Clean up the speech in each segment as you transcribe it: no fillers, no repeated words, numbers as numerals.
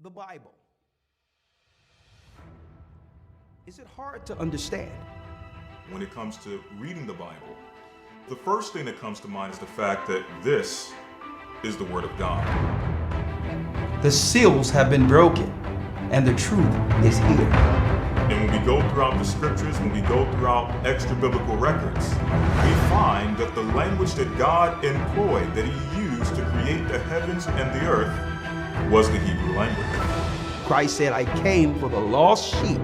the Bible. Is it hard to understand? When it comes to reading the Bible, the first thing that comes to mind is the fact that this is the Word of God. The seals have been broken, and the truth is here. And when we go throughout the scriptures, when we go throughout extra biblical records, we find that the language that God employed, that He used to create the heavens and the earth, was the Hebrew language. Christ said, I came for the lost sheep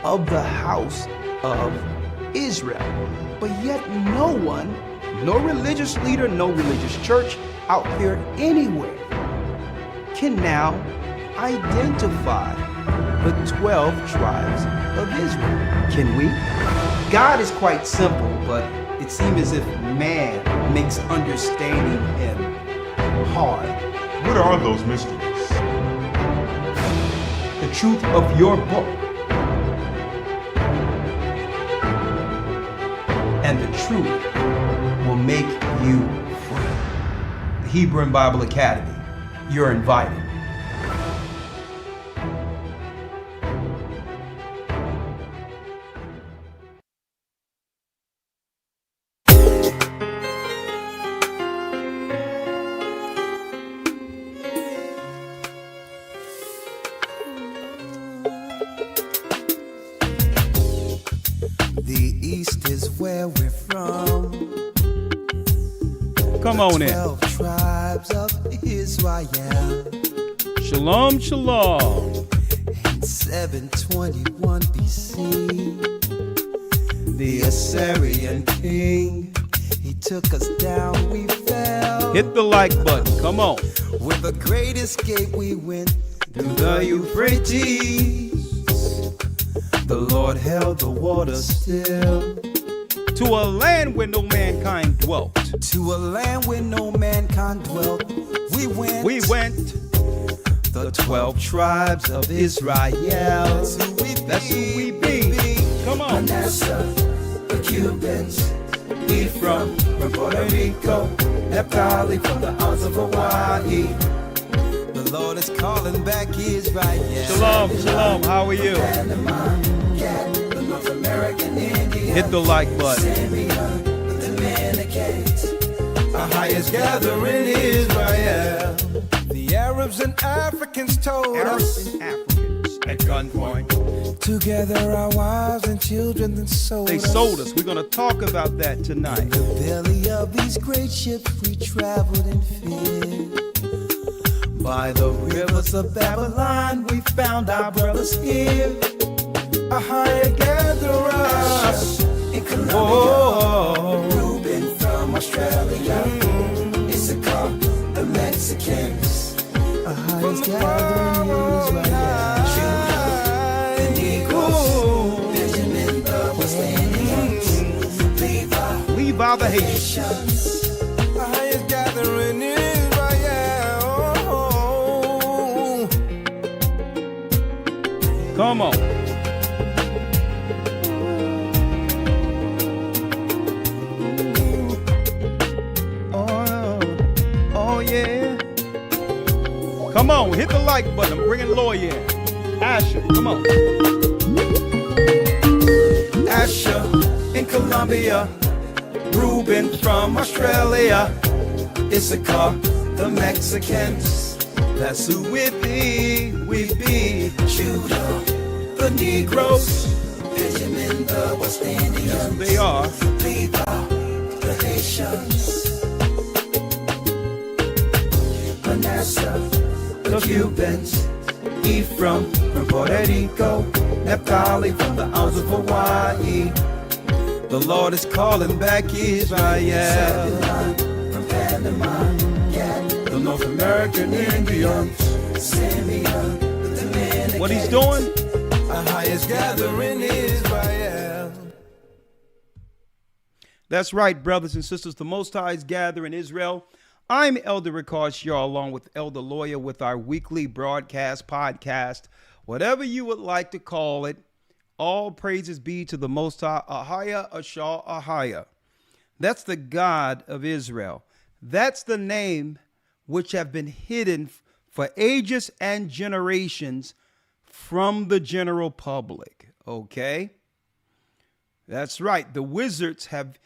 of the house of Israel. But yet no one, no religious leader, no religious church out there anywhere can now identify the 12 tribes of Israel. Can we? God is quite simple, but it seems as if man makes understanding Him hard. What are those mysteries? The truth of your book and the truth will make you free. The Hebrew and Bible Academy, you're invited. The East is where we're from. Come on in. 12 tribes of Israel. Shalom, shalom. In 721 BC, the Assyrian king, he took us down, we fell. Hit the like button. Come on. With a great escape, we went through the Euphrates. The Lord held the water still. To a land where no mankind dwelt. To a land where no mankind dwelt. We went. The 12 tribes of Israel. That's who we be. Come on. Manasseh, the Cubans, Ephraim from Puerto Rico, Naphtali from the islands of Hawaii. The Lord is calling back Israel. Shalom, shalom. How are you? The North American Indian. Hit the like button. Simeon, the Dominicans, our highest gathering Israel. The Arabs and Africans told us At gunpoint. together our wives and children then sold They us. sold us. We're going to talk about that tonight. In the belly of these great ships we traveled in fear. By the rivers of Babylon we found our brothers here. A higher gatherer in Colombia, Reuben from Australia, Issachar, the Mexicans, a highest gathering in Israel, the Negroes, Benjamin the West Indians, Levi the Haitians. a highest gathering in Israel. Come on. Oh, yeah. Come on, hit the like button. I'm bringing Lawyer in. Asher, come on. Asher in Colombia, Reuben from Australia, Issachar, the Mexicans, that's who we be, Judah, the Negroes, Benjamin the West Indians, They are. Levi, the Haitians, Manasseh, the Cubans, Ephraim from Puerto Rico, Naphtali from the islands of Hawaii. The Lord is calling back Israel. From Panama, the North American Indians, Simeon, the Dominicans. What he's doing? Our highest gathering Israel. That's right, brothers and sisters. The Most High's gather in Israel. I'm Elder Ricard Shaw, along with Elder Lawyer, with our weekly broadcast, podcast, whatever you would like to call it. All praises be to the Most High, Ahaya, Ashah, Ahaya. That's the God of Israel. That's the name which have been hidden for ages and generations from the general public. Okay? That's right. The wizards have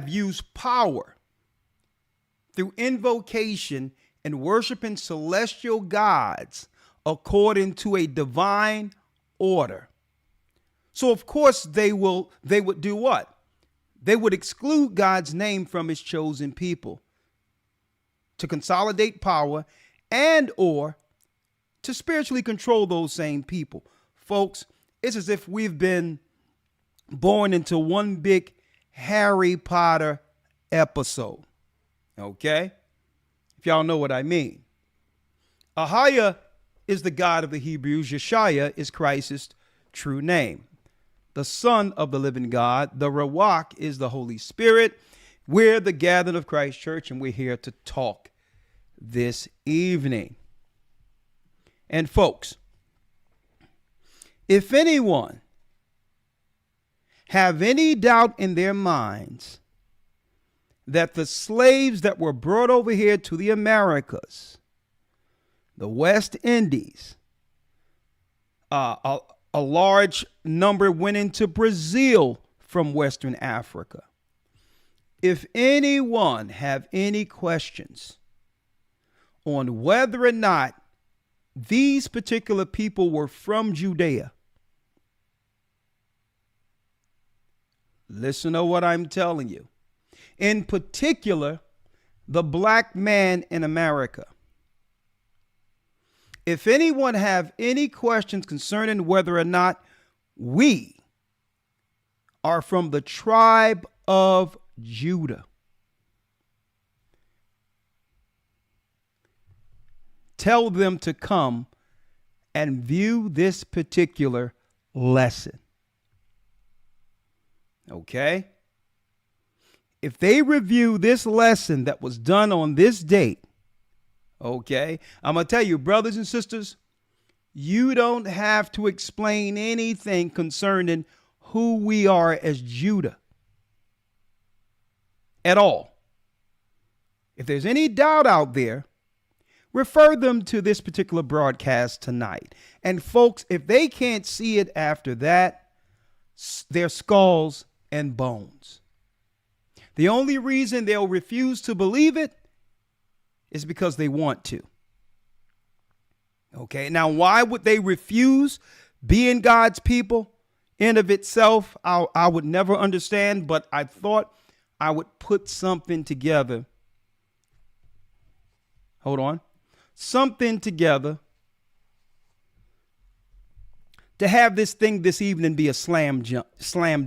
used power through invocation and worshiping celestial gods according to a divine order. So of course they would do what? They would exclude God's name from his chosen people to consolidate power and or to spiritually control those same people. Folks, it's as if we've been born into one big Harry Potter episode. Okay? If y'all know what I mean. Ahiah is the God of the Hebrews. Yeshaya is Christ's true name. The Son of the living God. The Ruach is the Holy Spirit. We're the gathering of Christ Church, and we're here to talk this evening. And folks, if anyone have any doubt in their minds that the slaves that were brought over here to the Americas, the West Indies, a large number went into Brazil from Western Africa. If anyone have any questions on whether or not these particular people were from Judea, listen to what I'm telling you. In particular, the black man in America. If anyone have any questions concerning whether or not we are from the tribe of Judah, tell them to come and view this particular lesson. Okay? If they review this lesson that was done on this date, okay, I'm going to tell you, brothers and sisters, you don't have to explain anything concerning who we are as Judah at all. If there's any doubt out there, refer them to this particular broadcast tonight. And folks, if they can't see it after that, they're skulls and bones. The only reason they'll refuse to believe it is because they want to. Okay, now why would they refuse being God's people? In of itself, I would never understand, but I thought I would put something together. Hold on. Something together to have this thing this evening be a slam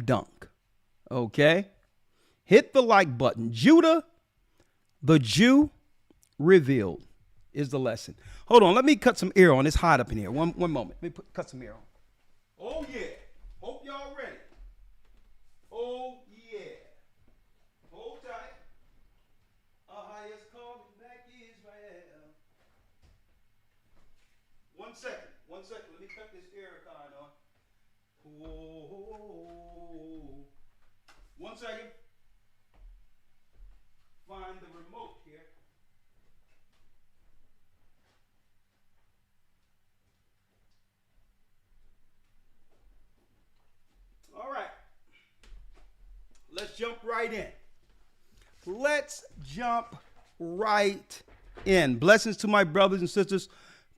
dunk. Okay? Hit the like button. Judah, the Jew revealed is the lesson. Hold on, let me cut some air on. It's hot up in here. One moment. Let me cut some air on. Oh yeah. Hope y'all ready. Oh yeah. Hold tight. Ahiah's calling back Israel. 1 second. 1 second. Let me cut this air con on. Oh. 1 second. Find the remote here. All right. Let's jump right in. Let's jump right in. Blessings to my brothers and sisters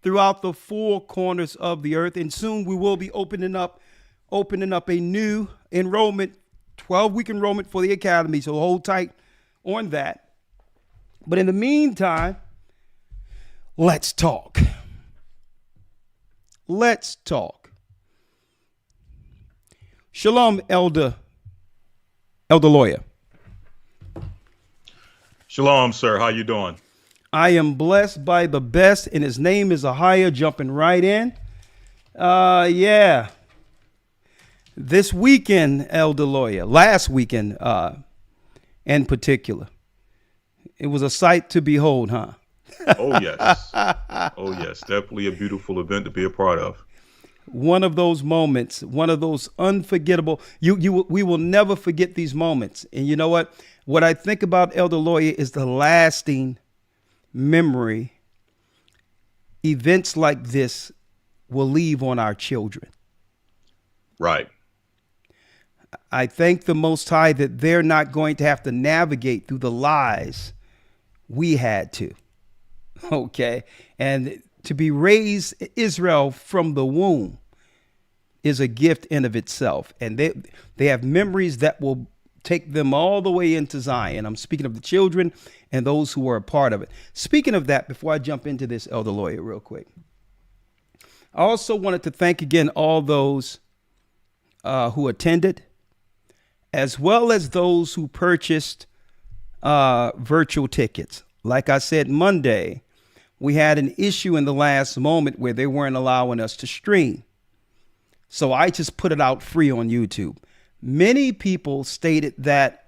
throughout the four corners of the earth. And soon we will be opening up a new enrollment, 12-week enrollment for the academy. So hold tight on that. But in the meantime, let's talk. Let's talk. Shalom, Elder Lawyer. Shalom, sir. How you doing? I am blessed by the best, and his name is Ahiah, jumping right in. Yeah. This weekend, Elder Lawyer, last weekend in particular, it was a sight to behold, huh? Oh, yes. Oh, yes. Definitely a beautiful event to be a part of. One of those moments, one of those unforgettable. We will never forget these moments. And you know what? What I think about Elder Lawyer is the lasting memory events like this will leave on our children. Right. I thank the Most High that they're not going to have to navigate through the lies we had to. Okay. And to be raised Israel from the womb is a gift in of itself. And they have memories that will take them all the way into Zion. I'm speaking of the children and those who are a part of it. Speaking of that, before I jump into this, Elder Lawyer, real quick, I also wanted to thank again all those who attended, as well as those who purchased virtual tickets. Like I said, Monday, we had an issue in the last moment where they weren't allowing us to stream. So I just put it out free on YouTube. Many people stated that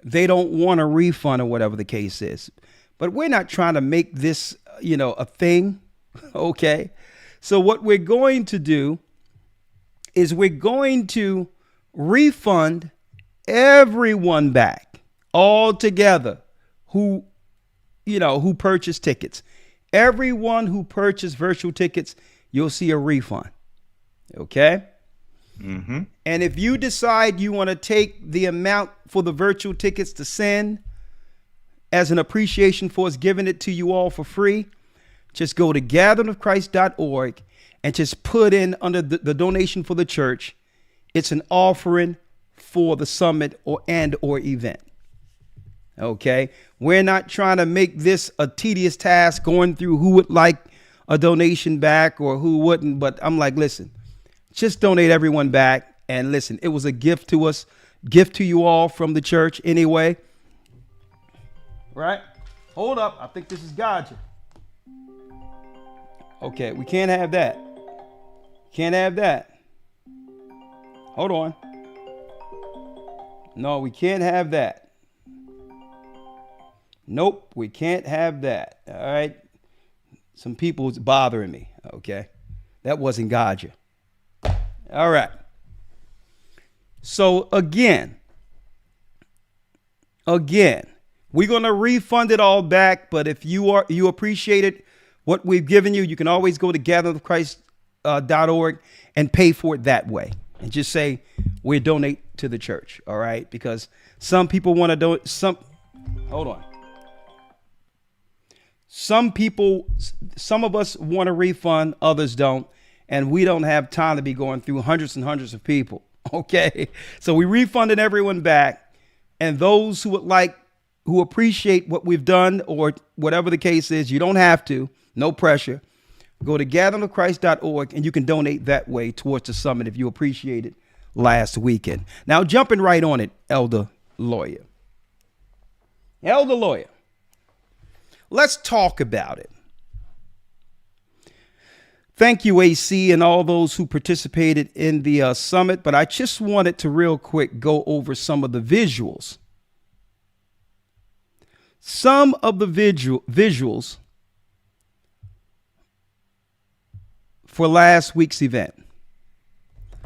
they don't want a refund or whatever the case is. But we're not trying to make this, a thing. Okay. So what we're going to do is we're going to refund everyone back all together who purchased tickets. Everyone who purchased virtual tickets, you'll see a refund. Okay. Mm-hmm. And if you decide you want to take the amount for the virtual tickets to send as an appreciation for us giving it to you all for free, just go to gatheringofchrist.org and just put in under the donation for the church. It's an offering for the summit or event. Okay. We're not trying to make this a tedious task going through who would like a donation back or who wouldn't. But I'm like, listen, just donate everyone back. And listen, it was a gift to us, gift to you all from the church anyway. Right? Hold up. I think this is Gocc. Okay. We can't have that. Can't have that. Hold on. No, we can't have that. Nope, we can't have that. All right. Some people's bothering me. Okay. That wasn't Gocc. All right. So again, we're going to refund it all back. But if you appreciated what we've given you, you can always go to gatheringofchrist.org and pay for it that way. And just say we donate to the church. All right. Because some people want to donate. Hold on. Some of us want a refund, others don't. And we don't have time to be going through hundreds and hundreds of people. Okay. So we refunded everyone back. And those who appreciate what we've done or whatever the case is, you don't have to, no pressure. Go to gatheringofchrist.org and you can donate that way towards the summit if you appreciate it last weekend. Now, jumping right on it, Elder Lawyer. Let's talk about it. Thank you, AC, and all those who participated in the summit. But I just wanted to real quick go over some of the visuals. Some of the visuals for last week's event.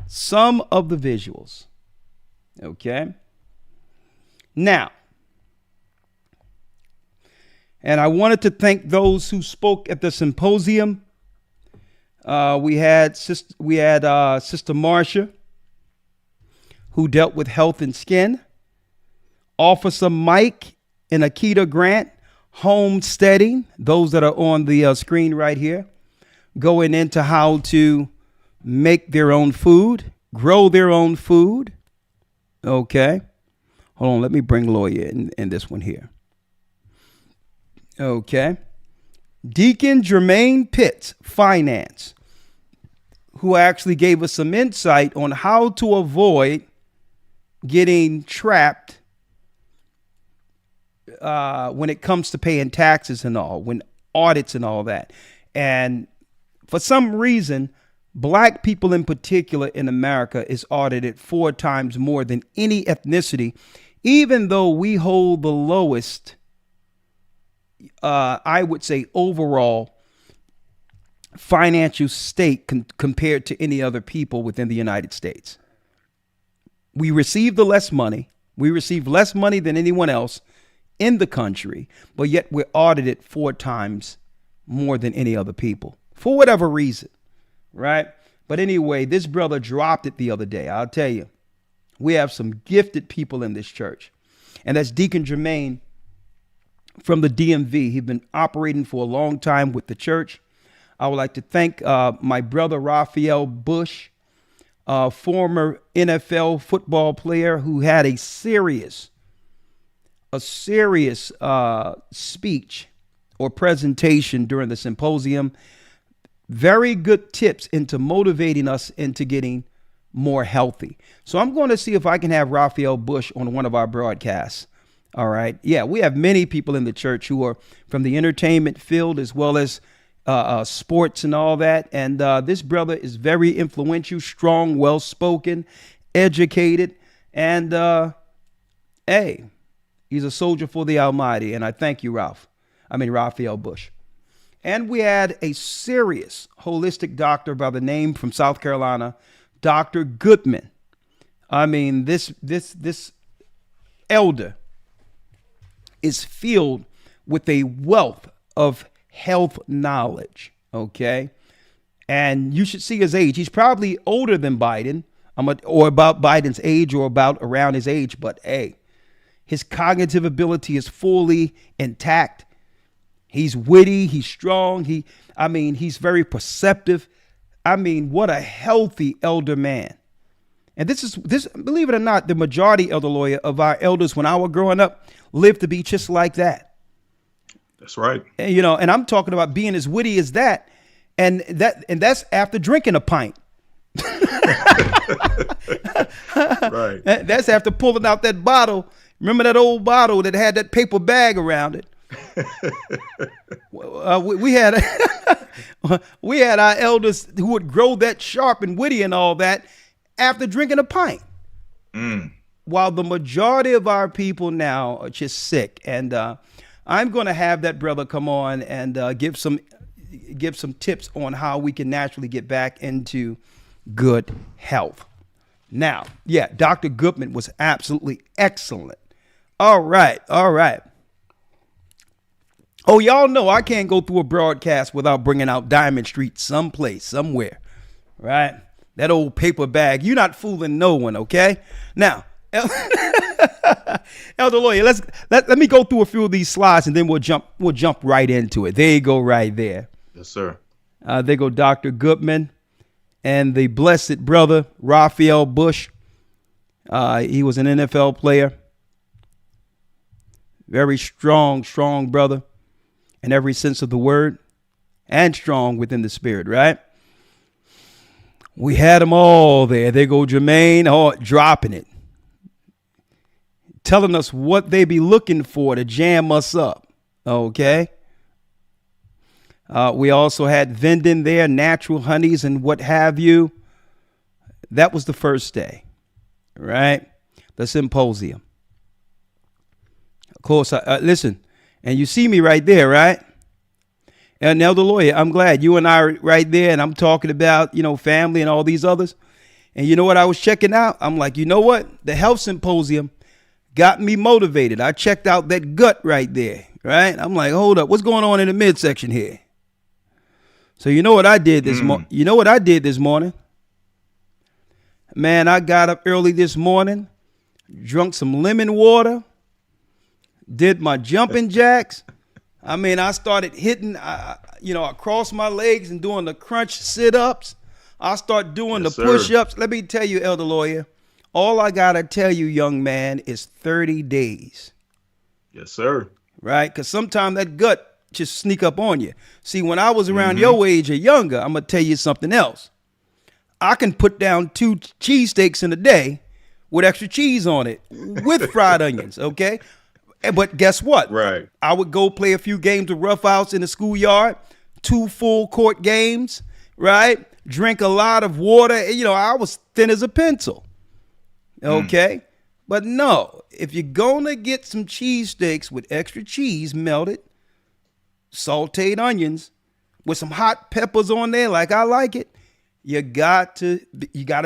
Some of the visuals. Okay. Now, and I wanted to thank those who spoke at the symposium. We had Sister Marcia, who dealt with health and skin. Officer Mike and Akita Grant, homesteading. Those that are on the screen right here, going into how to make their own food, grow their own food. Okay. Hold on. Let me bring Lawyer in this one here. Okay. Deacon Jermaine Pitts, finance, who actually gave us some insight on how to avoid getting trapped when it comes to paying taxes and all, when audits and all that. And for some reason, Black people in particular in America is audited 4 times more than any ethnicity, even though we hold the lowest, I would say, overall financial state compared to any other people within the United States. We receive the less money. We receive less money than anyone else in the country, but yet we're audited 4 times more than any other people. for whatever reason, right? But anyway, this brother dropped it the other day. I'll tell you, we have some gifted people in this church. And that's Deacon Jermaine from the DMV. He's been operating for a long time with the church. I would like to thank my brother Raphael Bush, former NFL football player who had a serious speech or presentation during the symposium. Very good tips into motivating us into getting more healthy. So I'm going to see if I can have Raphael Bush on one of our broadcasts. All right. Yeah, we have many people in the church who are from the entertainment field as well as sports and all that. And this brother is very influential, strong, well-spoken, educated. And hey, he's a soldier for the Almighty. And I thank you, Raphael Bush. And we had a serious holistic doctor by the name from South Carolina, Dr. Goodman. I mean, this elder is filled with a wealth of health knowledge, okay? And you should see his age. He's probably older than Biden, or about Biden's age, or about around his age, but hey, his cognitive ability is fully intact. He's witty, he's strong, he's very perceptive. I mean, what a healthy elder man. And this, believe it or not, the majority, Elder Lawyer, of our elders when I was growing up lived to be just like that. That's right. And, and I'm talking about being as witty as that. And that's after drinking a pint. Right. That's after pulling out that bottle. Remember that old bottle that had that paper bag around it? We had our elders who would grow that sharp and witty and all that after drinking a pint. While the majority of our people now are just sick. And I'm going to have that brother come on and give some tips on how we can naturally get back into good health. Now, yeah, Dr. Goodman was absolutely excellent. All right. Oh, y'all know I can't go through a broadcast without bringing out Diamond Street someplace, somewhere, right? That old paper bag. You're not fooling no one, okay? Now, Elder Lawyer, let me go through a few of these slides and then we'll jump right into it. There you go, right there. Yes, sir. There go Dr. Goodman and the blessed brother Raphael Bush. He was an NFL player. Very strong brother in every sense of the word, and strong within the spirit, right? We had them all there. There go Jermaine, dropping it, telling us what they be looking for to jam us up, okay? We also had vending there, natural honeys and what have you. That was the first day, right? The symposium. Of course, listen, and you see me right there, right? And Elder Lawyer, I'm glad you and I are right there, and I'm talking about, family and all these others. And you know what I was checking out? I'm like, you know what? The health symposium got me motivated. I checked out that gut right there, right? I'm like, hold up, what's going on in the midsection here? So you know what I did this morning? You know what I did this morning? Man, I got up early this morning, drunk some lemon water, did my jumping jacks. I started hitting, across my legs and doing the crunch sit-ups. I start doing the push-ups. Let me tell you, Elder Lawyer, all I got to tell you, young man, is 30 days. Yes, sir. Right? Because sometimes that gut just sneak up on you. See, when I was around your age or younger, I'm going to tell you something else. I can put down 2 cheesesteaks in a day with extra cheese on it with fried onions, okay? But guess what? Right. I would go play a few games with roughouts in the schoolyard, 2 full court games, right? Drink a lot of water. I was thin as a pencil. Okay. But no, if you're going to get some cheesesteaks with extra cheese melted, sauteed onions with some hot peppers on there like I like it, you got to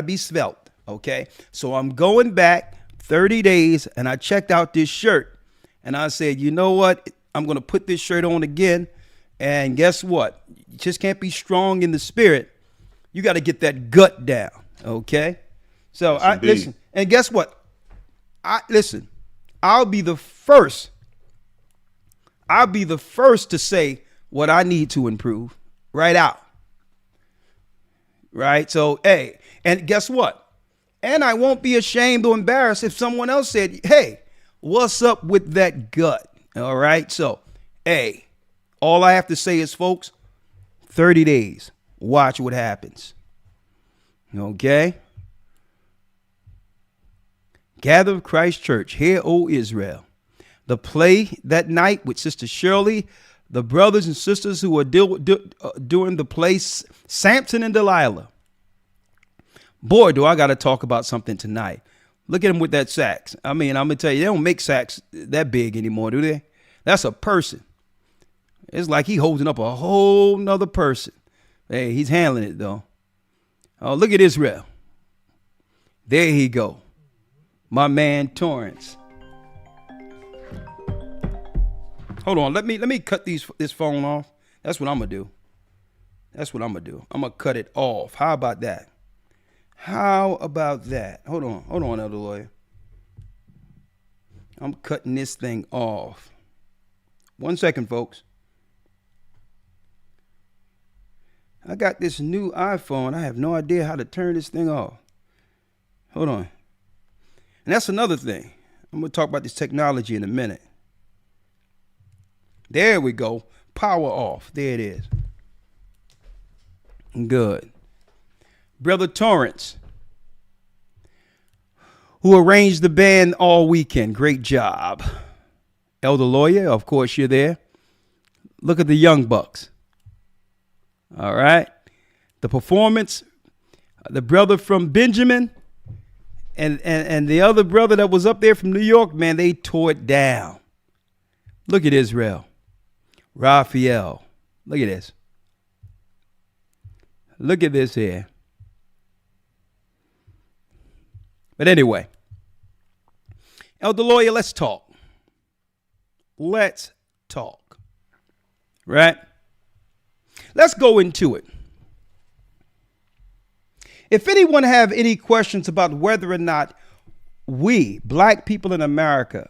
be svelte. Okay. So I'm going back 30 days and I checked out this shirt. And I said, you know what? I'm going to put this shirt on again And guess what? You just can't be strong in the spirit. You got to get that gut down. Okay. So Yes, indeed. listen, and guess what? I'll be the first. I'll be the first to say what I need to improve right out. Right. So, hey, and guess what? And I won't be ashamed or embarrassed if someone else said, hey, what's up with that gut? All right. So, hey, all I have to say is, folks, 30 days. Watch what happens. Okay. Gather of Christ Church, hear, O Israel. The play that night with Sister Shirley, the brothers and sisters who are doing the play, Samson and Delilah. Boy, do I got to talk about something tonight. Look at him with that sax. I mean, I'm going to tell you, they don't make sax that big anymore, do they? That's a person. It's like he holding up a whole nother person. Hey, he's handling it, though. Oh, look at Israel. There he go. My man Torrance. Hold on, let me cut this phone off. That's what I'm gonna do. I'm gonna cut it off. How about that? Hold on, Elder Lawyer. I'm cutting this thing off. 1 second, folks. I got this new iPhone. I have no idea how to turn this thing off. Hold on. And that's another thing. I'm going to talk about this technology in a minute. There we go. Power off. There it is. Good. Brother Torrance, who arranged the band all weekend. Great job. Elder Lawyer, of course, you're there. Look at the Young Bucks. All right. The performance, the brother from Benjamin and the other brother that was up there from New York, man, they tore it down. Look at Israel. Raphael. Look at this. Look at this here. But anyway, Elder Lawyer, let's talk. Let's talk. Right? Let's go into it. If anyone have any questions about whether or not we, black people in America,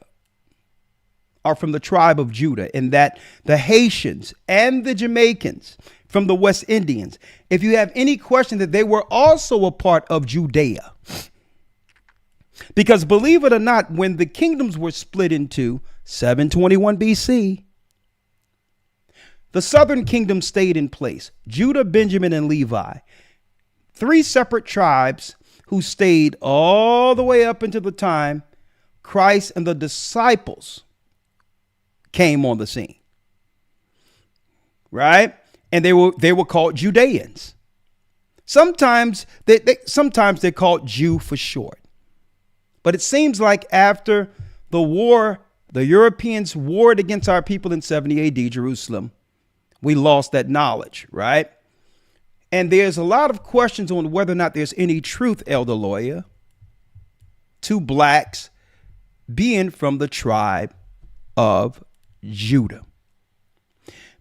are from the tribe of Judah, and that the Haitians and the Jamaicans from the West Indians, if you have any question that they were also a part of Judea. Because believe it or not, when the kingdoms were split into 721 BC, the southern kingdom stayed in place. Judah, Benjamin, and Levi. 3 separate tribes who stayed all the way up until the time Christ and the disciples came on the scene. Right? And they were called Judeans. Sometimes they're called Jew for short. But it seems like after the war, the Europeans warred against our people in 70 AD, Jerusalem, we lost that knowledge, right? And there's a lot of questions on whether or not there's any truth, Elder Lawyer, to blacks being from the tribe of Judah.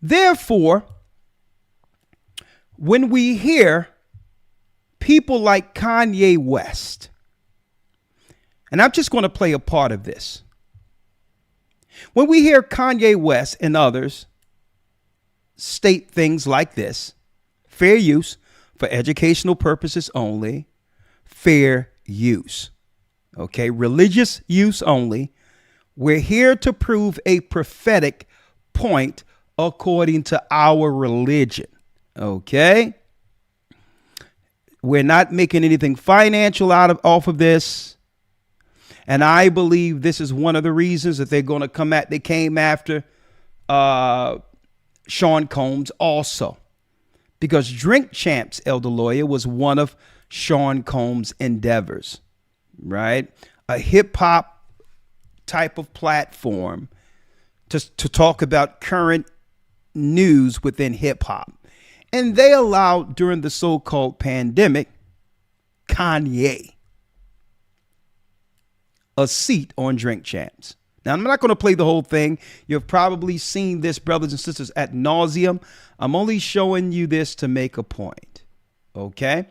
Therefore, when we hear people like Kanye West, and I'm just going to play a part of this. When we hear Kanye West and others state things like this, fair use for educational purposes only, fair use, okay, religious use only. We're here to prove a prophetic point according to our religion, okay? We're not making anything financial off of this. And I believe this is one of the reasons that they came after Sean Combs also. Because Drink Champs, Elder Lawyer, was one of Sean Combs' endeavors, right? A hip hop type of platform to talk about current news within hip hop. And they allowed, during the so-called pandemic, Kanye a seat on Drink Champs. Now, I'm not going to play the whole thing. You've probably seen this, brothers and sisters, ad nauseum. I'm only showing you this to make a point. Okay?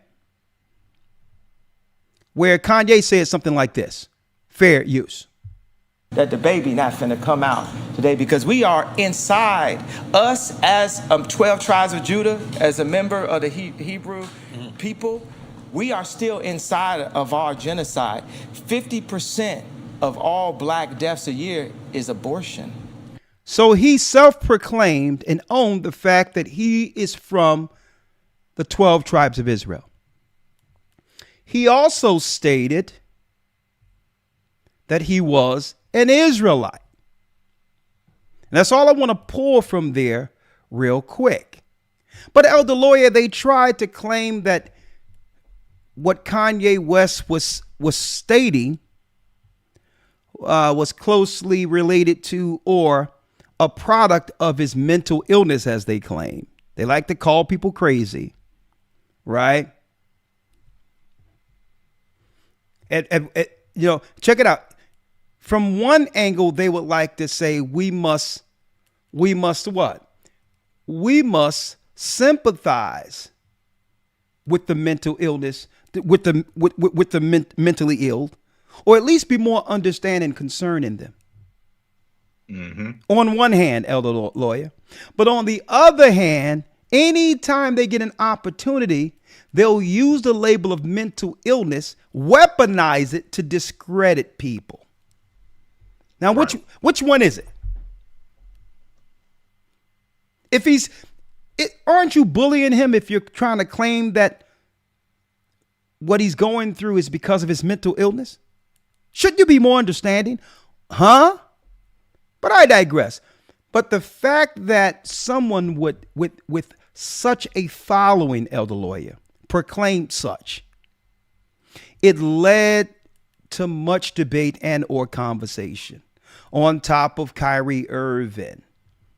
Where Kanye said something like this. Fair use. That the baby not finna come out today because we are inside. Us as 12 tribes of Judah, as a member of the Hebrew people, we are still inside of our genocide. 50% of all black deaths a year is abortion. So he self-proclaimed and owned the fact that he is from the 12 tribes of Israel. He also stated that he was an Israelite. And that's all I want to pull from there real quick. But Elder Lawyer, they tried to claim that what Kanye West was stating was closely related to or a product of his mental illness, as they claim. They like to call people crazy, right? And you know, check it out. From one angle, they would like to say we must what? We must sympathize with the mental illness, with the mentally ill, or at least be more understanding and concerned in them. Mm-hmm. On one hand, Elder Lawyer, but on the other hand, anytime they get an opportunity, they'll use the label of mental illness, weaponize it to discredit people. Now, right. Which one is it? Aren't you bullying him if you're trying to claim that what he's going through is because of his mental illness? Shouldn't you be more understanding? Huh? But I digress. But the fact that someone would, with such a following, Elder Lawyer, proclaimed such, it led to much debate and or conversation. On top of Kyrie Irving,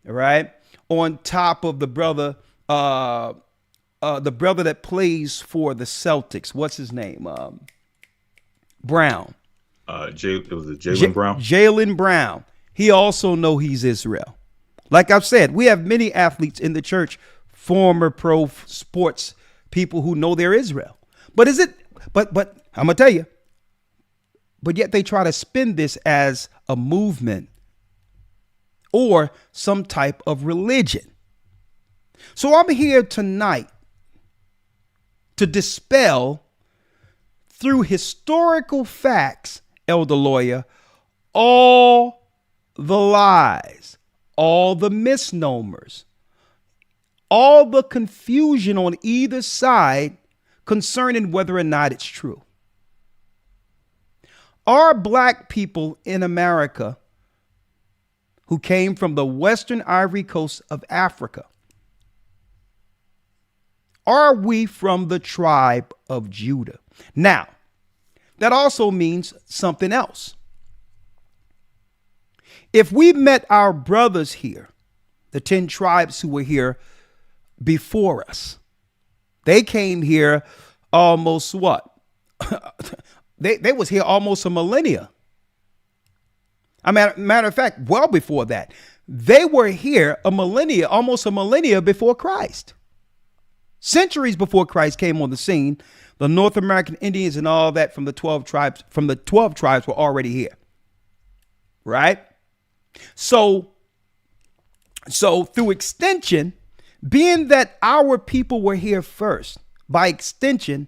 right? On top of the brother that plays for the Celtics. What's his name? Brown. It was Jaylen Brown. Jaylen Brown. He also know he's Israel. Like I've said, we have many athletes in the church, former pro sports people who know they're Israel. But I'm gonna tell you. But yet they try to spin this as a movement or some type of religion. So I'm here tonight to dispel through historical facts, Elder Lawyer, all the lies, all the misnomers, all the confusion on either side concerning whether or not it's true. Are black people in America who came from the Western Ivory Coast of Africa, are we from the tribe of Judah? Now, that also means something else. If we met our brothers here, the 10 tribes who were here before us, they came here almost what? They was here almost a millennia. Matter of fact, well before that. They were here almost a millennia before Christ. Centuries before Christ came on the scene, the North American Indians and all that from the 12 tribes were already here. Right? So through extension, being that our people were here first, by extension,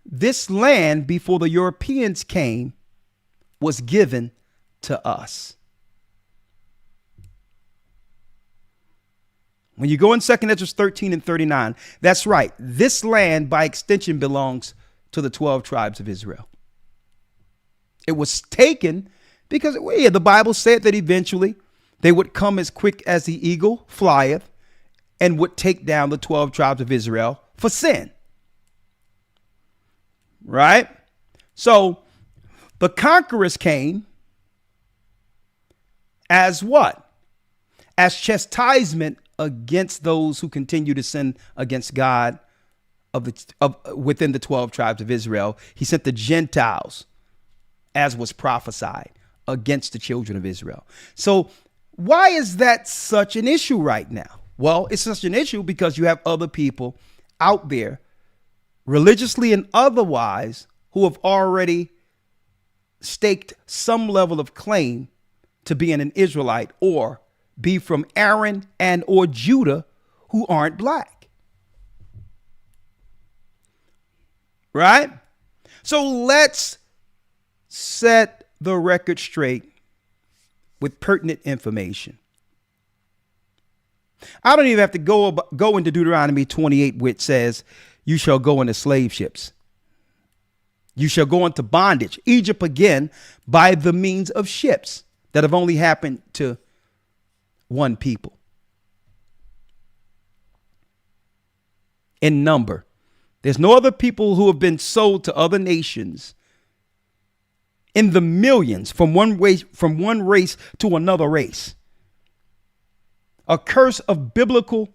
this land before the Europeans came was given to us. When you go in 2 Ezra 13 and 39, that's right. This land by extension belongs to the 12 tribes of Israel. It was taken because the Bible said that eventually they would come as quick as the eagle flieth and would take down the 12 tribes of Israel for sin. Right? So the conquerors came as what? As chastisement against those who continue to sin against God within the 12 tribes of Israel. He sent the Gentiles, as was prophesied, against the children of Israel. So why is that such an issue right now? Well, it's such an issue because you have other people out there, religiously and otherwise, who have already staked some level of claim to being an Israelite or be from Aaron and or Judah who aren't black. Right? So let's set the record straight with pertinent information. I don't even have to go into Deuteronomy 28, which says, you shall go into slave ships. You shall go into bondage, Egypt again, by the means of ships that have only happened to one people in number. There's no other people who have been sold to other nations in the millions from one race to another race. A curse of biblical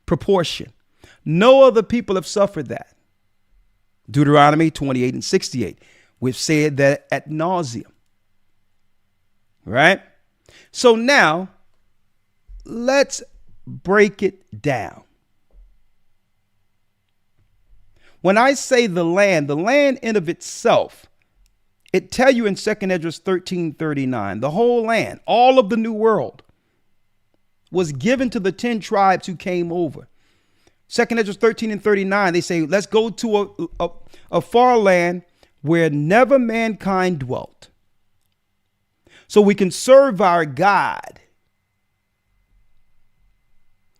proportion. No other people have suffered that. Deuteronomy 28 and 68. We've said that ad nauseum. Right? So now, let's break it down. When I say the land in of itself, it tell you in 2nd Esdras 13:39, the whole land, all of the new world, was given to the 10 tribes who came over. 2nd Esdras 13 and 39, they say, let's go to a far land where never mankind dwelt, so we can serve our God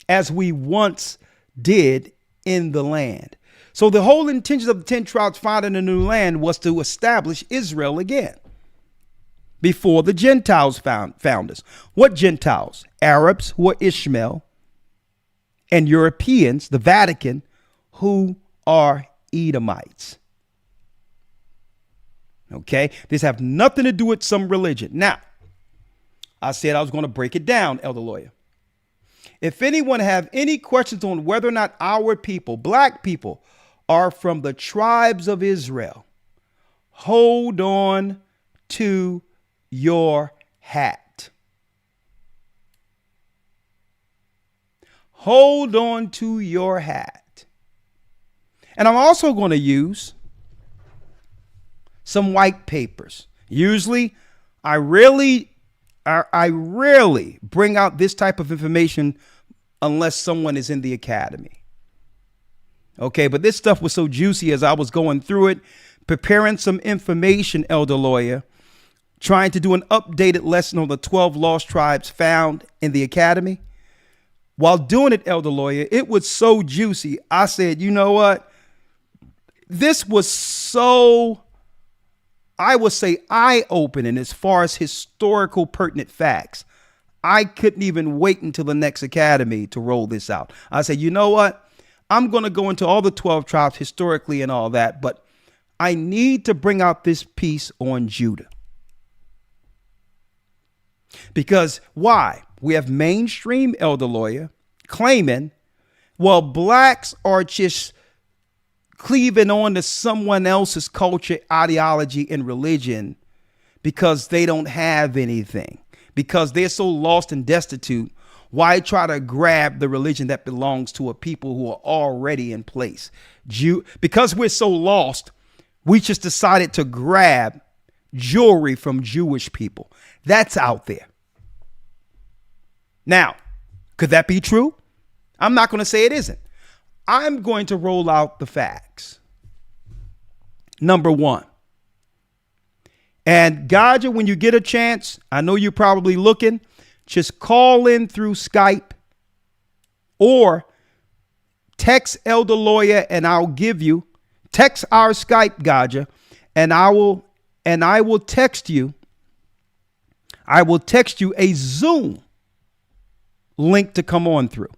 as we once did in the land. So the whole intention of the 10 tribes found in the new land was to establish Israel again before the Gentiles found us. What Gentiles? Arabs, who are Ishmael, and Europeans, the Vatican, who are Edomites. Okay, this have nothing to do with some religion. Now, I said I was going to break it down, Elder Lawyer. If anyone have any questions on whether or not our people, black people, are from the tribes of Israel, hold on to your hat. Hold on to your hat. And I'm also going to use some white papers. Usually, I rarely bring out this type of information unless someone is in the academy. Okay, but this stuff was so juicy as I was going through it, preparing some information, Elder Lawyer, trying to do an updated lesson on the 12 lost tribes found in the academy. While doing it, Elder Lawyer, it was so juicy. I said, you know what? This was so, I would say, eye-opening as far as historical pertinent facts. I couldn't even wait until the next academy to roll this out. I said, you know what? I'm going to go into all the 12 tribes historically and all that, but I need to bring out this piece on Judah. Because why? We have mainstream, Elder Lawyer, claiming, well, blacks are just cleaving on to someone else's culture, ideology, and religion because they don't have anything, because they're so lost and destitute. Why try to grab the religion that belongs to a people who are already in place? Because we're so lost, we just decided to grab jewelry from Jewish people. That's out there. Now, could that be true? I'm not going to say it isn't. I'm going to roll out the facts. Number one. And Gocc, when you get a chance, I know you're probably looking, just call in through Skype or text Elder Lawyer and I'll give you, text our Skype, Gocc, and I will text you a Zoom link to come through.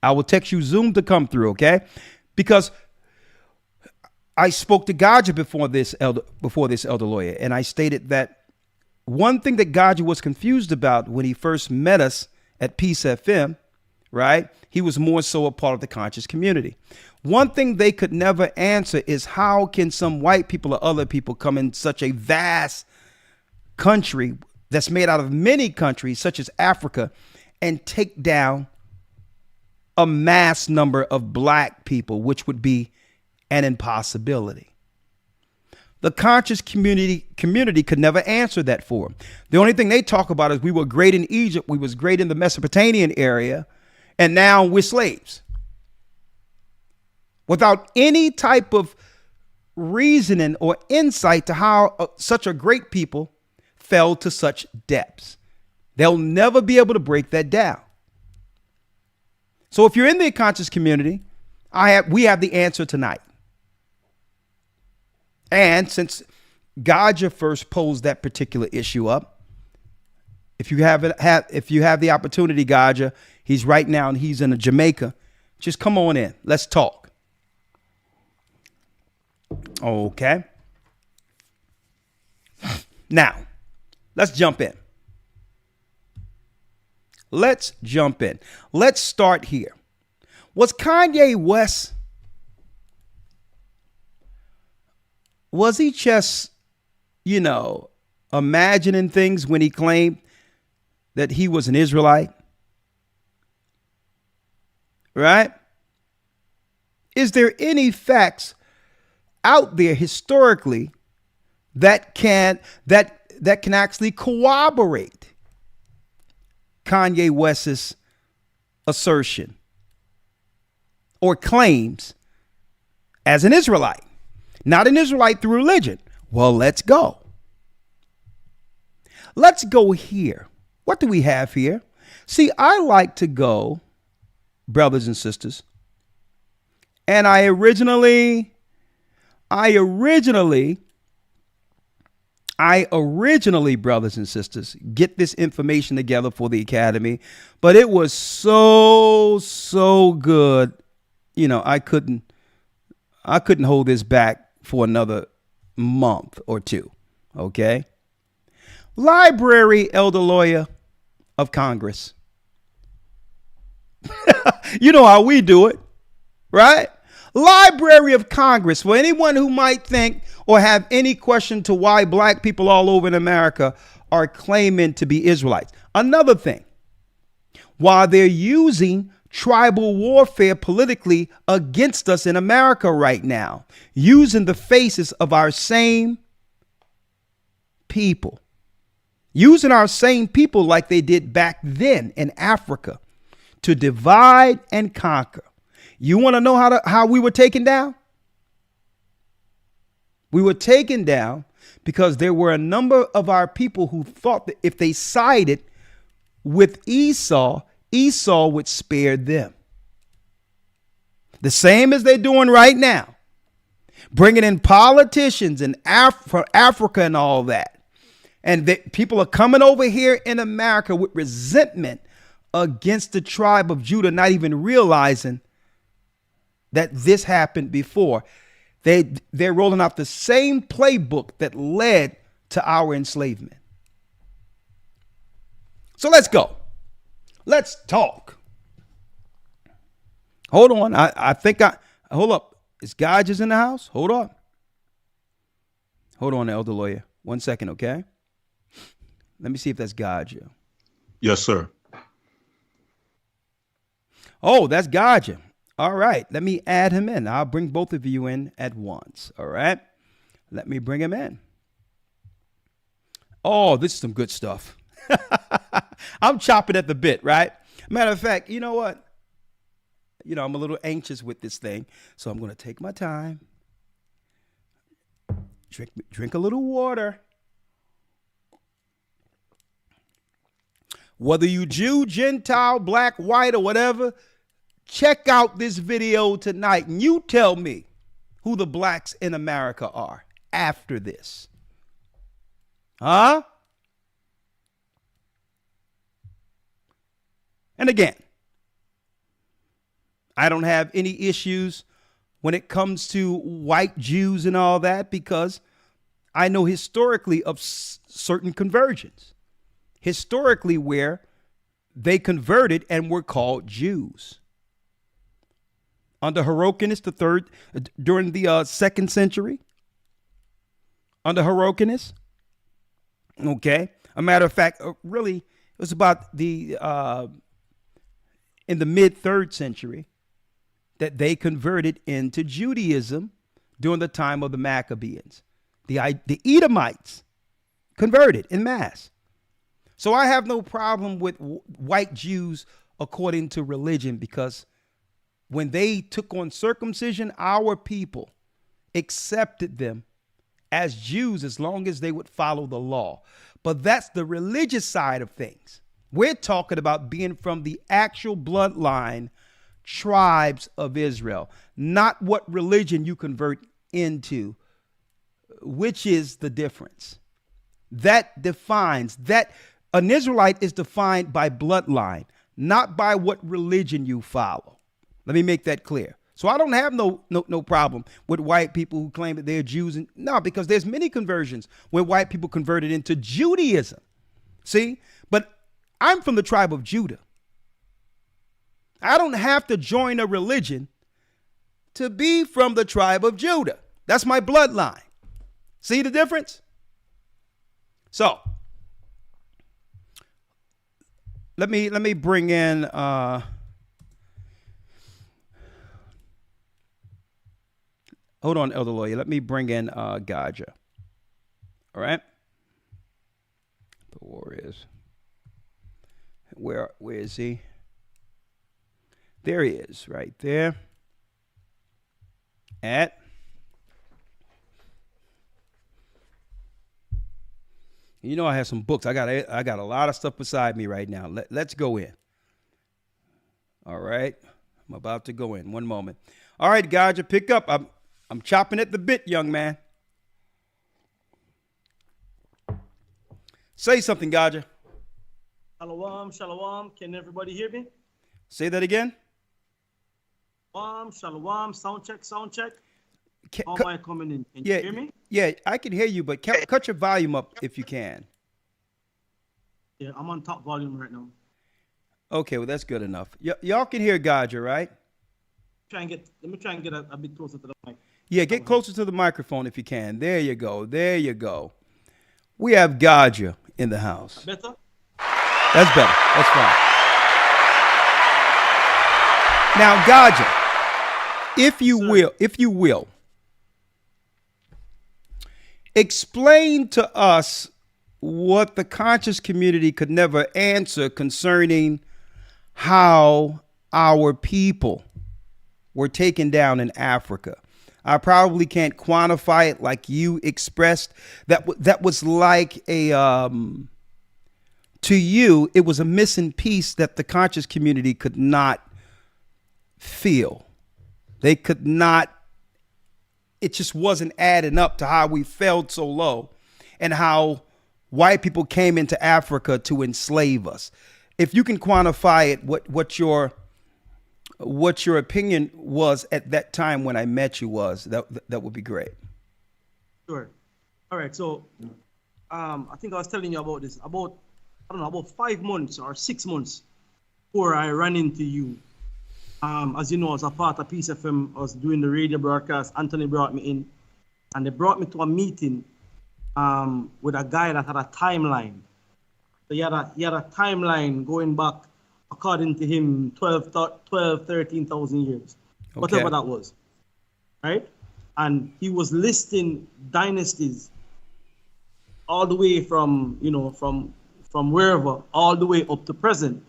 I will text you Zoom to come through, okay? Because I spoke to Gocc before this Elder Lawyer, and I stated that one thing that Gocc was confused about when he first met us at Peace FM, right? He was more so a part of the conscious community. One thing they could never answer is how can some white people or other people come in such a vast country that's made out of many countries, such as Africa, and take down a mass number of black people, which would be an impossibility. The conscious community could never answer that for them. The only thing they talk about is we were great in Egypt, we was great in the Mesopotamian area, and now we're slaves. Without any type of reasoning or insight to how such a great people fell to such depths. They'll never be able to break that down. So if you're in the conscious community, we have the answer tonight. And since Gocc first posed that particular issue up, if you have the opportunity, Gocc, he's right now and he's in Jamaica. Just come on in. Let's talk. Okay. Now, let's jump in. Let's start here. Was Kanye West, was he just, imagining things when he claimed that he was an Israelite? Right? Is there any facts out there historically that can actually corroborate Kanye West's assertion or claims as an Israelite? Not an Israelite through religion. Well, let's go. Let's go here. What do we have here? See, I like to go, brothers and sisters, and I originally, brothers and sisters, get this information together for the Academy, but it was so good. I couldn't hold this back for another month or two. Okay. Library Elder Lawyer of Congress. You know how we do it, right? Library of Congress. For anyone who might think or have any question to why black people all over in America are claiming to be Israelites. Another thing, while they're using tribal warfare politically against us in America right now, using the faces of our same people, using our same people like they did back then in Africa to divide and conquer. You want to know how we were taken down? We were taken down because there were a number of our people who thought that if they sided with Esau, Esau would spare them. The same as they're doing right now, bringing in politicians and from Africa and all that. And people are coming over here in America with resentment against the tribe of Judah, not even realizing that this happened before. They're rolling out the same playbook that led to our enslavement. So let's go. Let's talk. Hold on. Hold up. Is Gocc is in the house? Hold on. Hold on, Elder Lawyer. 1 second, okay? Let me see if that's Gocc. Yes, sir. Oh, that's Gocc. All right. Let me add him in. I'll bring both of you in at once. All right. Let me bring him in. Oh, this is some good stuff. I'm chopping at the bit, right? Matter of fact, you know what? I'm a little anxious with this thing, so I'm going to take my time. Drink a little water. Whether you Jew, Gentile, black, white, or whatever, check out this video tonight and you tell me who the blacks in America are after this. Huh? And again, I don't have any issues when it comes to white Jews and all that, because I know historically of certain conversions. Historically where they converted and were called Jews. Under Hyrcanus the third, during the 2nd century, under Hyrcanus, okay. A matter of fact, really, it was about the in the mid 3rd century that they converted into Judaism during the time of the Maccabees. The Edomites converted en masse. So I have no problem with white Jews according to religion, because when they took on circumcision, our people accepted them as Jews as long as they would follow the law. But that's the religious side of things. We're talking about being from the actual bloodline tribes of Israel, not what religion you convert into, which is the difference. That defines that an Israelite is defined by bloodline, not by what religion you follow. Let me make that clear. So I don't have no problem with white people who claim that they're Jews. No, because there's many conversions where white people converted into Judaism. See, but I'm from the tribe of Judah. I don't have to join a religion to be from the tribe of Judah. That's my bloodline. See the difference? So let me bring in hold on, Elder Lawyer. Let me bring in Gocc. All right. The Warriors. Where is he? There he is, right there. You know, I have some books. I got a lot of stuff beside me right now. Let's go in. All right. I'm about to go in. One moment. All right, Gocc, pick up. I'm chopping at the bit, young man. Say something, Gocc. Shalom, shalom. Can everybody hear me? Say that again. Shalom. Sound check. How am I coming in? Can you hear me? Yeah, I can hear you, but cut your volume up if you can. Yeah, I'm on top volume right now. Okay, well, that's good enough. Y'all can hear Gocc, right? Let me try and get a bit closer to the mic. Yeah, get closer to the microphone if you can. There you go. We have Gocc in the house. Better? That's better. That's fine. Now, Gocc, if you will, explain to us what the conscious community could never answer concerning how our people were taken down in Africa. I probably can't quantify it like you expressed. That was like to you, it was a missing piece that the conscious community could not feel. They could not, it just wasn't adding up to how we felt so low and how white people came into Africa to enslave us. If you can quantify it, what your opinion was at that time when I met you was, that would be great. Sure. All right. So I think I was telling you about this about 5 months or 6 months before I ran into you. As you know, as a part of Peace FM, I was doing the radio broadcast. Anthony brought me in, and they brought me to a meeting with a guy that had a timeline. So he had a timeline going back, according to him, 13,000 years, whatever that was, right? And he was listing dynasties all the way from wherever, all the way up to present.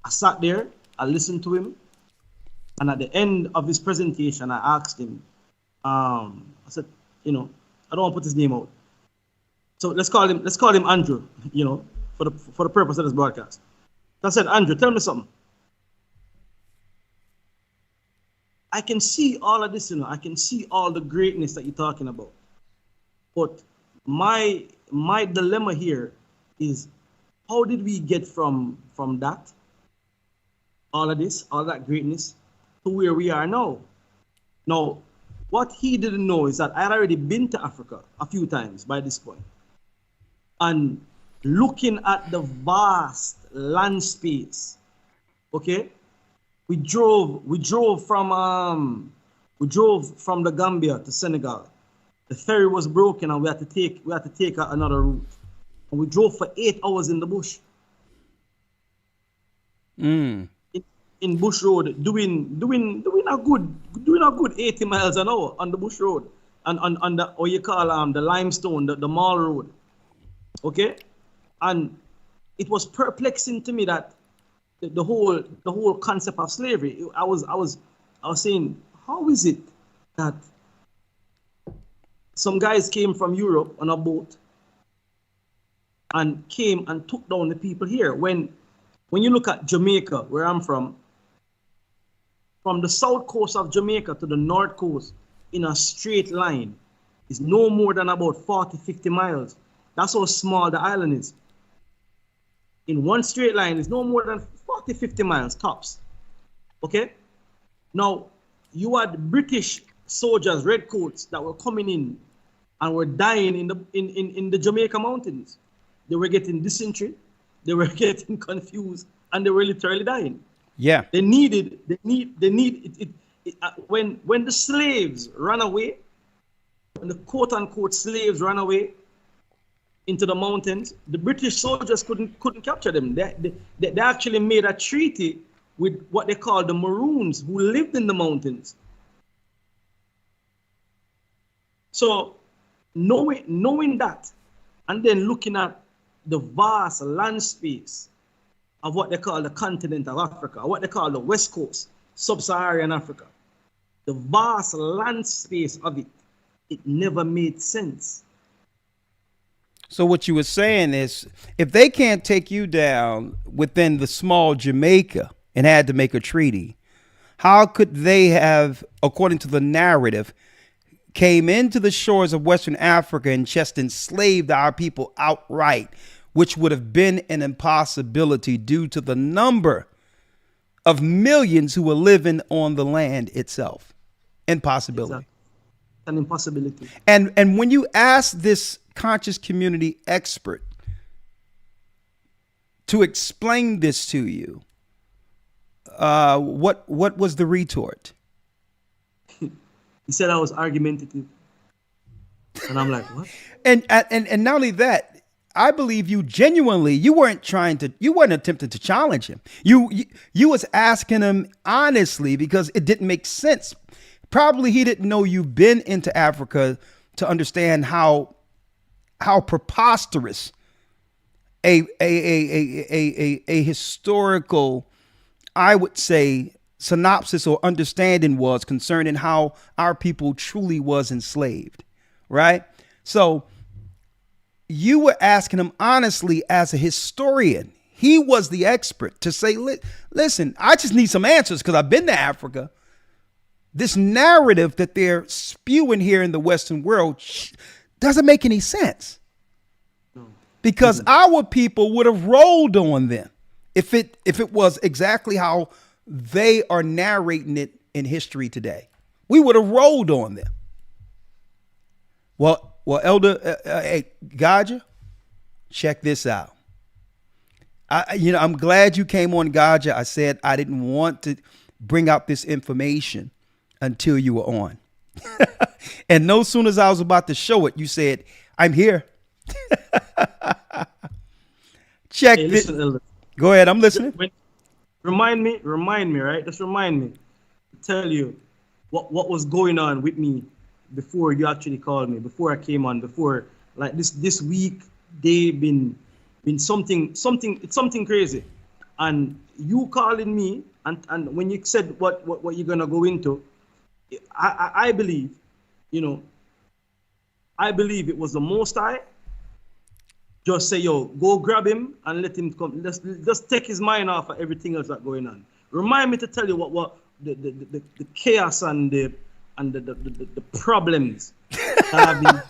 I sat there, I listened to him, and at the end of his presentation, I asked him, I said, I don't want to put his name out. So let's call him Andrew, for the purpose of this broadcast. So I said, Andrew, tell me something. I can see all of this, I can see all the greatness that you're talking about. But my dilemma here is, how did we get from that, all of this, all that greatness, to where we are now? Now, what he didn't know is that I had already been to Africa a few times by this point. And looking at the vast land space. Okay, we drove from the Gambia to Senegal. The ferry was broken and we had to take another route. And we drove for 8 hours in the bush. In bush road, doing a good 80 miles an hour on the bush road, and on the what you call the limestone, the mall road. Okay, and it was perplexing to me that the whole concept of slavery. I was saying, how is it that some guys came from Europe on a boat and came and took down the people here? When you look at Jamaica, where I'm from the south coast of Jamaica to the north coast in a straight line is no more than about 40-50 miles. That's how small the island is. In one straight line is no more than 40-50 miles tops. Okay? Now, you had British soldiers, redcoats, that were coming in and were dying in the Jamaica mountains. They were getting dysentery, they were getting confused, and they were literally dying. Yeah. When the slaves ran away, when the quote unquote slaves ran away into the mountains, the British soldiers couldn't capture them. They actually made a treaty with what they call the Maroons, who lived in the mountains. So knowing that, and then looking at the vast land space of what they call the continent of Africa, or what they call the West Coast, Sub-Saharan Africa, the vast land space of it, it never made sense. So what you were saying is, if they can't take you down within the small Jamaica and had to make a treaty, how could they have, according to the narrative, came into the shores of Western Africa and just enslaved our people outright, which would have been an impossibility due to the number of millions who were living on the land itself? Impossibility. Exactly. An impossibility. And when you ask this conscious community expert to explain this to you, what was the retort? He said I was argumentative, and I'm like, what? And not only that, I believe you genuinely, you weren't attempting to challenge him. You was asking him honestly because it didn't make sense. Probably he didn't know you've been into Africa to understand how preposterous a historical, I would say, synopsis or understanding was concerning how our people truly was enslaved, right? So you were asking him honestly as a historian. He was the expert to say, listen, I just need some answers because I've been to Africa. This narrative that they're spewing here in the Western world doesn't make any sense. Because our people would have rolled on them if it was exactly how they are narrating it in history today. We would have rolled on them. Well, Elder Gocc, check this out. I'm glad you came on, Gocc. I said I didn't want to bring out this information until you were on. And no sooner as I was about to show it, you said, I'm here. Check this. Go ahead, I'm listening. Remind me, right? Just remind me. Tell you what was going on with me before you actually called me, before I came on, before like this week, they've been something crazy. And you calling me and when you said what you're gonna go into, I believe, I believe it was the Most High. Just say, yo, go grab him and let him come. Just take his mind off of everything else that's going on. Remind me to tell you what the chaos and the problems that I've been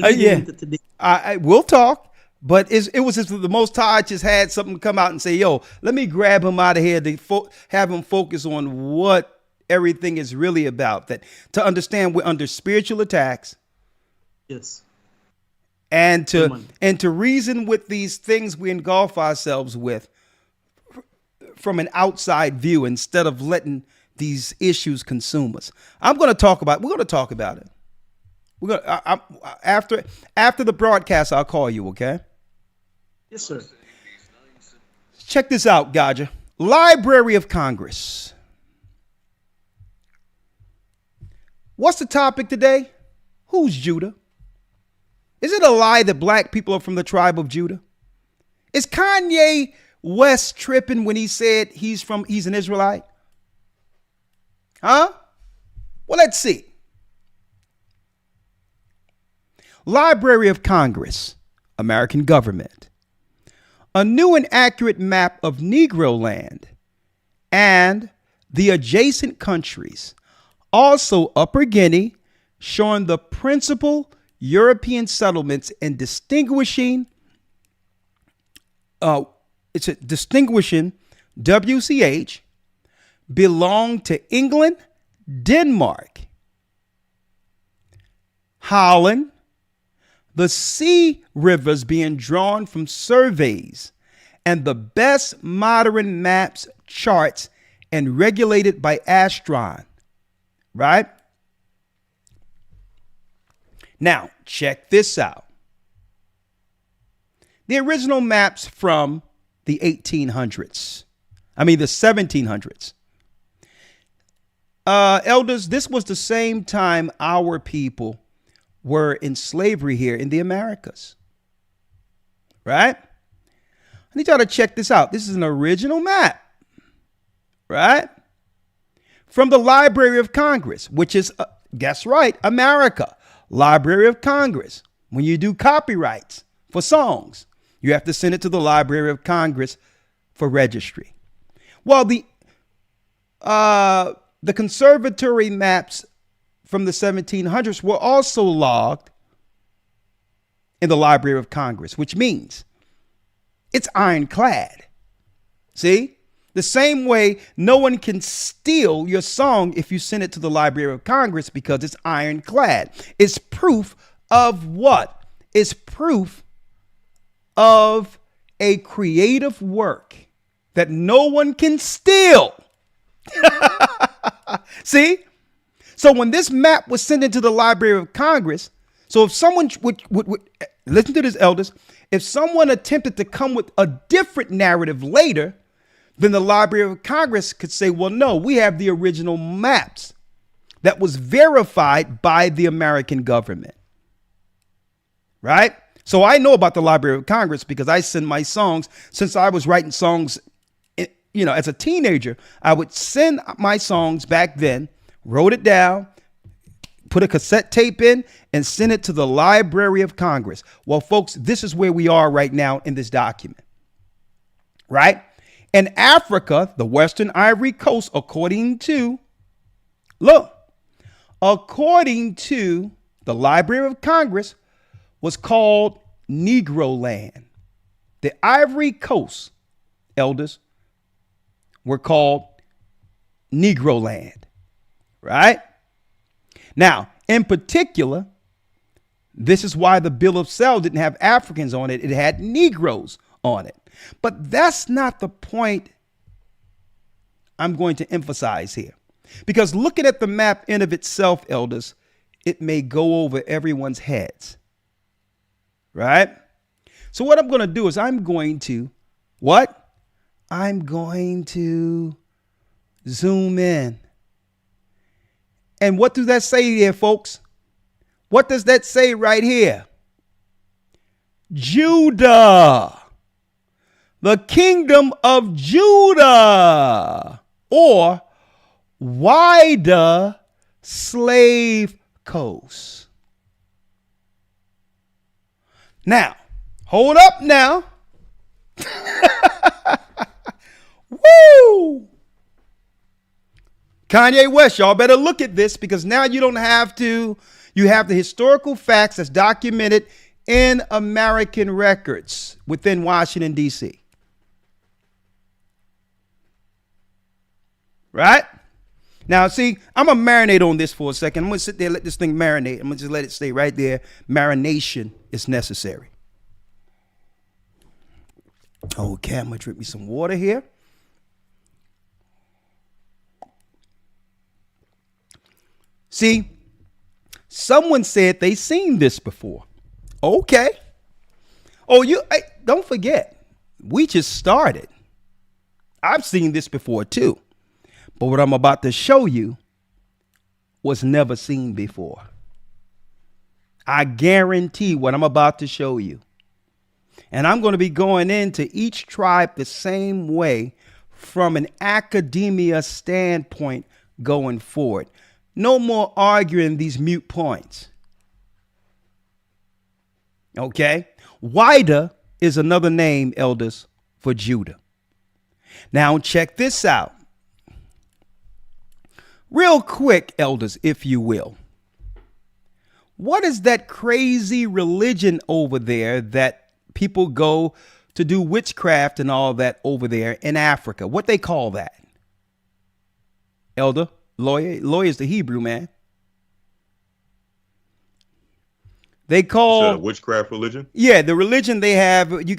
going today. I will talk, but it was just the Most High just had something come out and say, yo, let me grab him out of here to have him focus on what everything is really about. That to understand we're under spiritual attacks. Yes. and to Amen. and to reason with these things we engulf ourselves with from an outside view instead of letting these issues consume us. We're going to talk about it. We're going to after the broadcast, I'll call you, okay? Yes, sir. Check this out, Gocc. Library of Congress. What's the topic today? Who's Judah? Is it a lie that black people are from the tribe of Judah? Is Kanye West tripping when he said he's an Israelite? Huh? Well, let's see. Library of Congress, American government. A new and accurate map of Negro land and the adjacent countries. Also Upper Guinea, showing the principal European settlements and distinguishing WCH belong to England, Denmark, Holland, the sea rivers being drawn from surveys, and the best modern maps, charts, and regulated by Astron, right? Now, check this out. The original maps from the 1700s. Elders, this was the same time our people were in slavery here in the Americas, right? I need y'all to check this out. This is an original map, right? From the Library of Congress, which is, guess right, America. Library of Congress. When you do copyrights for songs, you have to send it to the Library of Congress for registry. Well, the conservatory maps from the 1700s were also logged in the Library of Congress, which means it's ironclad. See? The same way no one can steal your song if you send it to the Library of Congress because it's ironclad. It's proof of what? It's proof of a creative work that no one can steal. See? So when this map was sent into the Library of Congress, so if someone would listen to this, elders, if someone attempted to come with a different narrative later, then the Library of Congress could say, well, no, we have the original maps that was verified by the American government. Right? So I know about the Library of Congress because I send my songs since I was writing songs, as a teenager. I would send my songs back then, wrote it down, put a cassette tape in, and send it to the Library of Congress. Well, folks, this is where we are right now in this document. Right? In Africa, the Western Ivory Coast, according to the Library of Congress, was called Negro land. The Ivory Coast, elders, were called Negro land, right? Now, in particular, this is why the Bill of Sale didn't have Africans on it. It had Negroes on it. But that's not the point I'm going to emphasize here. Because looking at the map in of itself, elders, it may go over everyone's heads. Right? So what I'm going to do is I'm going to zoom in. And what does that say here, folks? What does that say right here? Judah. The kingdom of Judah, or wider slave coast. Now, hold up now. Woo! Kanye West, y'all better look at this because now you don't have to. You have the historical facts that's documented in American records within Washington, D.C. Right? Now, see, I'm going to marinate on this for a second. I'm going to sit there, let this thing marinate. I'm going to just let it stay right there. Marination is necessary. Okay, I'm going to drink me some water here. See, someone said they seen this before. Okay. Oh, hey, don't forget, we just started. I've seen this before too. But what I'm about to show you was never seen before. I guarantee what I'm about to show you. And I'm going to be going into each tribe the same way from an academia standpoint going forward. No more arguing these mute points. Okay? Wida is another name, elders, for Judah. Now check this out. Real quick, elders, if you will. What is that crazy religion over there that people go to do witchcraft and all that over there in Africa? What they call that? Elder, lawyer's the Hebrew, man. They call witchcraft religion. Yeah, the religion they have. You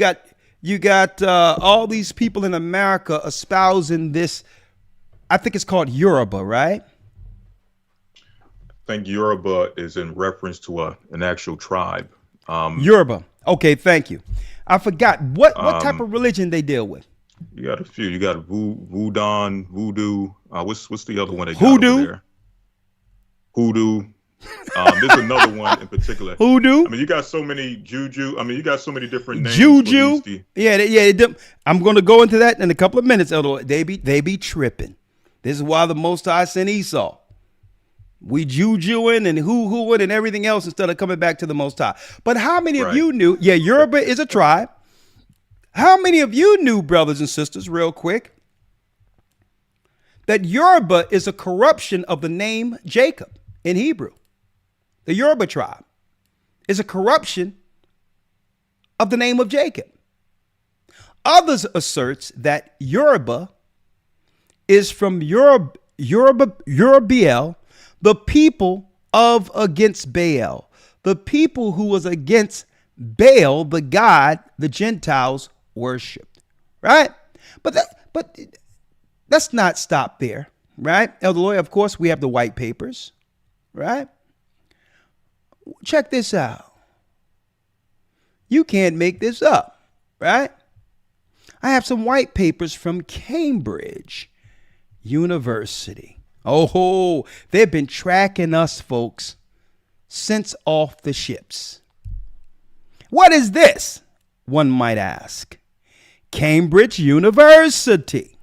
got all these people in America espousing this. I think it's called Yoruba, right? I think Yoruba is in reference to an actual tribe. Yoruba. Okay, thank you. I forgot what type of religion they deal with. You got a few. You got voodoo. What's the other one they got Hoodoo? over there? Hoodoo. There's another one in particular. Hoodoo. I mean, you got so many juju. I mean, you got so many different names. Juju. Yeah. I'm going to go into that in a couple of minutes. Elder. They be tripping. This is why the Most High sent Esau. We jujuing and hoo-hooing and everything else instead of coming back to the Most High. But how many of you knew? Yeah, Yoruba is a tribe. How many of you knew, brothers and sisters, real quick, that Yoruba is a corruption of the name Jacob in Hebrew? The Yoruba tribe is a corruption of the name of Jacob. Others asserts that Yoruba is from Yorubiel, the people of against Baal, the people who was against Baal, the god the Gentiles worshipped, right? But let's not stop there, right? Elder Lawyer, of course, we have the white papers, right? Check this out. You can't make this up, right? I have some white papers from Cambridge University. Oh, they've been tracking us, folks, since off the ships. What is this? One might ask. Cambridge University.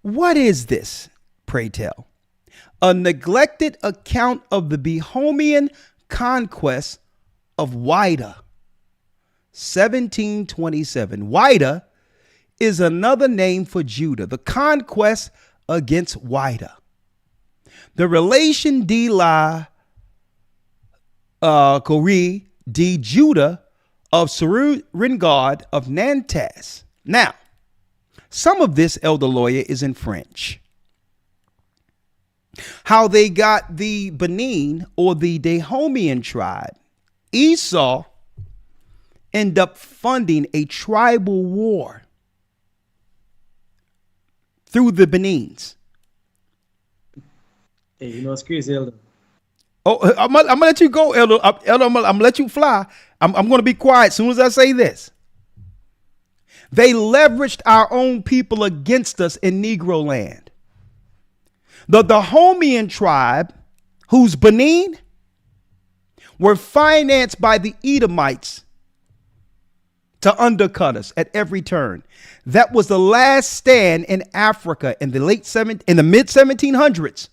What is this, pray tell? A neglected account of the Bohemian conquest of Wida, 1727. Wida is another name for Judah, the conquest against Wida. The relation de la Corée de Judah of Seringard of Nantes. Now, some of this, Elder Lawyer, is in French. How they got the Benin or the Dahomean tribe. Esau ended up funding a tribal war through the Benins. Hey, you know it's crazy, Elder. Oh, I'm gonna let you go, Elder. Elder, I'm gonna let you fly. I'm gonna be quiet as soon as I say this. They leveraged our own people against us in Negro land. The Dahomean tribe, whose Benin were financed by the Edomites to undercut us at every turn. That was the last stand in Africa in the mid 1700s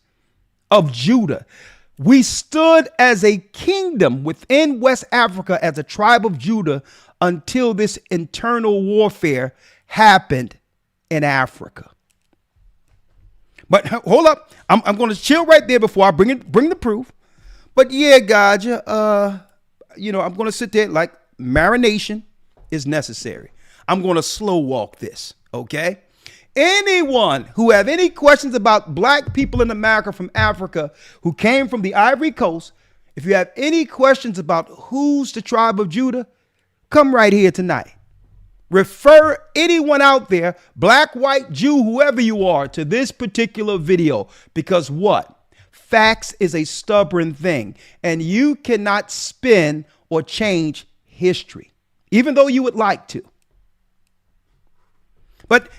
of Judah. We stood as a kingdom within West Africa as a tribe of Judah until this internal warfare happened in Africa. But hold up, I'm going to chill right there before I bring the proof. But yeah, God, I'm going to sit there like marination is necessary. I'm going to slow walk this, okay? Anyone who have any questions about black people in America from Africa who came from the Ivory Coast, if you have any questions about who's the tribe of Judah, come right here tonight. Refer anyone out there, black, white, Jew, whoever you are, to this particular video, because what? Facts is a stubborn thing, and you cannot spin or change history, even though you would like to. But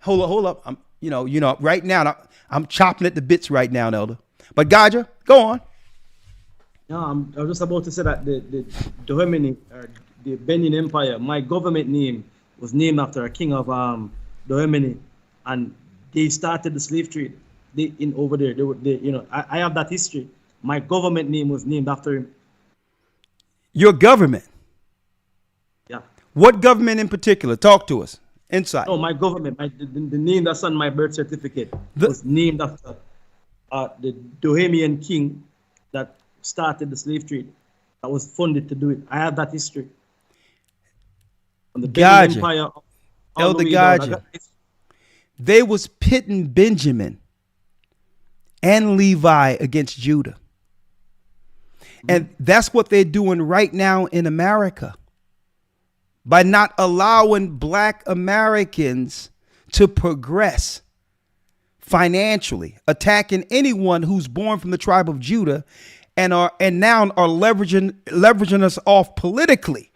hold up. Right now I'm chopping at the bits right now, Elder. But Gaja, go on. No, I was just about to say that the Dohemini, or the Benin Empire, my government name was named after a king of Dohemini, and they started the slave trade. Over there, I have that history. My government name was named after him. Your government? Yeah. What government in particular? Talk to us. Insight. No, my government, the name that's on my birth certificate was named after the Dohemian king that started the slave trade, that was funded to do it. I have that history. From the Benin Empire, Elder Gaja, they was pitting Benjamin and Levi against Judah. And that's what they're doing right now in America, by not allowing black Americans to progress financially, attacking anyone who's born from the tribe of Judah, and now are leveraging us off politically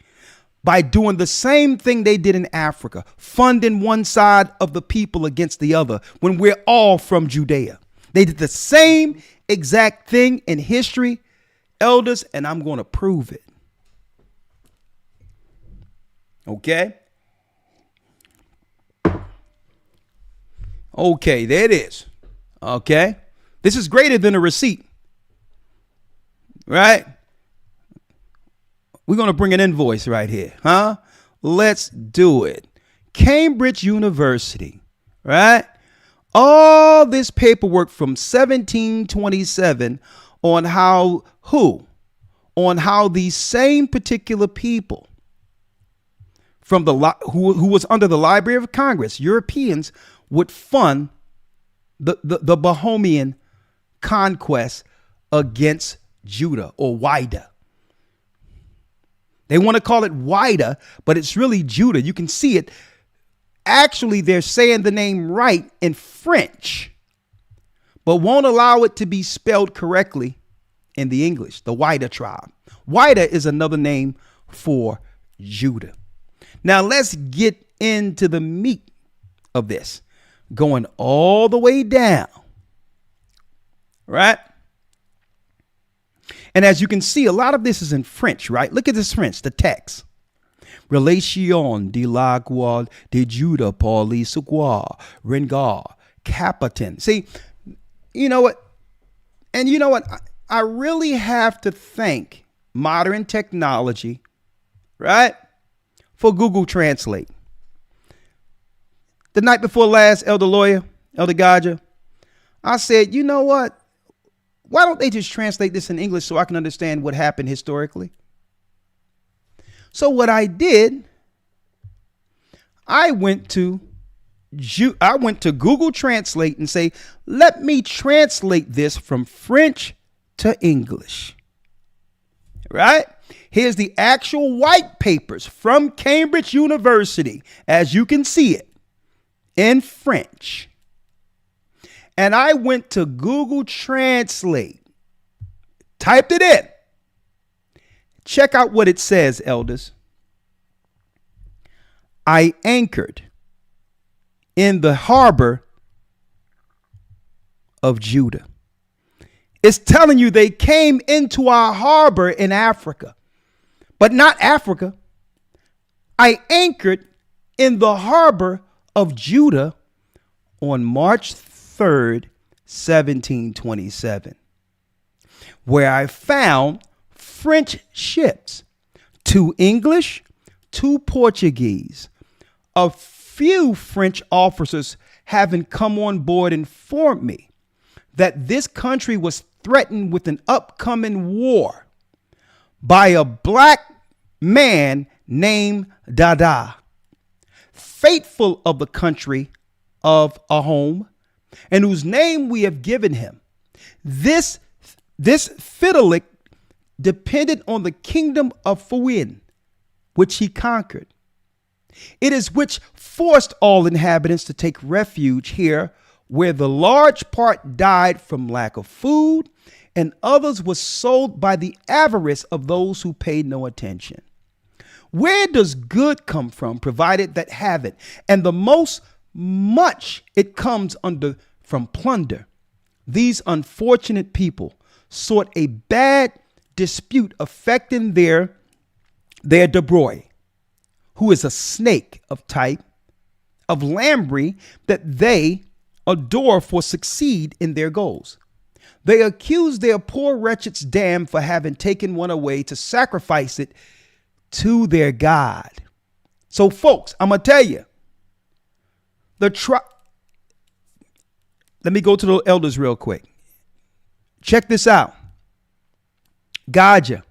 by doing the same thing they did in Africa, funding one side of the people against the other when we're all from Judea. They did the same exact thing in history, elders, and I'm going to prove it. Okay? Okay, there it is. Okay? This is greater than a receipt. Right? We're going to bring an invoice right here, huh? Let's do it. Cambridge University, right? All this paperwork from 1727 on how these same particular people from who was under the Library of Congress, Europeans, would fund the Bohemian conquest against Judah, or Wida. They want to call it Wida, but it's really Judah. You can see it. Actually, they're saying the name right in French, but won't allow it to be spelled correctly in the English, the Wida tribe. Wida is another name for Judah. Now let's get into the meat of this, going all the way down, right? And as you can see, a lot of this is in French, right? Look at this French, the text. Relation de la Guad de Judah par les Suguar, Rengar, Capitan. See, you know what? And you know what? I really have to thank modern technology, right? For Google Translate. The night before last, Elder Gaja, I said, you know what? Why don't they just translate this in English so I can understand what happened historically? So what I did, I went to Google Translate and say, let me translate this from French to English. Right? Here's the actual white papers from Cambridge University, as you can see it, in French. And I went to Google Translate, typed it in. Check out what it says, elders. I anchored in the harbor of Judah. It's telling you they came into our harbor in Africa, but not Africa. I anchored in the harbor of Judah on March 3rd, 1727, where I found French ships, 2 English, 2 Portuguese. A few French officers having come on board informed me that this country was threatened with an upcoming war by a black man named Dada, faithful of the country of a home, and whose name we have given him. This Fidelik depended on the kingdom of Fuin, which he conquered. It is which forced all inhabitants to take refuge here, where the large part died from lack of food, and others was sold by the avarice of those who paid no attention. Where does good come from, provided that have it? And the most much it comes under from plunder. These unfortunate people sought a bad dispute affecting their Debroy, who is a snake of type of Lambry, that they adore for succeed in their goals. They accuse their poor wretched's dam for having taken one away to sacrifice it to their God. So, folks, I'm going to tell you, let me go to the elders real quick. Check this out. Gaja,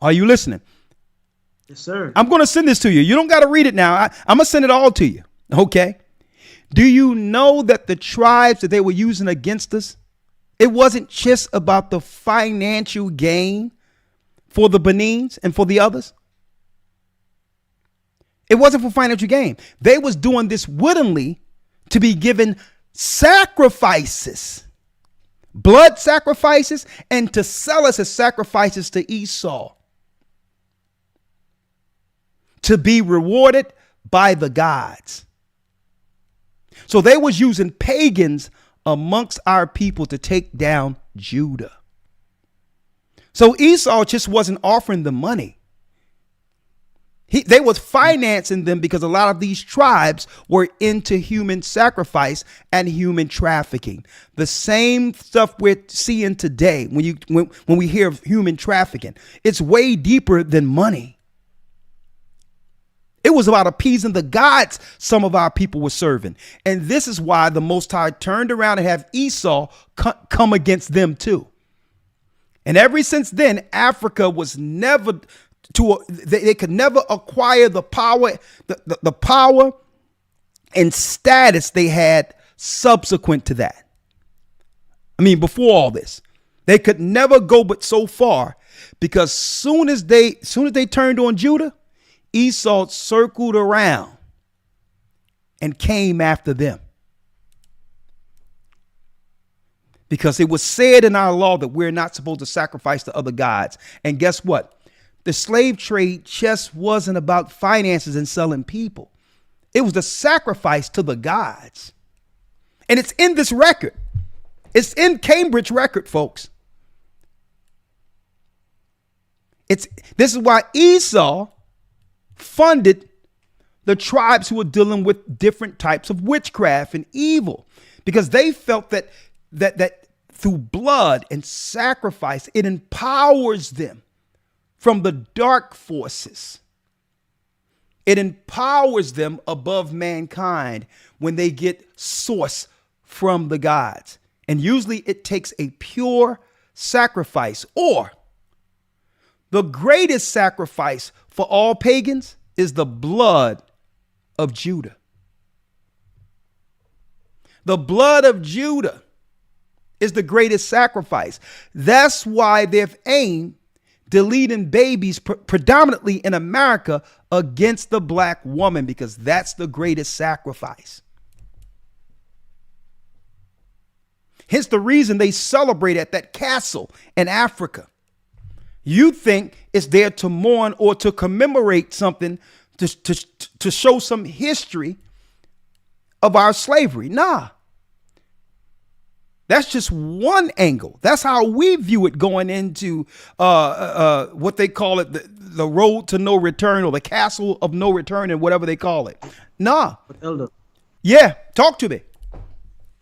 are you listening? Yes, sir. I'm going to send this to you. You don't got to read it now. I'm going to send it all to you. Okay. Do you know that the tribes that they were using against us, it wasn't just about the financial gain for the Benins and for the others? It wasn't for financial gain. They was doing this willingly to be given sacrifices, blood sacrifices, and to sell us as sacrifices to Esau, to be rewarded by the gods. So they was using pagans amongst our people to take down Judah. So Esau just wasn't offering them money. They was financing them because a lot of these tribes were into human sacrifice and human trafficking. The same stuff we're seeing today when we hear of human trafficking. It's way deeper than money. It was about appeasing the gods some of our people were serving. And this is why the Most High turned around and have Esau come against them too. And ever since then, Africa was never they could never acquire the power, the power and status they had subsequent to that. I mean, before all this, they could never go but so far, because soon as they turned on Judah, Esau circled around and came after them. Because it was said in our law that we're not supposed to sacrifice to other gods. And guess what? The slave trade just wasn't about finances and selling people. It was the sacrifice to the gods. And it's in this record. It's in Cambridge record, folks. This is why Esau funded the tribes who were dealing with different types of witchcraft and evil, because they felt that through blood and sacrifice, it empowers them from the dark forces. It empowers them above mankind when they get source from the gods. And usually it takes a pure sacrifice, or the greatest sacrifice for all pagans is the blood of Judah. The blood of Judah is the greatest sacrifice. That's why they've aimed deleting babies predominantly in America against the black woman, because that's the greatest sacrifice. Hence the reason they celebrate at that castle in Africa. You think it's there to mourn or to commemorate something, to show some history of our slavery. Nah. That's just one angle. That's how we view it going into what they call it, the road to no return, or the castle of no return, and whatever they call it. Nah. But Elder, yeah, talk to me.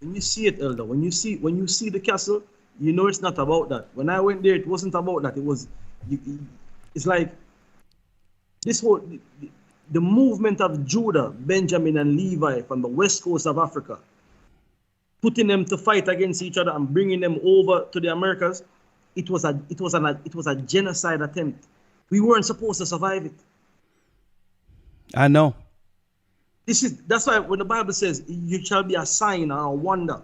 when you see it, Elder, when you see the castle, you know it's not about that. When I went there, it wasn't about that. It was, it's like this whole the movement of Judah, Benjamin, and Levi from the west coast of Africa, putting them to fight against each other and bringing them over to the Americas. It was a genocide attempt. We weren't supposed to survive it. I know. That's why when the Bible says you shall be a sign and a wonder,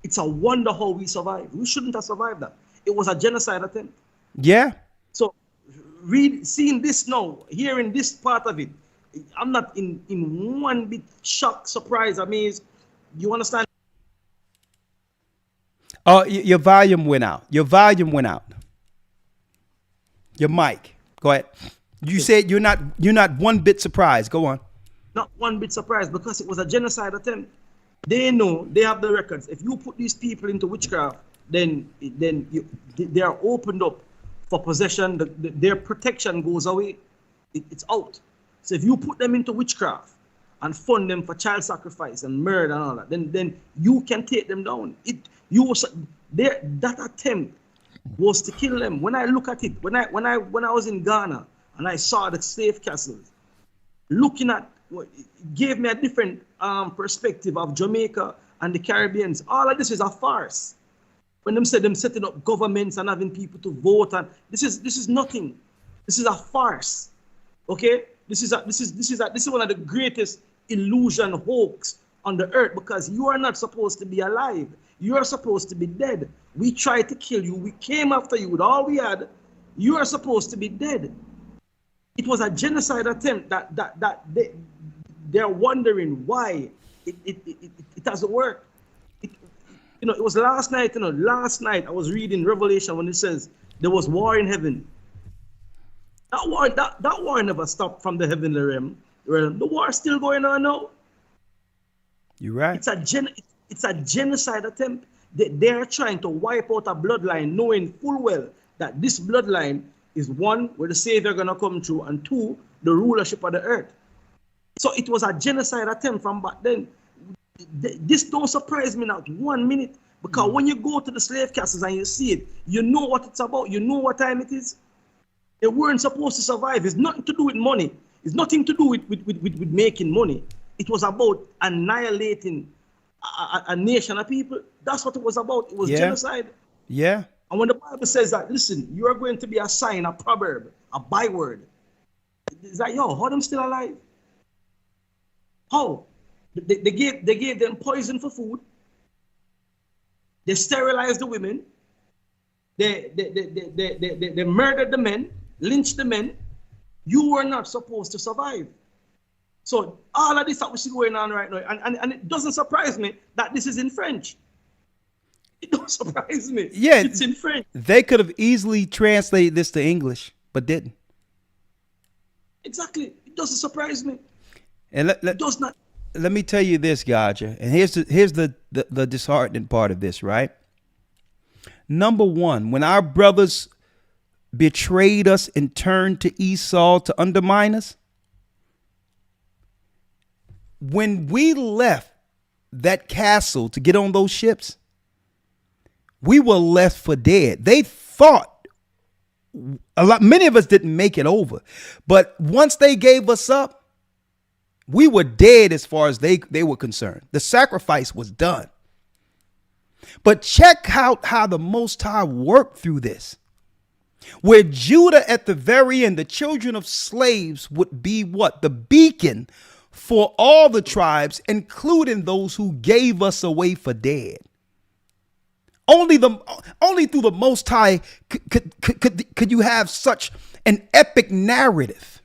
it's a wonder how we survived. We shouldn't have survived that. It was a genocide attempt. Yeah. So seeing this now, hearing this part of it, I'm not in one bit shocked, surprised, amazed. You understand? Oh, your volume went out. Your volume went out. Your mic. Go ahead. You said you're not one bit surprised. Go on. Not one bit surprised, because it was a genocide attempt. They know, they have the records. If you put these people into witchcraft, then they are opened up for possession. Their protection goes away. It's out. So if you put them into witchcraft and fund them for child sacrifice and murder and all that, then you can take them down. That attempt was to kill them. When I look at it, when I was in Ghana and I saw the slave castles, looking at it gave me a different perspective of Jamaica and the Caribbeans. All of this is a farce. When them said them setting up governments and having people to vote, and this is nothing. This is a farce. Okay? This is one of the greatest illusion hoax on the earth, because you are not supposed to be alive. You are supposed to be dead. We tried to kill you. We came after you with all we had. You are supposed to be dead. It was a genocide attempt that they're wondering why it doesn't work. It was last night. Last night I was reading Revelation when it says there was war in heaven. That war never stopped from the heavenly realm. The war is still going on now. You're right. It's a genocide attempt. They're trying to wipe out a bloodline, knowing full well that this bloodline is one where the Savior gonna come through, and two, the rulership of the earth. So it was a genocide attempt from back then. This don't surprise me not 1 minute, because when you go to the slave castles and you see it, you know what it's about. You know what time it is. They weren't supposed to survive. It's nothing to do with money. It's nothing to do with making money. It was about annihilating a nation of people. That's what it was about. It was genocide. Yeah. And when the Bible says that, listen, you are going to be a sign, a proverb, a byword. It's like, yo, how them still alive? How? They gave them poison for food. They sterilized the women. They murdered the men, lynched the men. You were not supposed to survive. So all of this that we see going on right now, and it doesn't surprise me that this is in French. It don't surprise me. Yeah, it's in French. They could have easily translated this to English, but didn't. Exactly. It doesn't surprise me. And it does not. Let me tell you this, Gocc, and here's the disheartening part of this, right? Number one, when our brothers betrayed us and turned to Esau to undermine us, when we left that castle to get on those ships, we were left for dead. They thought many of us didn't make it over, but once they gave us up, we were dead as far as they were concerned. The sacrifice was done. But check out how the Most High worked through this. Where Judah at the very end, the children of slaves would be what? The beacon for all the tribes, including those who gave us away for dead. Only through the Most High could you have such an epic narrative.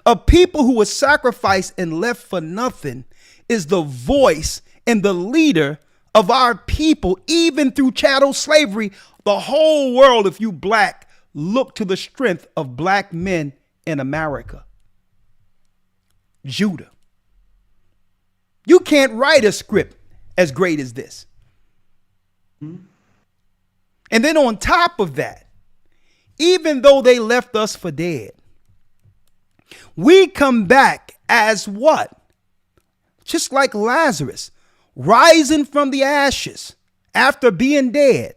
A people who was sacrificed and left for nothing is the voice and the leader of our people, even through chattel slavery. The whole world, if you black, look to the strength of black men in America. Judah. You can't write a script as great as this. And then on top of that, even though they left us for dead, we come back as what? Just like Lazarus, rising from the ashes after being dead,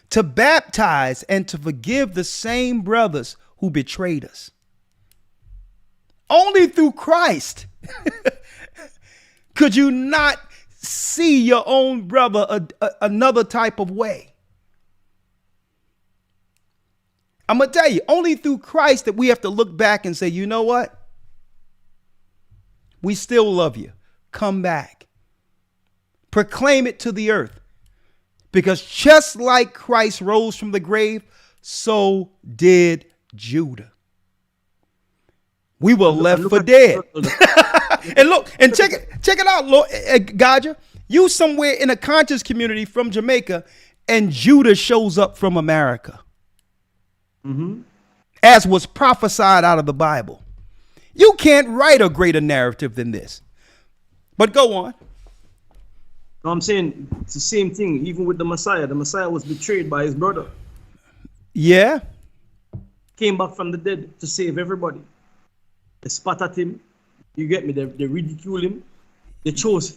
to baptize and to forgive the same brothers who betrayed us. Only through Christ could you not see your own brother another type of way. I'm going to tell you, only through Christ that we have to look back and say, you know what? We still love you. Come back. Proclaim it to the earth. Because just like Christ rose from the grave, so did Judah. We were left for dead. And look, and check it out, Lord, Gocc. You somewhere in a conscious community from Jamaica, and Judah shows up from America. Mm-hmm. As was prophesied out of the Bible. You can't write a greater narrative than this. But go on. No, I'm saying it's the same thing, even with the Messiah. The Messiah was betrayed by his brother. Yeah. Came back from the dead to save everybody. They spat at him. You get me? They ridicule him. They chose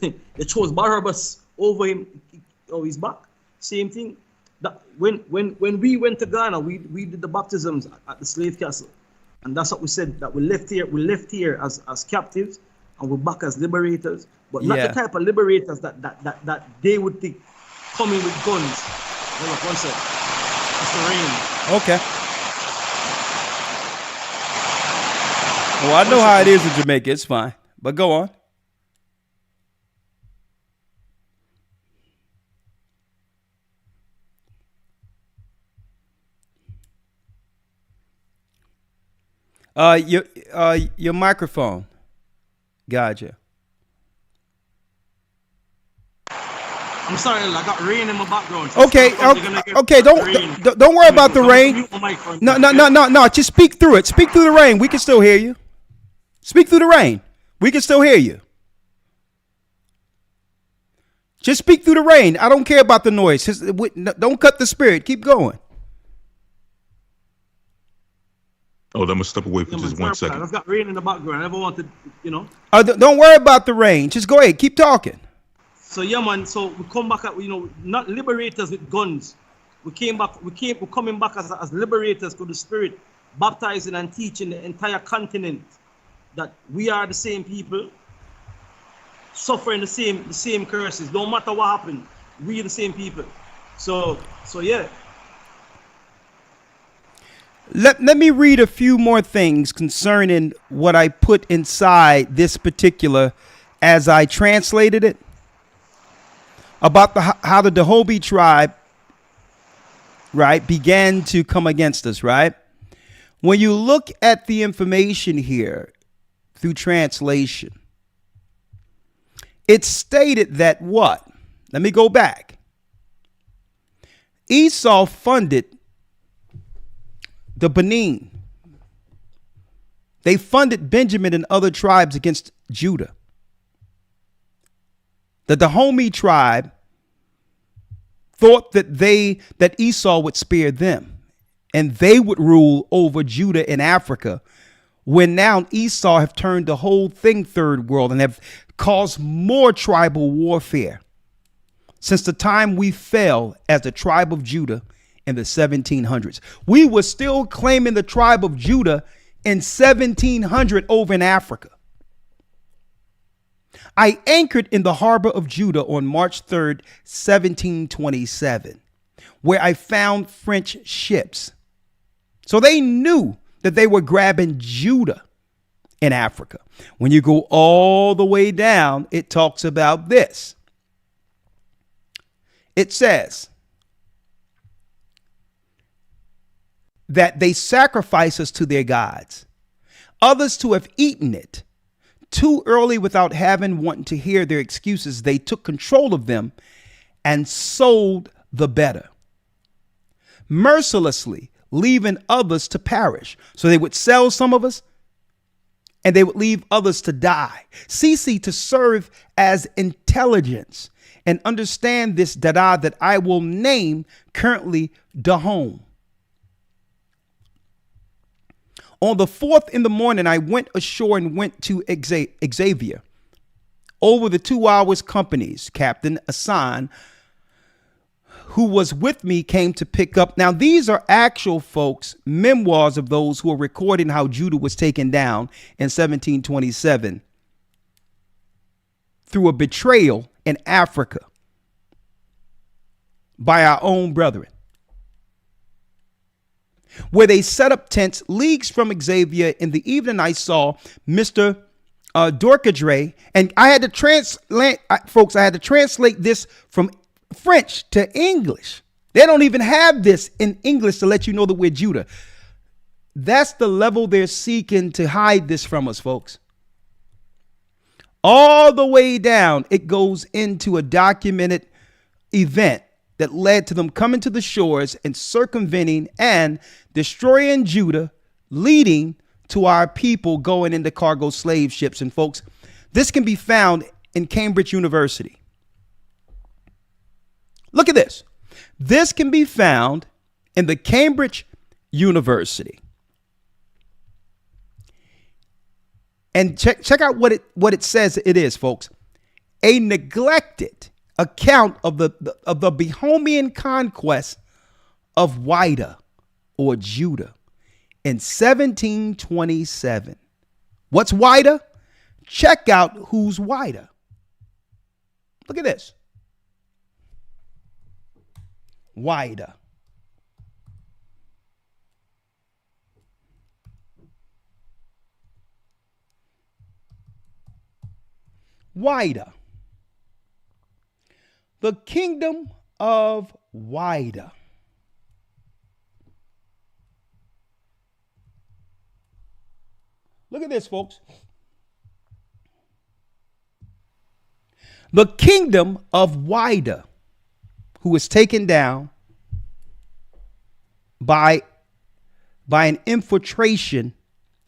Barabbas over him. Oh, he's back. Same thing. That when we went to Ghana, we did the baptisms at the slave castle, and that's what we said, that we left here as captives, and we're back as liberators, but not the type of liberators that they would think coming with guns. Hold up one sec. It's the rain. Okay. Well, I know how it is in Jamaica. It's fine, but go on. Your microphone. Gotcha. I'm sorry, I got rain in my background. Okay, okay. Don't worry about the rain. No. Just speak through it. Speak through the rain. We can still hear you. Speak through the rain. We can still hear you. Just speak through the rain. I don't care about the noise. Don't cut the spirit. Keep going. Oh, let me step away for just 1 second. I've got rain in the background. I never wanted, Don't worry about the rain. Just go ahead. Keep talking. So yeah, man. So we come back at, not liberators with guns. We're coming back as liberators to the spirit, baptizing and teaching the entire continent that we are the same people, suffering the same curses. Don't matter what happened, we are the same people. So yeah. Let me read a few more things concerning what I put inside this particular, as I translated it, about how the Dahomey tribe, right, began to come against us, right? When you look at the information here through translation, it stated that what? Let me go back. Esau funded the Benin. They funded Benjamin and other tribes against Judah. The Dahomey tribe thought that Esau would spare them and they would rule over Judah in Africa, when now Esau have turned the whole thing third world and have caused more tribal warfare since the time we fell as the tribe of Judah in the 1700s. We were still claiming the tribe of Judah in 1700 over in Africa. I anchored in the harbor of Judah on March 3rd, 1727, where I found French ships. So they knew that they were grabbing Judah in Africa. When you go all the way down, it talks about this. It says that they sacrifice us to their gods, others to have eaten it. Too early, without having wanting to hear their excuses, they took control of them and sold the better, mercilessly leaving others to perish. So they would sell some of us and they would leave others to die. Cease to serve as intelligence and understand this Dada that I will name currently Dahomey. On the 4th in the morning, I went ashore and went to Xavier. Over the 2 hours, companies, Captain Asan, who was with me, came to pick up. Now, these are actual folks, memoirs of those who are recording how Judah was taken down in 1727 through a betrayal in Africa by our own brethren. where they set up tents leagues from Xavier. In the evening, I saw Mr. Dorcadre, and I had to translate, folks, I had to translate this from French to English. They don't even have this in English to let you know that we're Judah. That's the level they're seeking to hide this from us, folks. All the way down, it goes into a documented event that led to them coming to the shores and circumventing and destroying Judah, leading to our people going into cargo slave ships. And folks, this can be found in Cambridge University. Look at this. This can be found in the Cambridge University. And check out what it says it is, folks. A neglected account of the Bohemian conquest of Wida or Judah in 1727. What's Wida? Check out who's Wida. Look at this. Wida. Wida. The kingdom of Wida. Look at this, folks. The kingdom of Wida, who was taken down by an infiltration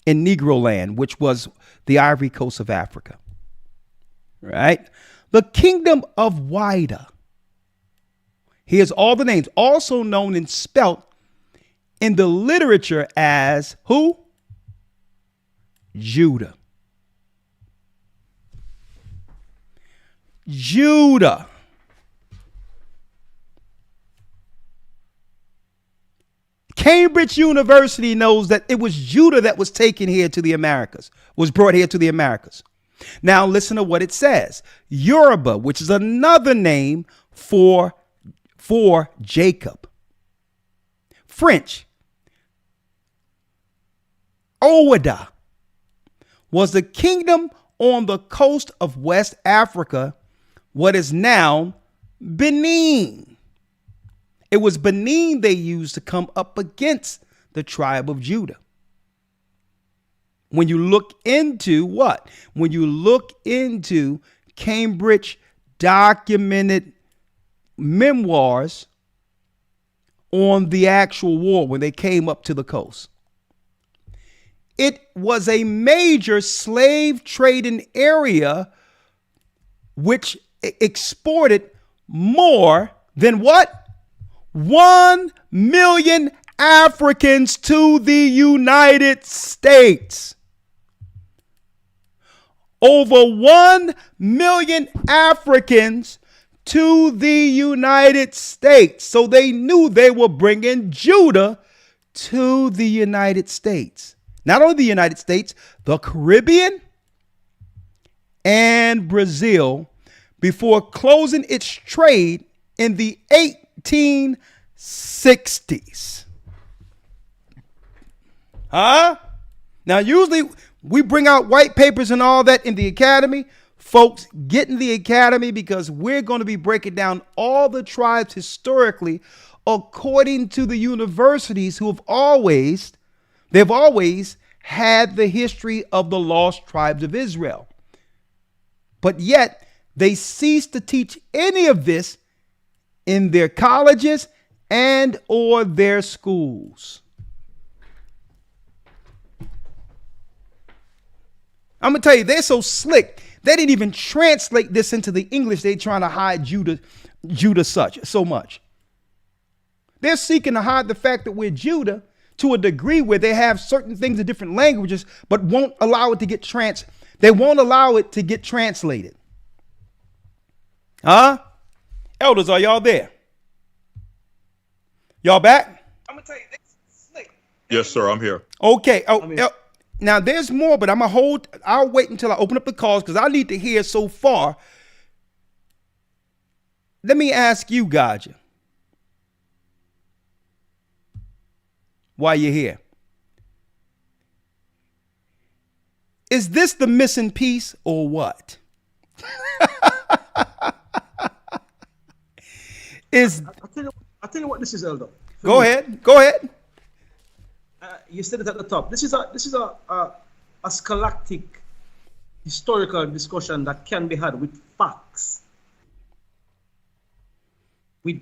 in Negro land, which was the Ivory Coast of Africa. Right? The kingdom of Wida. Here's all the names, also known and spelt in the literature as who? Judah. Judah. Cambridge University knows that it was Judah that was taken here to the Americas, was brought here to the Americas. Now listen to what it says. Yoruba, which is another name for Jacob. French. Owada was the kingdom on the coast of West Africa, what is now Benin. It was Benin they used to come up against the tribe of Judah. When you look into what? When you look into Cambridge documented memoirs on the actual war when they came up to the coast. It was a major slave trading area which exported more than what? 1 million Africans to the United States. Over 1 million Africans to the United States. So they knew they were bringing Judah to the United States. Not only the United States, the Caribbean and Brazil, before closing its trade in the 1860s. Huh? Now, usually we bring out white papers and all that in the academy. Folks, get in the academy because we're going to be breaking down all the tribes historically according to the universities who have always had the history of the lost tribes of Israel. But yet they ceased to teach any of this in their colleges and or their schools. I'm going to tell you, they're so slick. They didn't even translate this into the English. They're trying to hide Judah so much. They're seeking to hide the fact that we're Judah to a degree where they have certain things in different languages, but won't allow it to get they won't allow it to get translated. Huh? Elders, are y'all there? Y'all back? I'm going to tell you, this is slick. Yes, sir, I'm here. Okay. Now there's more, but I'll wait until I open up the calls because I need to hear so far. Let me ask you, Gocc. while you're here. Is this the missing piece or what? I'll tell you what this is, Elder. Go ahead. You said it at the top. This is a scholastic historical discussion that can be had with facts, with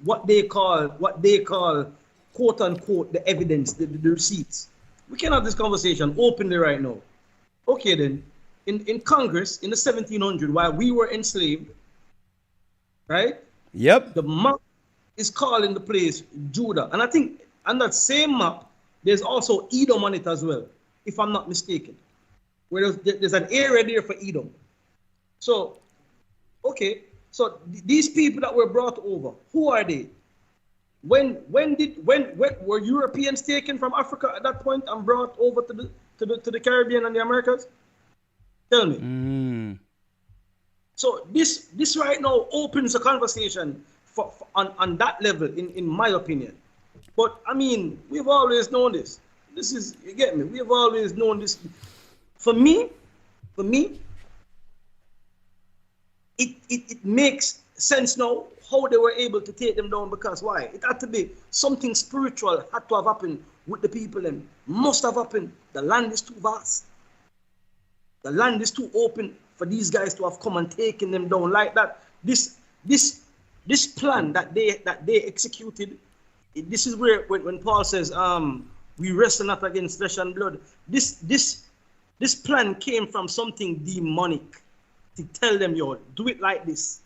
what they call quote unquote the evidence, the receipts. We can have this conversation openly right now. Okay, then in Congress in the 1700s, while we were enslaved, right? Yep. The map is calling the place Judah, and I think on that same map there's also Edom on it as well, if I'm not mistaken. Where there's an area there for Edom. So, okay, so these people that were brought over, who are they? When were Europeans taken from Africa at that point and brought over to the Caribbean and the Americas? Tell me. So this right now opens a conversation on that level, in my opinion. But I mean, we've always known this. This is, you get me? We have always known this. For me, it makes sense now how they were able to take them down, because why? It had to be something spiritual had to have happened with the people, and must have happened. The land is too vast. The land is too open for these guys to have come and taken them down like that. This plan that they executed, this is where when Paul says, we wrestle not against flesh and blood. This plan came from something demonic to tell them, yo, do it like this.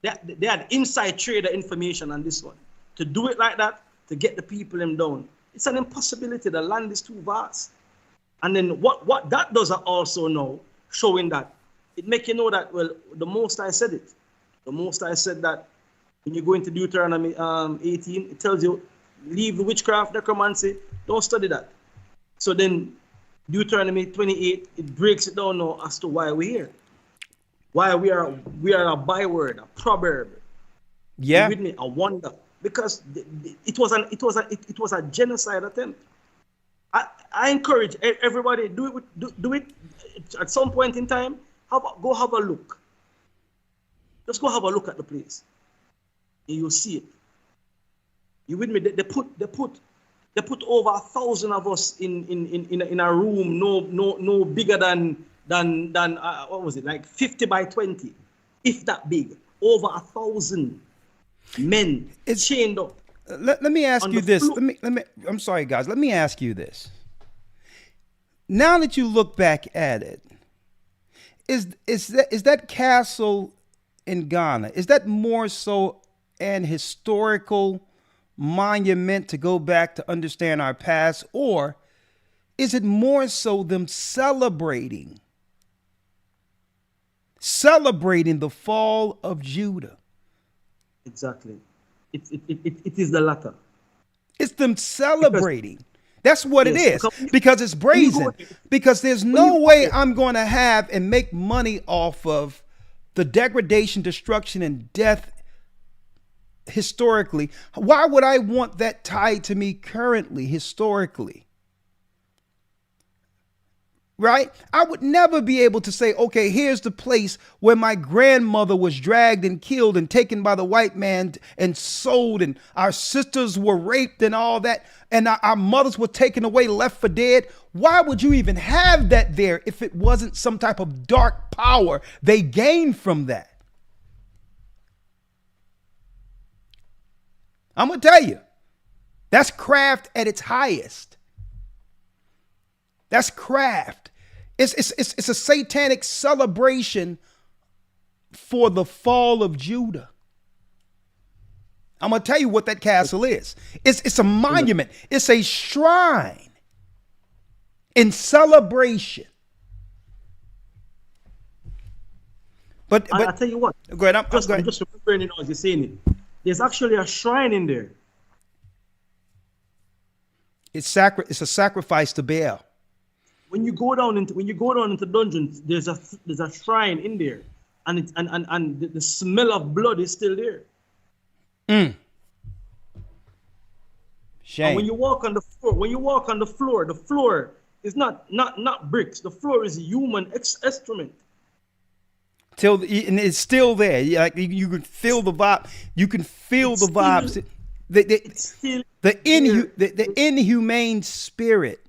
They had inside trader information on this one. To do it like that, to get the people them down. It's an impossibility. The land is too vast. And then what that does also know, showing that, it make you know that, well, the Most High said it. The Most High said that when you go into Deuteronomy 18, it tells you, leave the witchcraft, necromancy, don't study that. So then Deuteronomy 28, it breaks it down now as to why we're here. Why we are a byword, a proverb. Yeah. You with me? A wonder. Because it was a genocide attempt. I encourage everybody, do it at some point in time. Go have a look. Just go have a look at the place, and you'll see it. You with me? They put over 1,000 of us in a room no bigger than what was it, like 50 by 20, if that big. Over 1,000 men chained up. Let me ask you this. I'm sorry, guys. Let me ask you this. Now that you look back at it, is that castle in Ghana, is that more so an historical monument to go back to understand our past, or is it more so them celebrating the fall of Judah? Exactly. It is the latter. It's them celebrating. That's what it is. Because it's brazen. Because there's no way I'm going to have and make money off of the degradation, destruction, and death historically. Why would I want that tied to me currently, historically? Right? I would never be able to say, okay, here's the place where my grandmother was dragged and killed and taken by the white man and sold, and our sisters were raped and all that, and our mothers were taken away, left for dead. Why would you even have that there if it wasn't some type of dark power they gained from that? I'm going to tell you, that's craft at its highest. That's craft. It's a satanic celebration for the fall of Judah. I'm going to tell you what that castle is. It's a monument. It's a shrine in celebration. But I'll tell you what. Go ahead. I'm just remembering, as you're saying it. There's actually a shrine in there. It's a sacrifice to Baal. When you go down into dungeons, there's a shrine in there, and the smell of blood is still there. Shame. And when you walk on the floor, the floor is not bricks. The floor is a human excrement. And it's still there. Like you can feel the vibe. You can feel the vibes. It's still The inhumane spirit.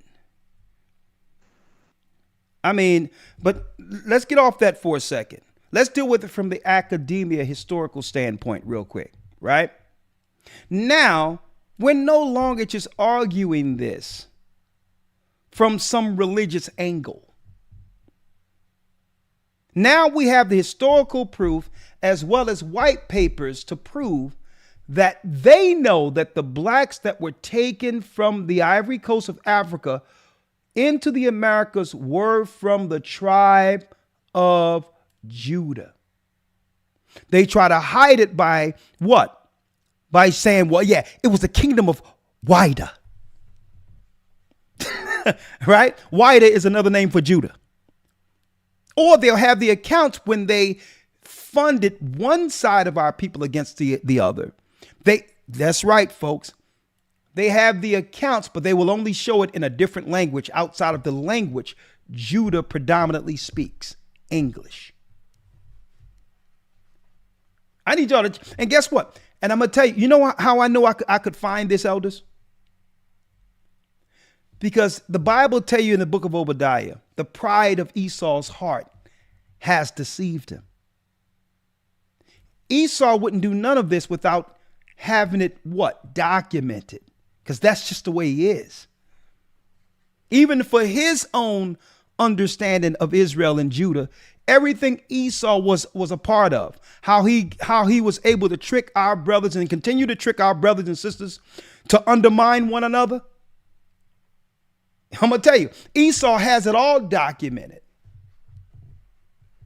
I mean, but let's get off that for a second. Let's deal with it from the academia historical standpoint real quick, right? Now, we're no longer just arguing this from some religious angle. Now we have the historical proof as well as white papers to prove that they know that the blacks that were taken from the Ivory Coast of Africa into the Americas were from the tribe of Judah. They try to hide it by what? By saying, well, yeah, it was the kingdom of Wida. Right? Wida is another name for Judah. Or they'll have the accounts when they funded one side of our people against the other. That's right, folks. They have the accounts, but they will only show it in a different language outside of the language Judah predominantly speaks, English. I need y'all to, and guess what? And I'm going to tell you, you know how I know I could find this, elders? Because the Bible tell you in the book of Obadiah, the pride of Esau's heart has deceived him. Esau wouldn't do none of this without having it what? Documented. Because that's just the way he is. Even for his own understanding of Israel and Judah, everything Esau was a part of, how he was able to trick our brothers and continue to trick our brothers and sisters to undermine one another. I'm going to tell you, Esau has it all documented.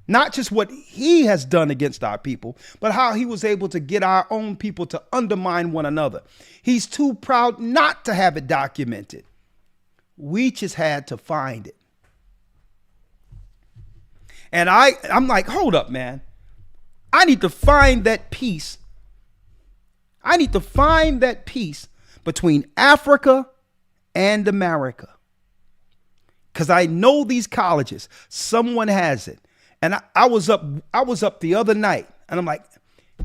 Not just what he has done against our people, but how he was able to get our own people to undermine one another. He's too proud not to have it documented. We just had to find it. And I'm like, hold up, man. I need to find that peace. I need to find that peace between Africa and America. Because I know these colleges, someone has it. And I was up the other night and I'm like,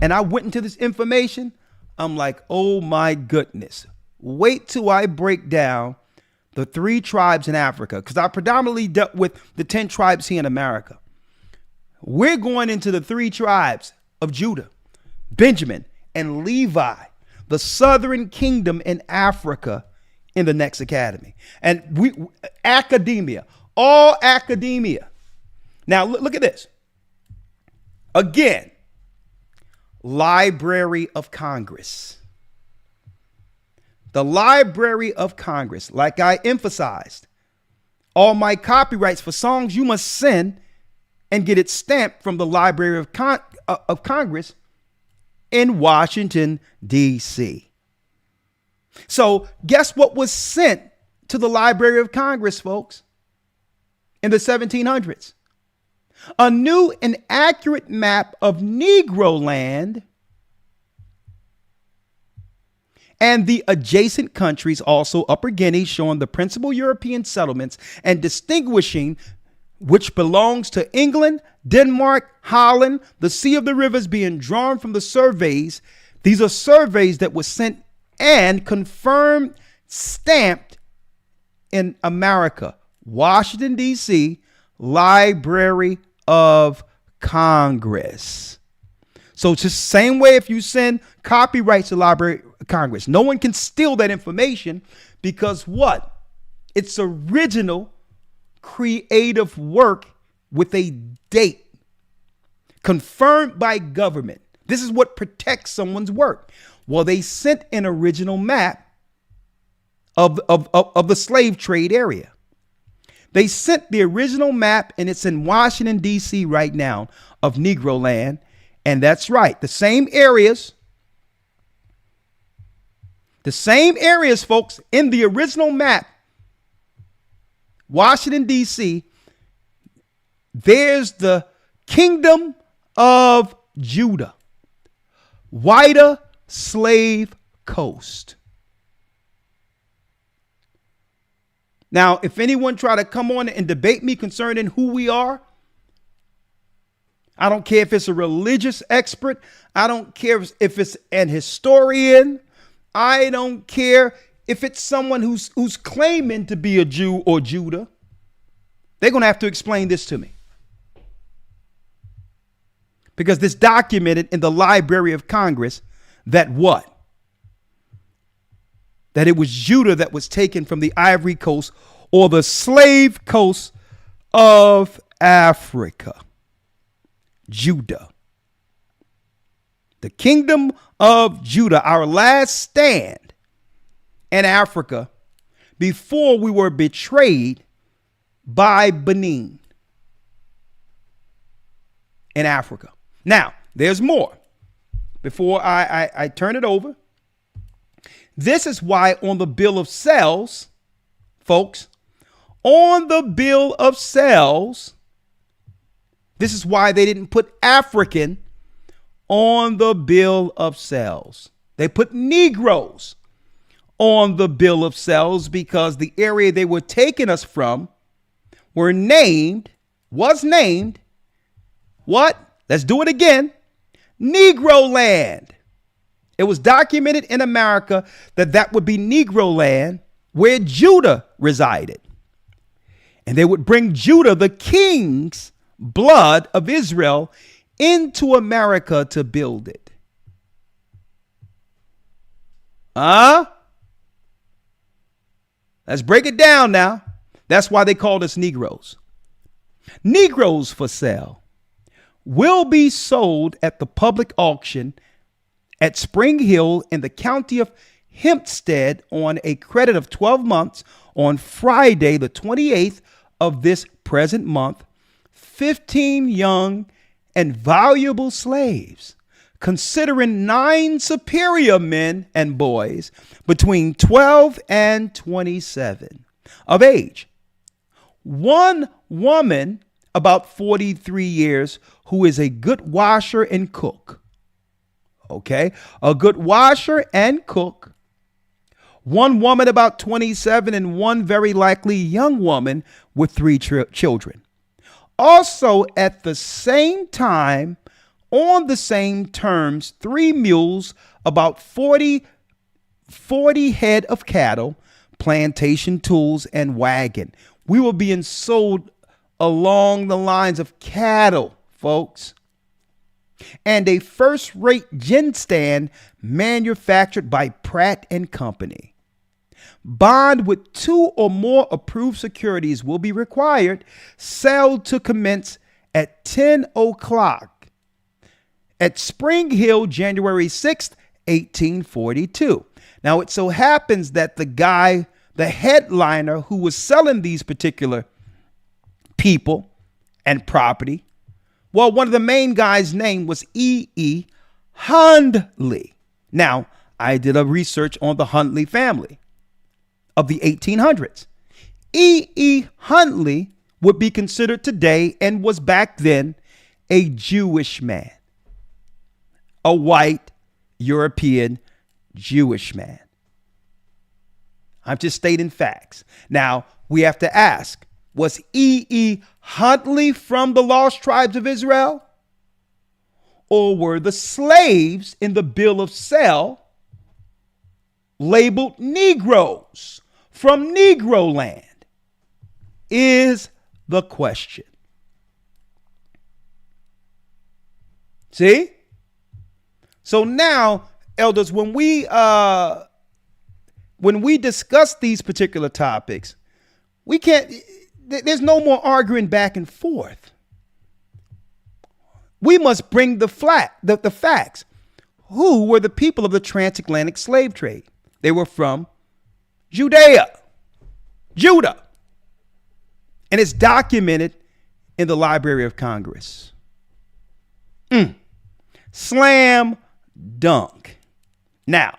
and I went into this information. I'm like, oh my goodness. Wait till I break down the 3 tribes in Africa. Because I predominantly dealt with the 10 tribes here in America. We're going into the 3 tribes of Judah, Benjamin, and Levi, the southern kingdom in Africa in the next academy. And academia, all academia. Now, look at this. Again, Library of Congress. The Library of Congress, like I emphasized, all my copyrights for songs you must send and get it stamped from the Library of Congress in Washington, D.C. So guess what was sent to the Library of Congress, folks, in the 1700s? A new and accurate map of Negro land and the adjacent countries, also Upper Guinea, showing the principal European settlements and distinguishing which belongs to England, Denmark, Holland, the Sea of the Rivers being drawn from the surveys. These are surveys that were sent and confirmed, stamped in America, Washington, D.C., Library of Congress. So it's just the same way if you send copyrights to the Library of Congress. No one can steal that information because what? It's original creative work with a date confirmed by government. This is what protects someone's work. Well, they sent an original map of the slave trade area. They sent the original map, and it's in Washington, D.C. right now, of Negro land. And that's right. The same areas, folks, in the original map, Washington, D.C., there's the kingdom of Judah, Wida Slave Coast. Now, if anyone try to come on and debate me concerning who we are, I don't care if it's a religious expert. I don't care if it's an historian. I don't care if it's someone who's claiming to be a Jew or Judah. They're going to have to explain this to me. Because this documented in the Library of Congress that what? That it was Judah that was taken from the Ivory Coast or the slave coast of Africa. Judah. The kingdom of Judah, our last stand in Africa before we were betrayed by Benin in Africa. Now, there's more. Before I turn it over, this is why on the bill of sales, folks, on the bill of sales, this is why they didn't put African on the bill of sales. They put Negroes on the bill of sales because the area they were taking us from was named, what? Let's do it again. Negro land. It was documented in America that would be Negro land where Judah resided. And they would bring Judah, the king's blood of Israel, into America to build it. Let's break it down now. That's why they called us Negroes. Negroes for sale will be sold at the public auction at Spring Hill in the county of Hempstead on a credit of 12 months on Friday, the 28th of this present month. 15 young and valuable slaves, considering 9 superior men and boys between 12 and 27 of age. 1 woman about 43 years who is a good washer and cook. Okay, a good washer and cook. 1 woman about 27 and 1 very likely young woman with 3 children. Also at the same time, on the same terms, 3 mules, about 40 head of cattle, plantation tools, and wagon. We were being sold along the lines of cattle, folks. And a first-rate gin stand manufactured by Pratt and Company. Bond with 2 or more approved securities will be required. Sale to commence at 10 o'clock at Spring Hill, January 6th, 1842. Now, it so happens that the guy, the headliner who was selling these particular people and property, well, one of the main guys' name was E. Hundley. Now, I did a research on the Hundley family of the 1800s. E. Hundley would be considered today and was back then a Jewish man, a white European Jewish man. I'm just stating facts. Now, we have to ask, was E. Hundley from the lost tribes of Israel? Or were the slaves in the bill of sale labeled Negroes from Negro land? Is the question. See? So now, elders, when we discuss these particular topics, we can't, there's no more arguing back and forth. We must bring the facts. Who were the people of the transatlantic slave trade? They were from Judah. And it's documented in the Library of Congress. Slam dunk. Now,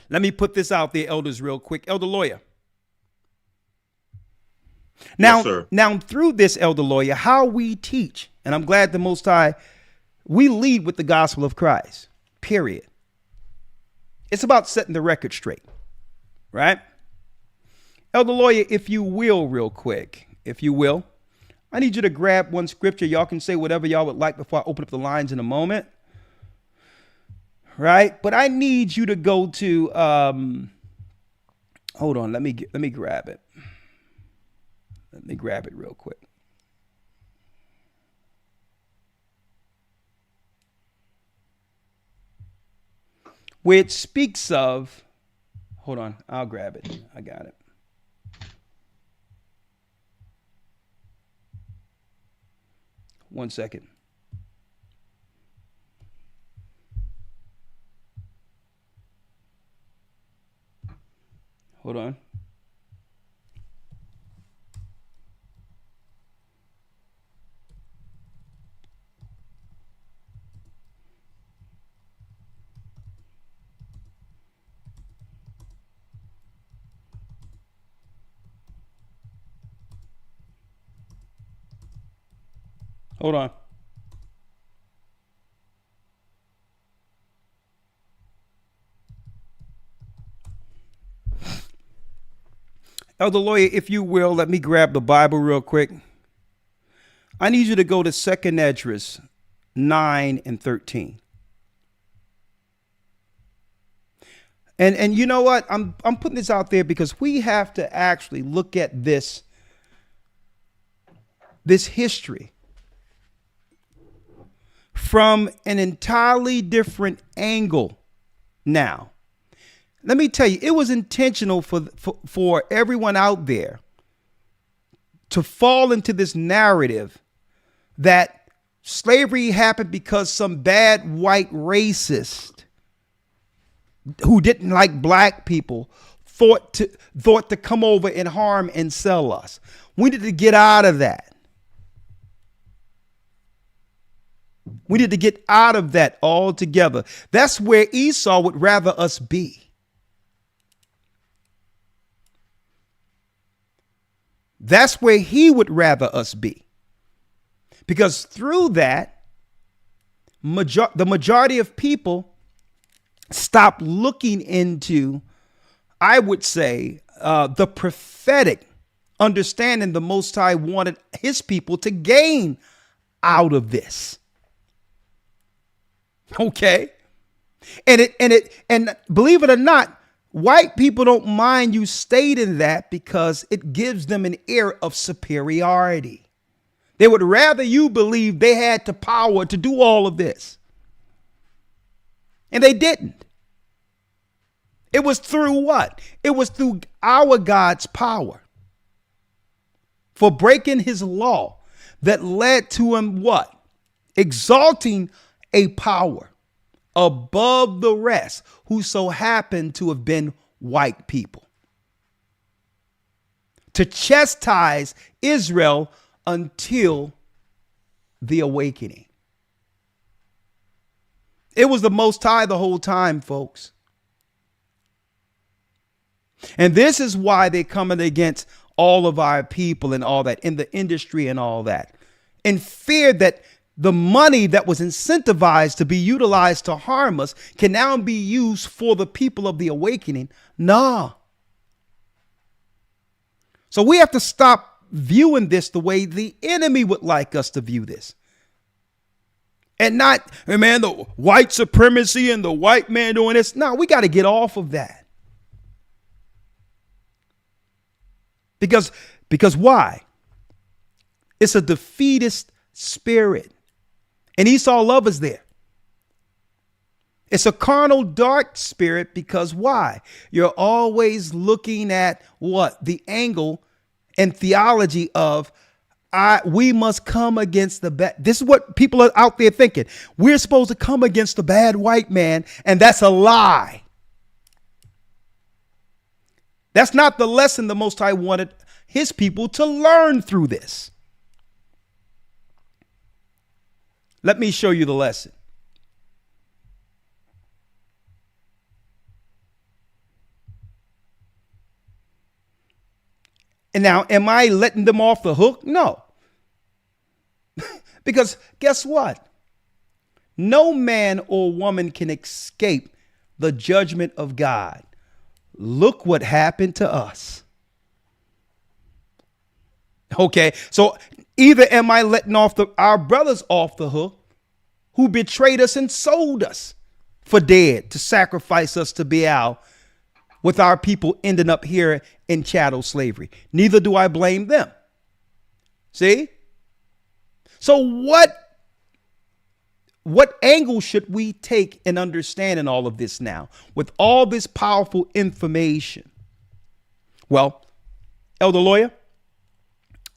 let me put this out there, elders, real quick. Elder Lawyer. Now, yes, sir. Now through this, Elder Lawyer, how we teach, and I'm glad the Most High, we lead with the gospel of Christ, period. It's about setting the record straight, right? Elder Lawyer, if you will, real quick, if you will, I need you to grab one scripture. Y'all can say whatever y'all would like before I open up the lines in a moment. Right? But I need you to go to, hold on, let me grab it. Let me grab it real quick. Where it speaks of, hold on, I'll grab it. I got it. One second. Hold on. Hold on. Elder Lawyer, if you will, let me grab the Bible real quick. I need you to go to 2nd Esdras 9 and 13. And you know what? I'm putting this out there because we have to actually look at this history from an entirely different angle now. Let me tell you, it was intentional for everyone out there to fall into this narrative that slavery happened because some bad white racist who didn't like black people thought to come over and harm and sell us. We need to get out of that. We need to get out of that altogether. That's where Esau would rather us be. That's where he would rather us be. Because through that, the majority of people stop looking into, I would say, the prophetic understanding the Most High wanted his people to gain out of this. Okay. And believe it or not, white people don't mind you stating that because it gives them an air of superiority. They would rather you believe they had the power to do all of this. And they didn't. It was through what? It was through our God's power for breaking his law that led to him what? Exalting a power above the rest who so happened to have been white people, to chastise Israel until the awakening. It was the Most High the whole time, folks. And this is why they're coming against all of our people and all that in the industry and all that, in fear that the money that was incentivized to be utilized to harm us can now be used for the people of the awakening. Nah. So we have to stop viewing this the way the enemy would like us to view this. And not, hey man, the white supremacy and the white man doing this. No, we got to get off of that. Because why? It's a defeatist spirit. And Esau love is there. It's a carnal, dark spirit because why? You're always looking at what? The angle and theology of we must come against the bad. This is what people are out there thinking. We're supposed to come against the bad white man, and that's a lie. That's not the lesson the Most High wanted his people to learn through this. Let me show you the lesson. And now, am I letting them off the hook? No. Because guess what? No man or woman can escape the judgment of God. Look what happened to us. Okay, so either am I letting our brothers off the hook who betrayed us and sold us for dead to sacrifice us to Baal, with our people ending up here in chattel slavery. Neither do I blame them. See? So what angle should we take in understanding all of this now with all this powerful information? Well, Elder Lawyer,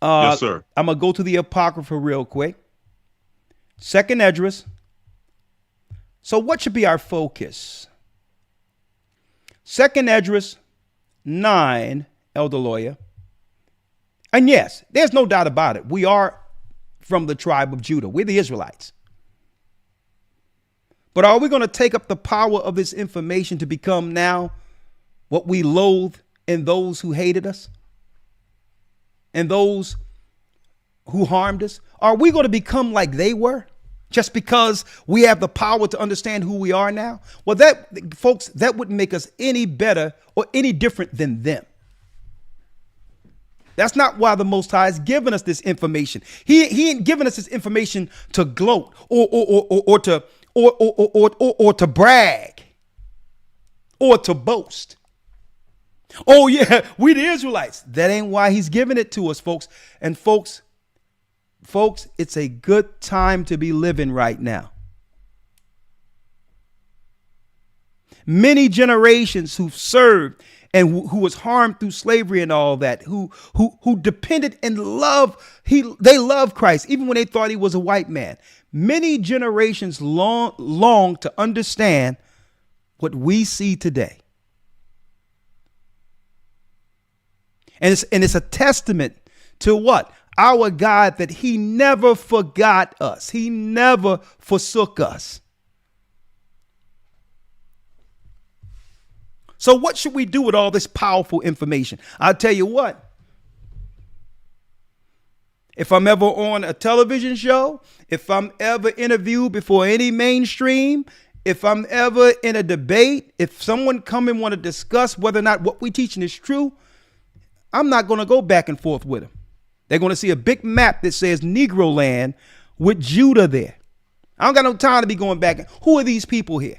Yes, sir. I'm going to go to the Apocrypha real quick. Second Esdras. So what should be our focus? Second Esdras 9, Elder Lawyer. And yes, there's no doubt about it. We are from the tribe of Judah. We're the Israelites. But are we going to take up the power of this information to become now what we loathe in those who hated us and those who harmed us? Are we going to become like they were just because we have the power to understand who we are now? Well, folks, that wouldn't make us any better or any different than them. That's not why the Most High has given us this information. He ain't giving us this information to gloat or to brag or to boast. Oh yeah, we the Israelites. That ain't why he's giving it to us, folks. And folks, it's a good time to be living right now. Many generations who've served and who was harmed through slavery and all that, who depended and they loved Christ, even when they thought he was a white man. Many generations long to understand what we see today. And it's a testament to what? Our God, that he never forgot us. He never forsook us. So what should we do with all this powerful information? I'll tell you what. If I'm ever on a television show, if I'm ever interviewed before any mainstream, if I'm ever in a debate, if someone come and want to discuss whether or not what we're teaching is true, I'm not going to go back and forth with them. They're going to see a big map that says Negro land with Judah there. I don't got no time to be going back. Who are these people here?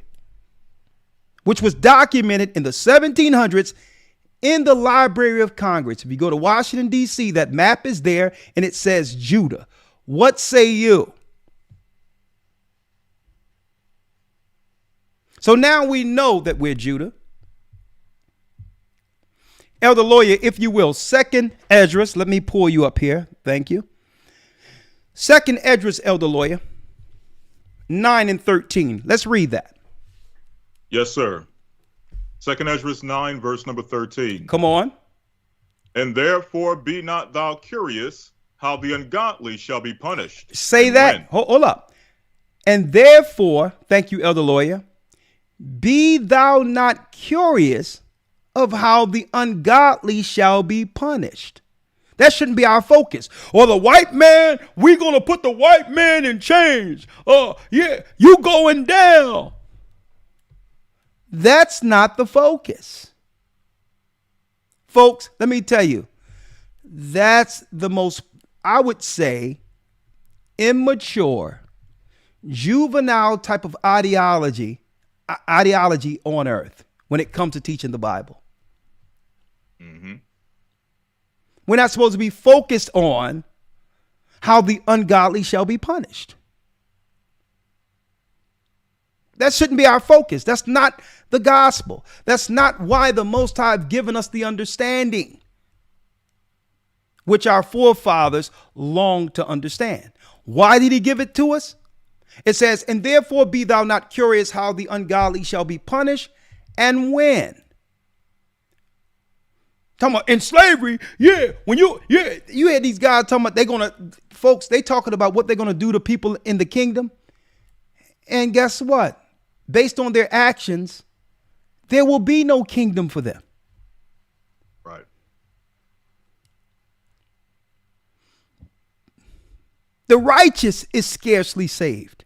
Which was documented in the 1700s in the Library of Congress. If you go to Washington, D.C., that map is there and it says Judah. What say you? So now we know that we're Judah. Elder Lawyer, if you will, Second Esdras, let me pull you up here. Thank you. Second Esdras, Elder Lawyer, 9 and 13. Let's read that. Yes, sir. Second Esdras 9, verse number 13. Come on. And therefore be not thou curious how the ungodly shall be punished. Say and that. when. Hold up. And therefore, thank you, Elder Lawyer, be thou not curious of how the ungodly shall be punished. That shouldn't be our focus. Or the white man, we're going to put the white man in chains. Yeah, you going down. That's not the focus. Folks, let me tell you, that's the most, I would say, immature, juvenile type of ideology on earth when it comes to teaching the Bible. Mm-hmm. We're not supposed to be focused on how the ungodly shall be punished. That shouldn't be our focus. That's not the gospel. That's not why the Most High have given us the understanding which our forefathers longed to understand. Why did he give it to us? It says, and therefore be thou not curious how the ungodly shall be punished and when. Talking about in slavery, when you had these guys talking about they talking about what they're gonna do to people in the kingdom. And guess what? Based on their actions, there will be no kingdom for them. Right. The righteous is scarcely saved.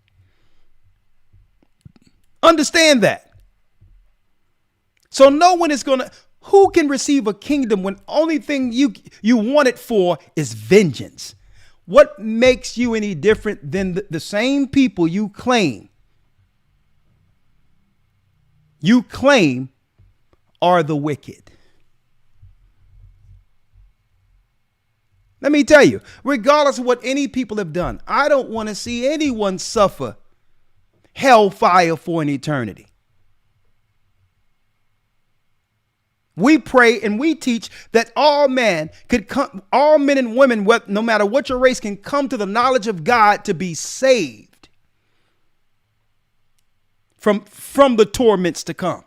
Understand that. So no one is gonna, Who can receive a kingdom when only thing you want it for is vengeance? What makes you any different than the same people you claim are the wicked? Let me tell you, regardless of what any people have done, I don't want to see anyone suffer hellfire for an eternity. We pray and we teach that all men and women, no matter what your race, can come to the knowledge of God to be saved from the torments to come.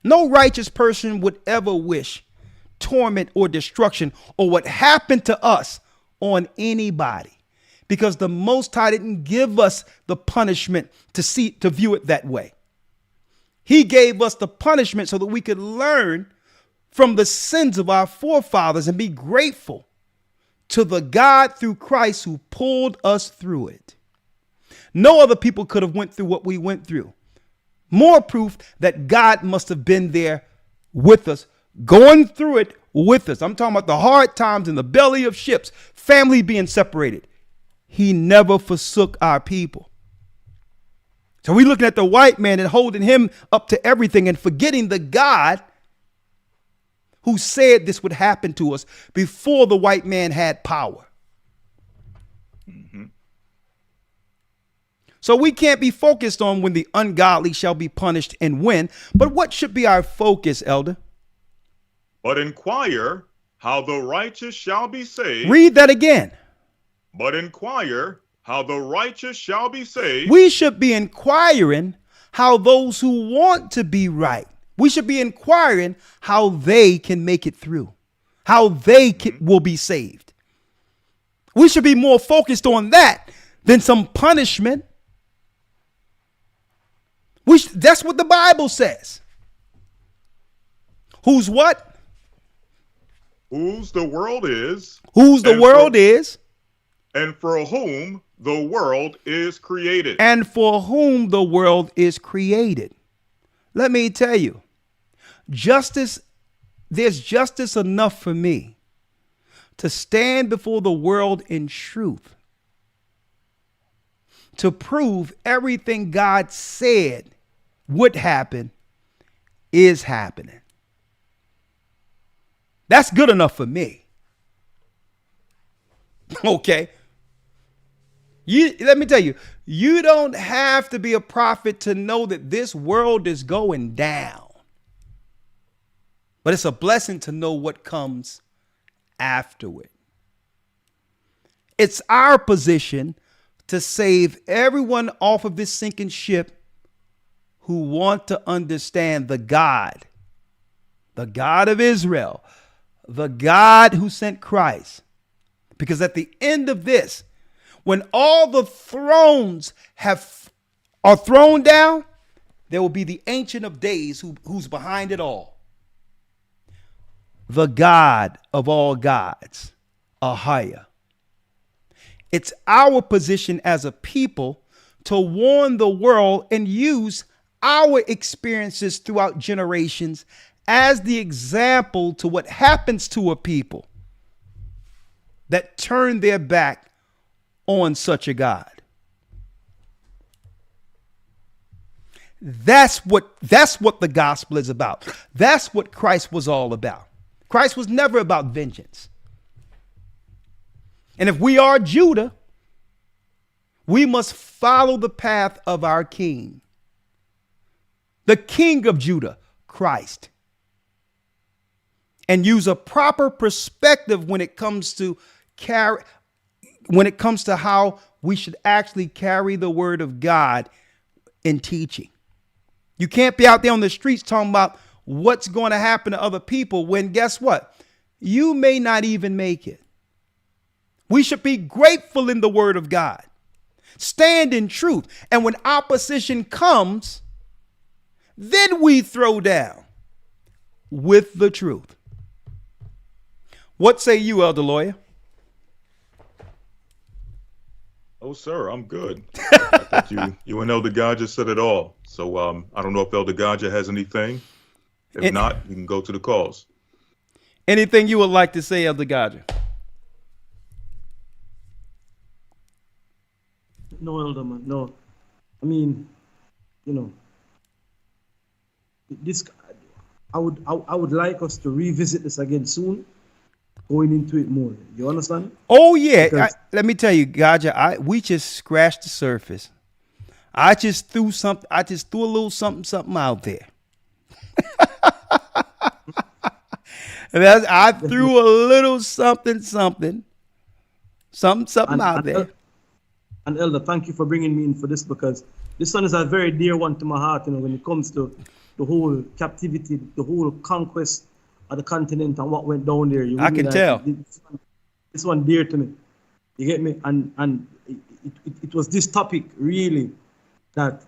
No righteous person would ever wish torment or destruction or what happened to us on anybody, because the Most High didn't give us the punishment to view it that way. He gave us the punishment so that we could learn from the sins of our forefathers and be grateful to the God through Christ who pulled us through it. No other people could have went through what we went through. More proof that God must have been there with us, going through it with us. I'm talking about the hard times in the belly of ships, family being separated. He never forsook our people. So we're looking at the white man and holding him up to everything and forgetting the God who said this would happen to us before the white man had power. Mm-hmm. So we can't be focused on when the ungodly shall be punished and when, but what should be our focus, Elder? But inquire how the righteous shall be saved. Read that again. But inquire how the righteous shall be saved. We should be inquiring how those who want to be right, we should be inquiring how they can make it through, how they will be saved. We should be more focused on that than some punishment. That's what the Bible says. Who's what? Whose the world is. Whose the world is. And for whom the world is created. And for whom the world is created. Let me tell you, there's justice enough for me to stand before the world in truth, to prove everything God said would happen is happening. That's good enough for me. Okay. Let me tell you, you don't have to be a prophet to know that this world is going down. But it's a blessing to know what comes afterward. It's our position to save everyone off of this sinking ship who want to understand the God of Israel, the God who sent Christ. Because at the end of this, when all the thrones are thrown down, there will be the Ancient of Days who's behind it all. The God of all gods, Ahaya. It's our position as a people to warn the world and use our experiences throughout generations as the example to what happens to a people that turn their back on such a God. That's what the gospel is about. That's what Christ was all about. Christ was never about vengeance. And if we are Judah, we must follow the path of our king, the King of Judah, Christ, and use a proper perspective when it comes to how we should actually carry the word of God in teaching. You can't be out there on the streets talking about what's going to happen to other people when, guess what? You may not even make it. We should be grateful in the word of God. Stand in truth. And when opposition comes, then we throw down with the truth. What say you, Elder Lawyer? Oh, sir, I'm good. I think you and Elder Gaja said it all. So I don't know if Elder Gaja has anything. If not, we can go to the calls. Anything you would like to say, Elder Gocc? No, Elder man, no. I mean, you know, this. I would like us to revisit this again soon, going into it more. You understand? Oh yeah. Let me tell you, Gocc, we just scratched the surface. I just threw a little something out there. I threw a little something out there. And Elder, thank you for bringing me in for this, because this one is a very dear one to my heart. You know, when it comes to the whole captivity, the whole conquest of the continent and what went down there. I can tell. This one dear to me. You get me? And it was this topic really that,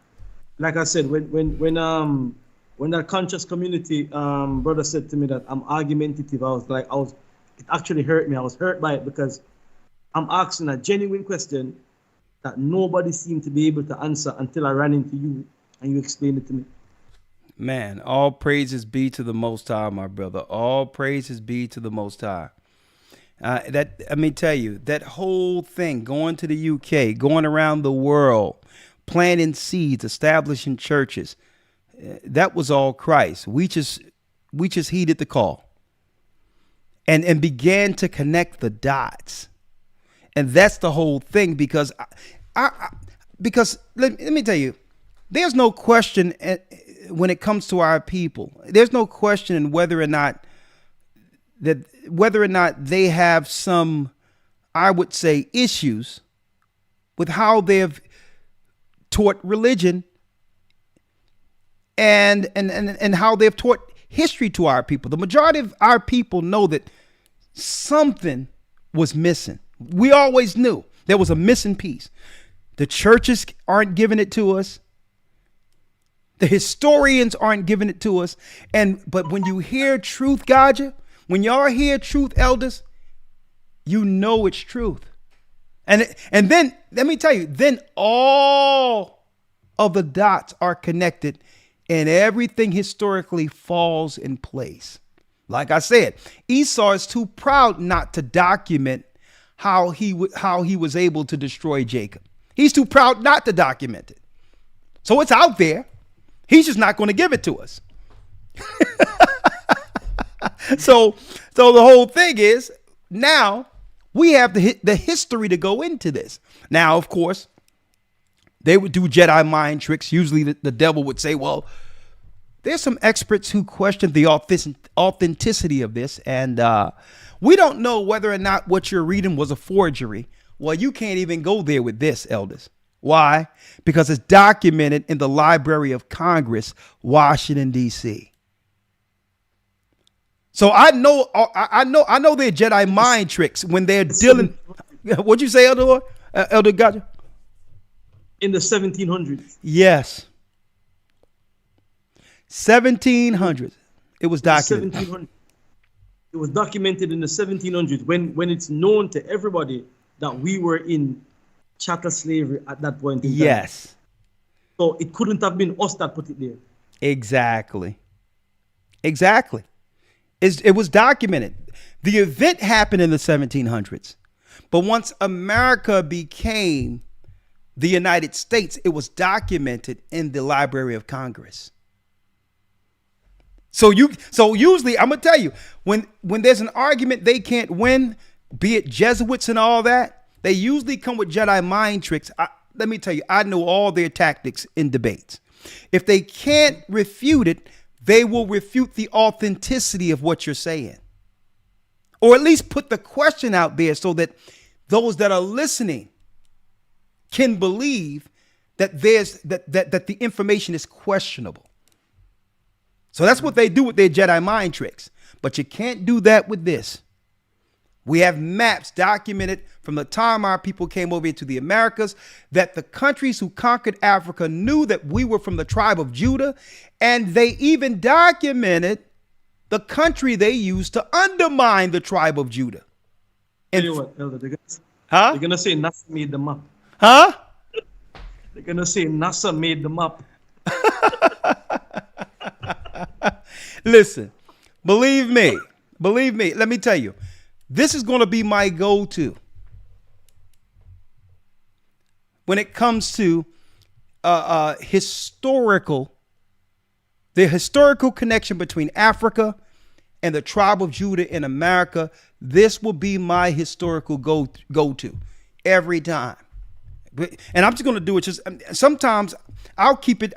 like I said, when that conscious community brother said to me that I'm argumentative, it actually hurt me. I was hurt by it, because I'm asking a genuine question that nobody seemed to be able to answer until I ran into you and you explained it to me. Man, all praises be to the Most High, my brother. All praises be to the Most High. Let me tell you, that whole thing, going to the UK, going around the world, planting seeds, establishing churches, that was all Christ. We just heeded the call and began to connect the dots. And that's the whole thing, because let me tell you, there's no question when it comes to our people. There's no question in whether or not they have some, I would say, issues with how they've taught religion and how they've taught history to our people. The majority of our people know that something was missing. We always knew there was a missing piece. The churches aren't giving it to us. The historians aren't giving it to us. But when you hear truth, Gocc, when y'all hear truth, elders, you know it's truth. And then, let me tell you, then all of the dots are connected and everything historically falls in place. Like I said, Esau is too proud not to document how he was able to destroy Jacob. He's too proud not to document it. So it's out there. He's just not going to give it to us. So the whole thing is, now we have the history to go into this. Now, of course, they would do Jedi mind tricks. Usually the devil would say, well, there's some experts who question the authenticity of this. And we don't know whether or not what you're reading was a forgery. Well, you can't even go there with this, elders. Why? Because it's documented in the Library of Congress, Washington, D.C. So I know they're Jedi mind tricks when they're dealing. What'd you say, Elder Gocc? In the 1700s. Yes. 1700s. It was documented. It was documented in the 1700s when it's known to everybody that we were in chattel slavery at that point in time. Yes. So it couldn't have been us that put it there. Exactly. It was documented. The event happened in the 1700s. But once America became the United States, it was documented in the Library of Congress. So usually, I'm gonna tell you, when there's an argument they can't win, be it Jesuits and all that, they usually come with Jedi mind tricks. Let me tell you, I know all their tactics in debates. If they can't refute it, they will refute the authenticity of what you're saying, or at least put the question out there so that those that are listening can believe that that the information is questionable. So that's what they do with their Jedi mind tricks. But you can't do that with this. We have maps documented from the time our people came over into the Americas that the countries who conquered Africa knew that we were from the tribe of Judah, and they even documented the country they used to undermine the tribe of Judah. And tell you what, Elder, they're gonna say NASA made them up. Huh? They're gonna say NASA made them up. Listen, believe me. Let me tell you, this is going to be my go-to when it comes to the historical connection between Africa and the tribe of Judah in America. This will be my historical go-to every time. And I'm just going to do it. Just sometimes I'll keep it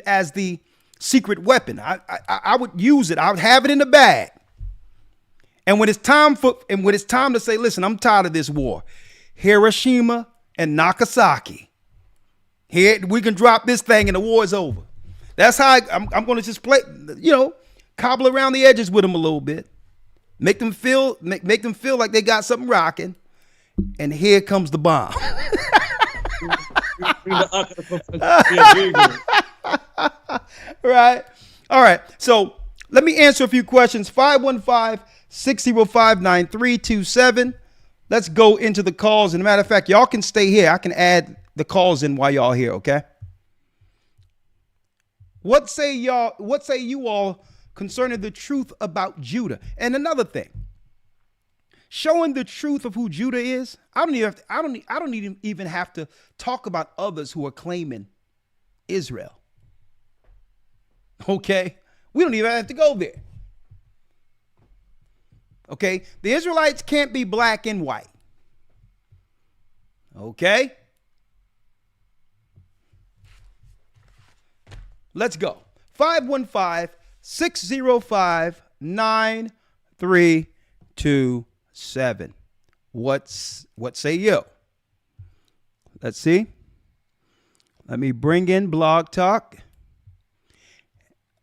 as the secret weapon. I would use it. I would have it in the bag. And when it's time to say, listen, I'm tired of this war. Hiroshima and Nagasaki. Here we can drop this thing and the war is over. That's how I'm going to just play, cobble around the edges with them a little bit. Make them feel like they got something rocking. And here comes the bomb. Right. All right. So let me answer a few questions. 515-605-9327. Let's go into the calls. And a matter of fact, y'all can stay here. I can add the calls in while y'all here, okay? What say you all concerning the truth about Judah? And another thing, showing the truth of who Judah is. I don't even have to talk about others who are claiming Israel. Okay? We don't even have to go there. Okay? The Israelites can't be black and white. Okay? Let's go. 515-605-9327. What say you? Let's see. Let me bring in Blog Talk.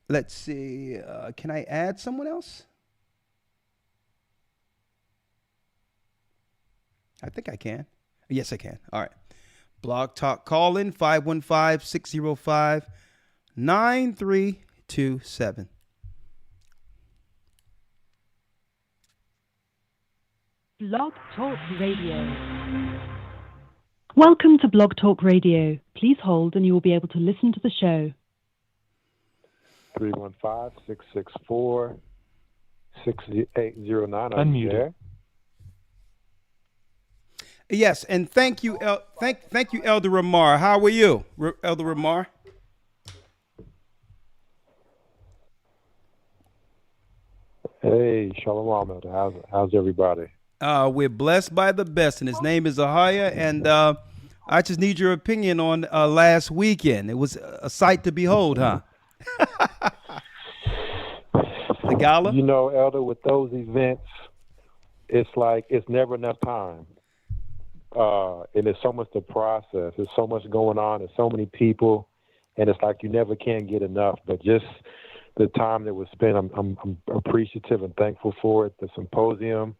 Let's see. Can I add someone else? I think I can. Yes, I can. All right. Blog Talk call in 515-605-9327. Blog Talk Radio. Welcome to Blog Talk Radio. Please hold and you will be able to listen to the show. 315-664-6809. Unmuted. Yes, and thank you, thank you, Elder Ramar. How are you, Elder Ramar? Hey, Shalom, Elder. How's everybody? We're blessed by the best, and his name is Ahaya, and I just need your opinion on last weekend. It was a sight to behold, huh? The gala? You know, Elder, with those events, it's like it's never enough time. And there's so much to process. There's so much going on. There's so many people, and it's like you never can get enough. But just the time that was spent, I'm appreciative and thankful for it. The symposium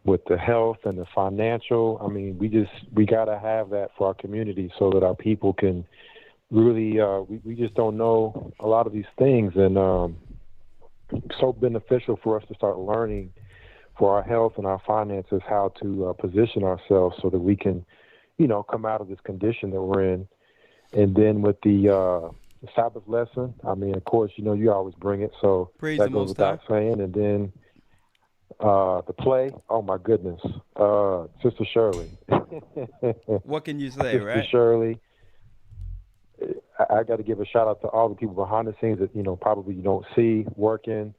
with the health and the financial. I mean, we got to have that for our community so that our people can really. We just don't know a lot of these things, and so beneficial for us to start learning for our health and our finances, how to position ourselves so that we can, come out of this condition that we're in. And then with the Sabbath lesson, I mean, of course, you always bring it, so Praise that the goes Most without High. saying. And then the play, oh my goodness, Sister Shirley. What can you say, Sister right? Shirley. I got to give a shout out to all the people behind the scenes that probably you don't see working.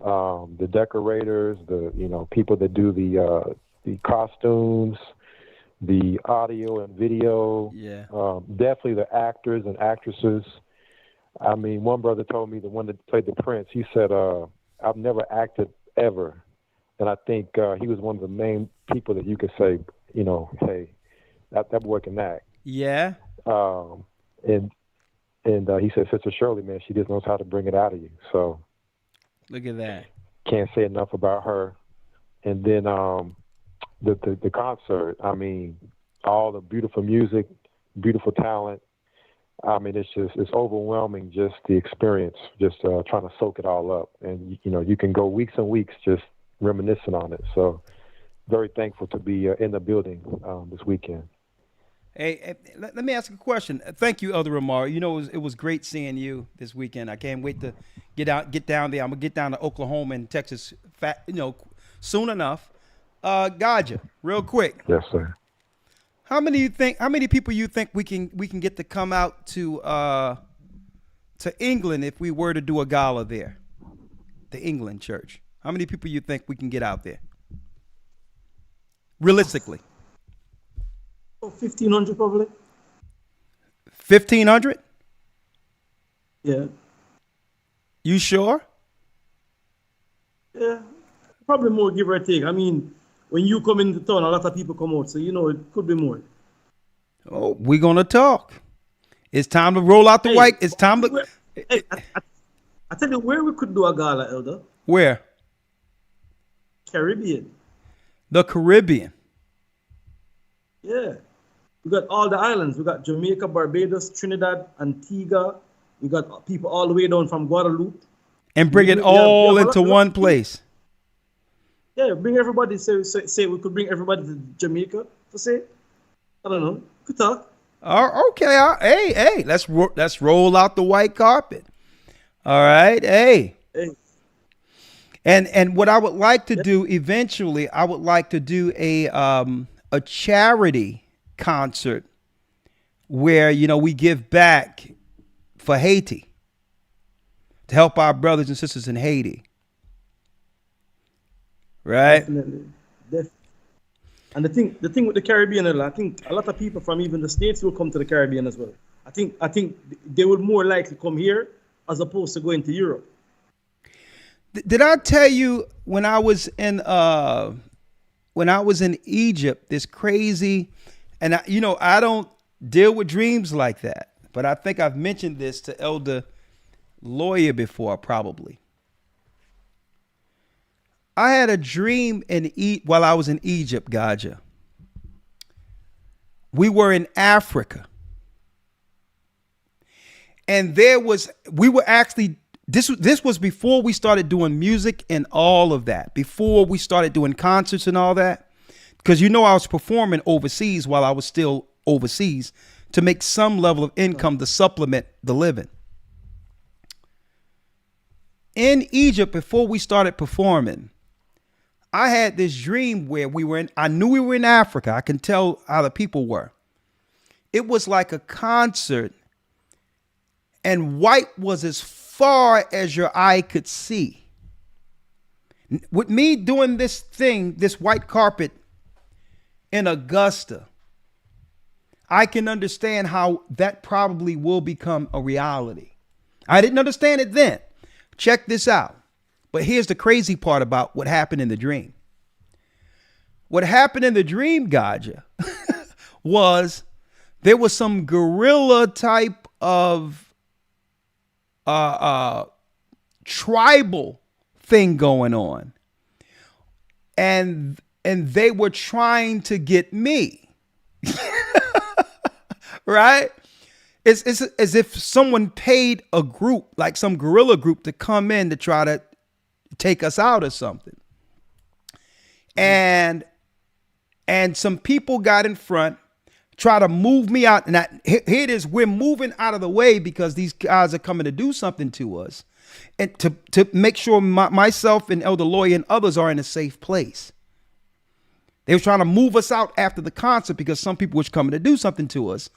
The decorators, the people that do the costumes, the audio and video. Yeah. Definitely the actors and actresses. I mean, one brother told me, the one that played the Prince, he said, "I've never acted ever," and I think he was one of the main people that you could say, hey, that boy can act. Yeah. And he said, Sister Shirley, man, she just knows how to bring it out of you. So. Look at that. Can't say enough about her. And then the concert, I mean, all the beautiful music, beautiful talent. I mean, it's overwhelming, just the experience, just trying to soak it all up. And, you can go weeks and weeks just reminiscing on it. So very thankful to be in the building this weekend. Hey, let me ask a question. Thank you, Elder Ramar. You know, it was great seeing you this weekend. I can't wait to get down there. I'm gonna get down to Oklahoma and Texas, soon enough. Gotcha. Real quick. Yes, sir. How many people you think we can get to come out to England if we were to do a gala there, the England church? How many people you think we can get out there? Realistically. 1,500 probably. 1,500? Yeah. You sure? Yeah. Probably more, give or take. I mean, when you come into town, a lot of people come out, so it could be more. Oh, we're gonna talk. It's time to roll out the white. It's time to. Hey, I tell you where we could do a gala, Elder. Where? Caribbean. The Caribbean. Yeah. We got all the islands. We got Jamaica, Barbados, Trinidad, Antigua. We got people all the way down from Guadeloupe. And bring it all into one place. Yeah, bring everybody. Say we could bring everybody to Jamaica to say. I don't know. Good talk. Okay. Hey. Let's roll out the white carpet. All right. Hey. And what I would like to do eventually, I would like to do a charity concert where we give back for Haiti, to help our brothers and sisters in Haiti. Right? Definitely. And the thing with the Caribbean, I think a lot of people from even the States will come to the Caribbean as well. I think they would more likely come here as opposed to going to Europe. Did I tell you when I was in Egypt, this crazy, and I don't deal with dreams like that, but I think I've mentioned this to Elder Lawyer before, probably. I had a dream while I was in Egypt, Gaja. We were in Africa. And we were actually, this was before we started doing music and all of that, before we started doing concerts and all that. Because I was performing overseas while I was still overseas to make some level of income to supplement the living. In Egypt, before we started performing, I had this dream where I knew we were in Africa. I can tell how the people were. It was like a concert, and white was as far as your eye could see. With me doing this thing, this white carpet in Augusta, I can understand how that probably will become a reality. I didn't understand it then. Check this out. But here's the crazy part about what happened in the dream. What happened in the dream, Gaja, was there was some guerrilla type of tribal thing going on. And they were trying to get me. Right? It's as if someone paid a group, like some guerrilla group, to come in to try to take us out or something. And some people got in front, try to move me out. And here it is, we're moving out of the way because these guys are coming to do something to us. And to make sure myself and Elder Lawyer and others are in a safe place. They were trying to move us out after the concert because some people were coming to do something to us.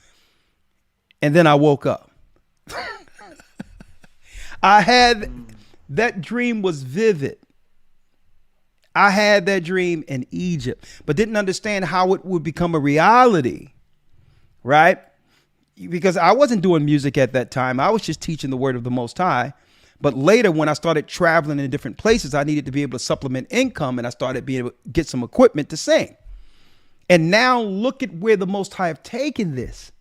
And then I woke up. That dream was vivid. I had that dream in Egypt, but didn't understand how it would become a reality, right? Because I wasn't doing music at that time. I was just teaching the word of the Most High. But later, when I started traveling in different places, I needed to be able to supplement income, and I started being able to get some equipment to sing. And now look at where the Most High have taken this.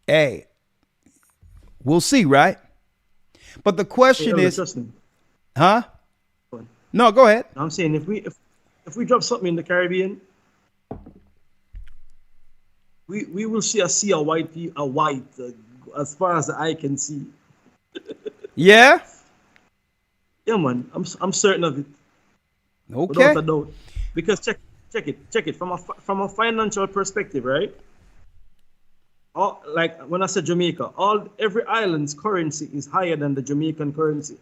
Hey, we'll see, right? But the question is, huh? No, go ahead. I'm saying if we drop something in the Caribbean, we will see a white as far as the eye can see. Yeah. Yeah, man. I'm certain of it. Okay. Without a doubt. Because check it from a financial perspective, right? All, like when I said Jamaica, every island's currency is higher than the Jamaican currency,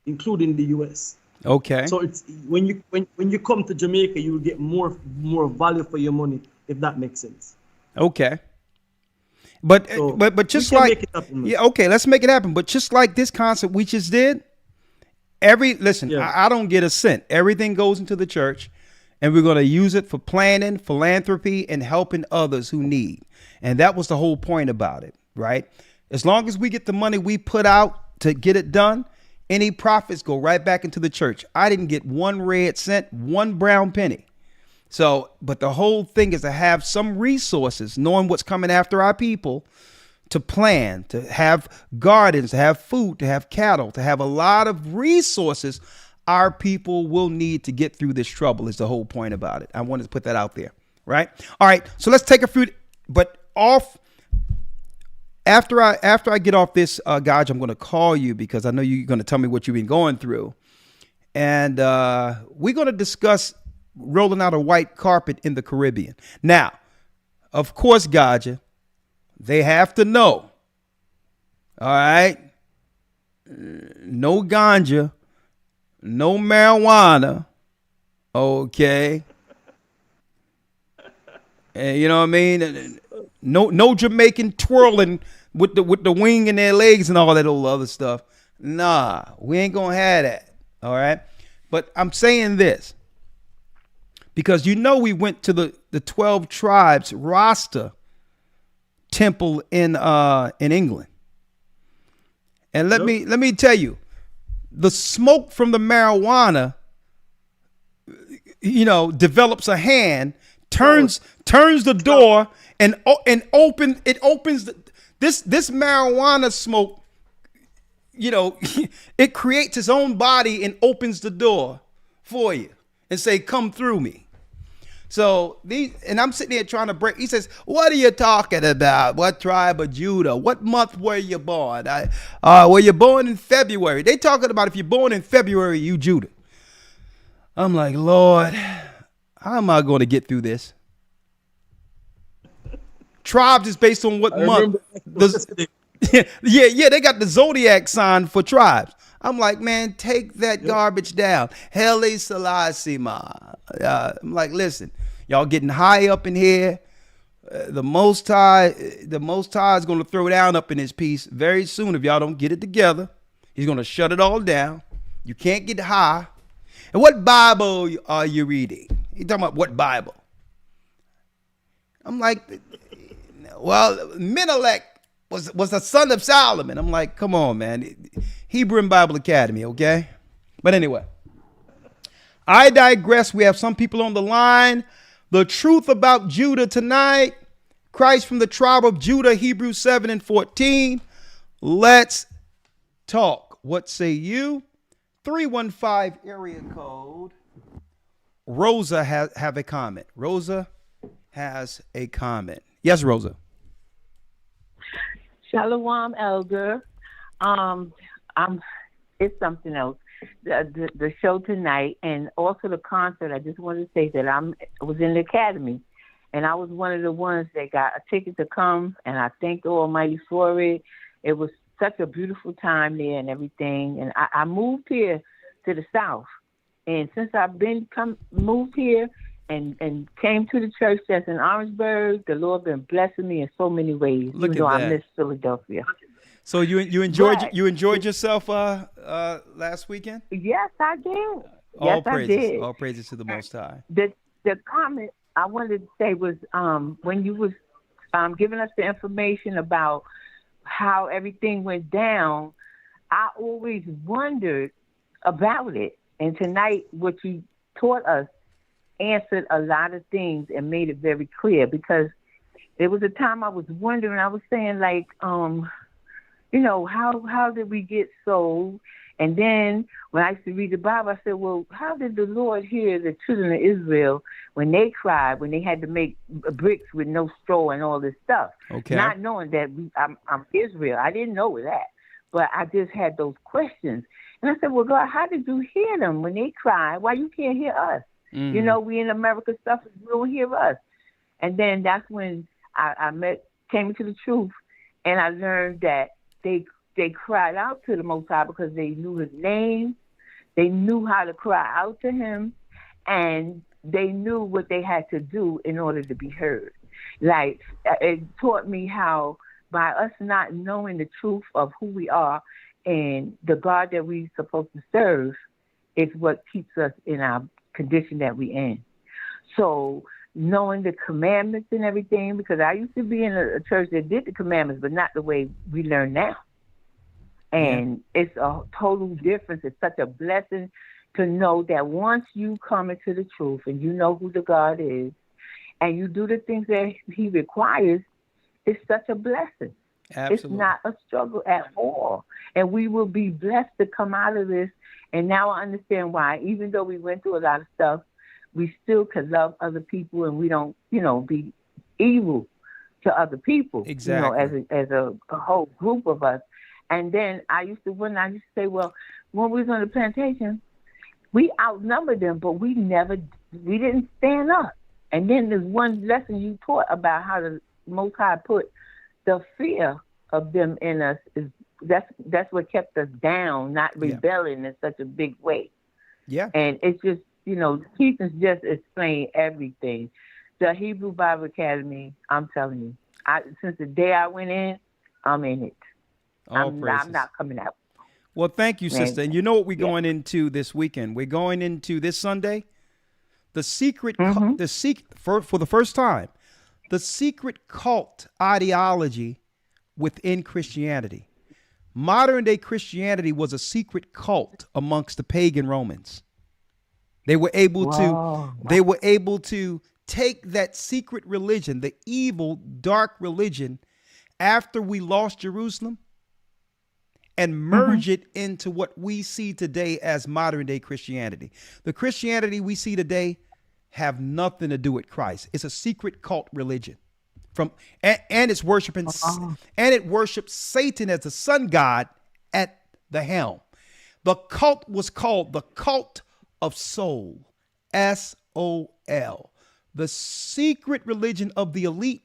including the US. Okay. So it's when you come to Jamaica, you will get more value for your money, if that makes sense. Okay. But So but just we can like make it happen, man. yeah, okay, let's make it happen. But just like this concept we just did, Yeah. I don't get a cent. Everything goes into the church, and we're going to use it for planning, philanthropy, and helping others who need. And that was the whole point about it, right? As long as we get the money we put out to get it done, any profits go right back into the church. I didn't get one red cent, one brown penny. So, but the whole thing is to have some resources, knowing what's coming after our people, to plan, to have gardens, to have food, to have cattle, to have a lot of resources our people will need to get through this trouble is the whole point about it. I wanted to put that out there, right? All right, so let's take a few, but after I get off this, Gocc, I'm going to call you because I know you're going to tell me what you've been going through. And we're going to discuss rolling out a white carpet in the Caribbean. Now, of course, Gocc, they have to know, all right, no ganja, no marijuana, okay, and you know what I mean? No Jamaican twirling with the wing in their legs and all that old other stuff. Nah, we ain't gonna have that, all right? But I'm saying this because you know we went to the 12 tribes Rasta temple in England. And let me tell you, the smoke from the marijuana, develops a hand, turns the door and opens this marijuana smoke, it creates its own body and opens the door for you and say, come through me. So and I'm sitting there trying to break. He says, "What are you talking about? What tribe of Judah? What month were you born? Were you born in February? They talking about if you're born in February, you Judah." I'm like, Lord, how am I going to get through this? Tribes is based on what month? Yeah, they got the zodiac sign for tribes. I'm like, man, take that garbage down. Haile Selassie, ma. I'm like, listen, y'all getting high up in here. The Most High is going to throw down up in his piece very soon if y'all don't get it together. He's going to shut it all down. You can't get high. And what Bible are you reading? He talking about what Bible? I'm like, well, Menelik was the son of Solomon. I'm like, come on, man. Hebrew and Bible Academy, okay? But anyway, I digress. We have some people on the line. The truth about Judah tonight. Christ from the tribe of Judah, Hebrews 7:14. Let's talk. What say you? 315 area code. Rosa have a comment. Rosa has a comment. Yes, Rosa. Shalom, Elder. It's something else. The show tonight and also the concert. I just wanted to say that I was in the academy, and I was one of the ones that got a ticket to come, and I thank the Almighty for it. It was such a beautiful time there and everything. And I moved here to the South, and since I've moved here and came to the church that's in Orangeburg, the Lord been blessing me in so many ways. Look even though at I that. miss Philadelphia. So you enjoyed yourself last weekend? Yes, I did. All yes, I did. All praises to the Most High. The comment I wanted to say was when you was giving us the information about how everything went down, I always wondered about it. And tonight, what you taught us answered a lot of things and made it very clear, because there was a time I was wondering, I was saying like, how did we get sold? And then when I used to read the Bible, I said, well, how did the Lord hear the children of Israel when they cried, when they had to make bricks with no straw and all this stuff? Okay. Not knowing that I'm Israel. I didn't know that, but I just had those questions. And I said, well, God, how did you hear them when they cried? Why you can't hear us? You know, we in America stuff, you don't hear us. And then that's when I came into the truth, and I learned that they cried out to the Most High because they knew His name, they knew how to cry out to Him, and they knew what they had to do in order to be heard. Like, it taught me how by us not knowing the truth of who we are and the God that we're supposed to serve is what keeps us in our condition that we're in. So knowing the commandments and everything, because I used to be in a church that did the commandments, but not the way we learn now. And it's a total difference. It's such a blessing to know that once you come into the truth and you know who the God is and you do the things that He requires, it's such a blessing. Absolutely. It's not a struggle at all. And we will be blessed to come out of this. And now I understand why, even though we went through a lot of stuff, we still can love other people and we don't, be evil to other people. Exactly. As a whole group of us. And then I used to say, well, when we was on the plantation, we outnumbered them, but we didn't stand up. And then there's one lesson you taught about how the Most High put the fear of them in us. That's what kept us down, not rebelling in such a big way. Yeah. And it's just, teachings just explain everything. The Hebrew Bible Academy, I'm telling you, since the day I went in, I'm in it. I'm not coming out. Well, thank you, sister. And you know what we're going into this weekend? We're going into this Sunday, the secret, for the first time, the secret cult ideology within Christianity. Modern day Christianity was a secret cult amongst the pagan Romans. They were able to take that secret religion, the evil, dark religion, after we lost Jerusalem, and merge it into what we see today as modern day Christianity. The Christianity we see today have nothing to do with Christ. It's a secret cult religion. And it's worshiping and it worships Satan as the sun god at the helm. The cult was called the cult of soul, S-O-L. The secret religion of the elite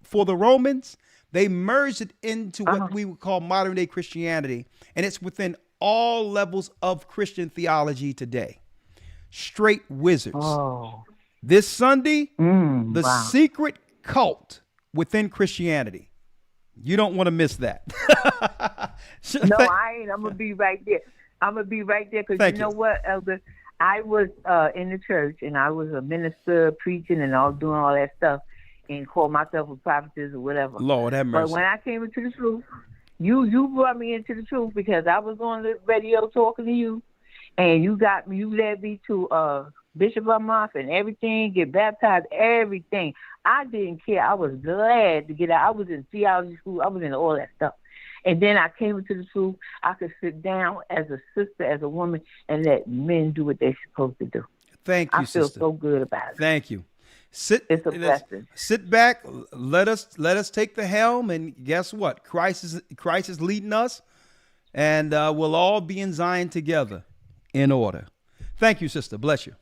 for the Romans. They merged it into what we would call modern day Christianity, and it's within all levels of Christian theology today. Straight wizards. This Sunday, secret cult within Christianity. You don't want to miss that. No, I ain't. I'm going to be right there. Because you know what, Elder? I was in the church, and I was a minister preaching and doing all that stuff. And call myself a prophetess or whatever. Lord have mercy. But when I came into the truth, you brought me into the truth because I was on the radio talking to you, and you led me to Bishop Amaf and everything, get baptized, everything. I didn't care. I was glad to get out. I was in theology school. I was in all that stuff. And then I came into the truth. I could sit down as a sister, as a woman, and let men do what they're supposed to do. Thank you, sister. I feel so good about it. Thank you. It's a blessing. Sit back. Let us take the helm, and guess what? Christ is leading us, and we'll all be in Zion together, in order. Thank you, sister. Bless you.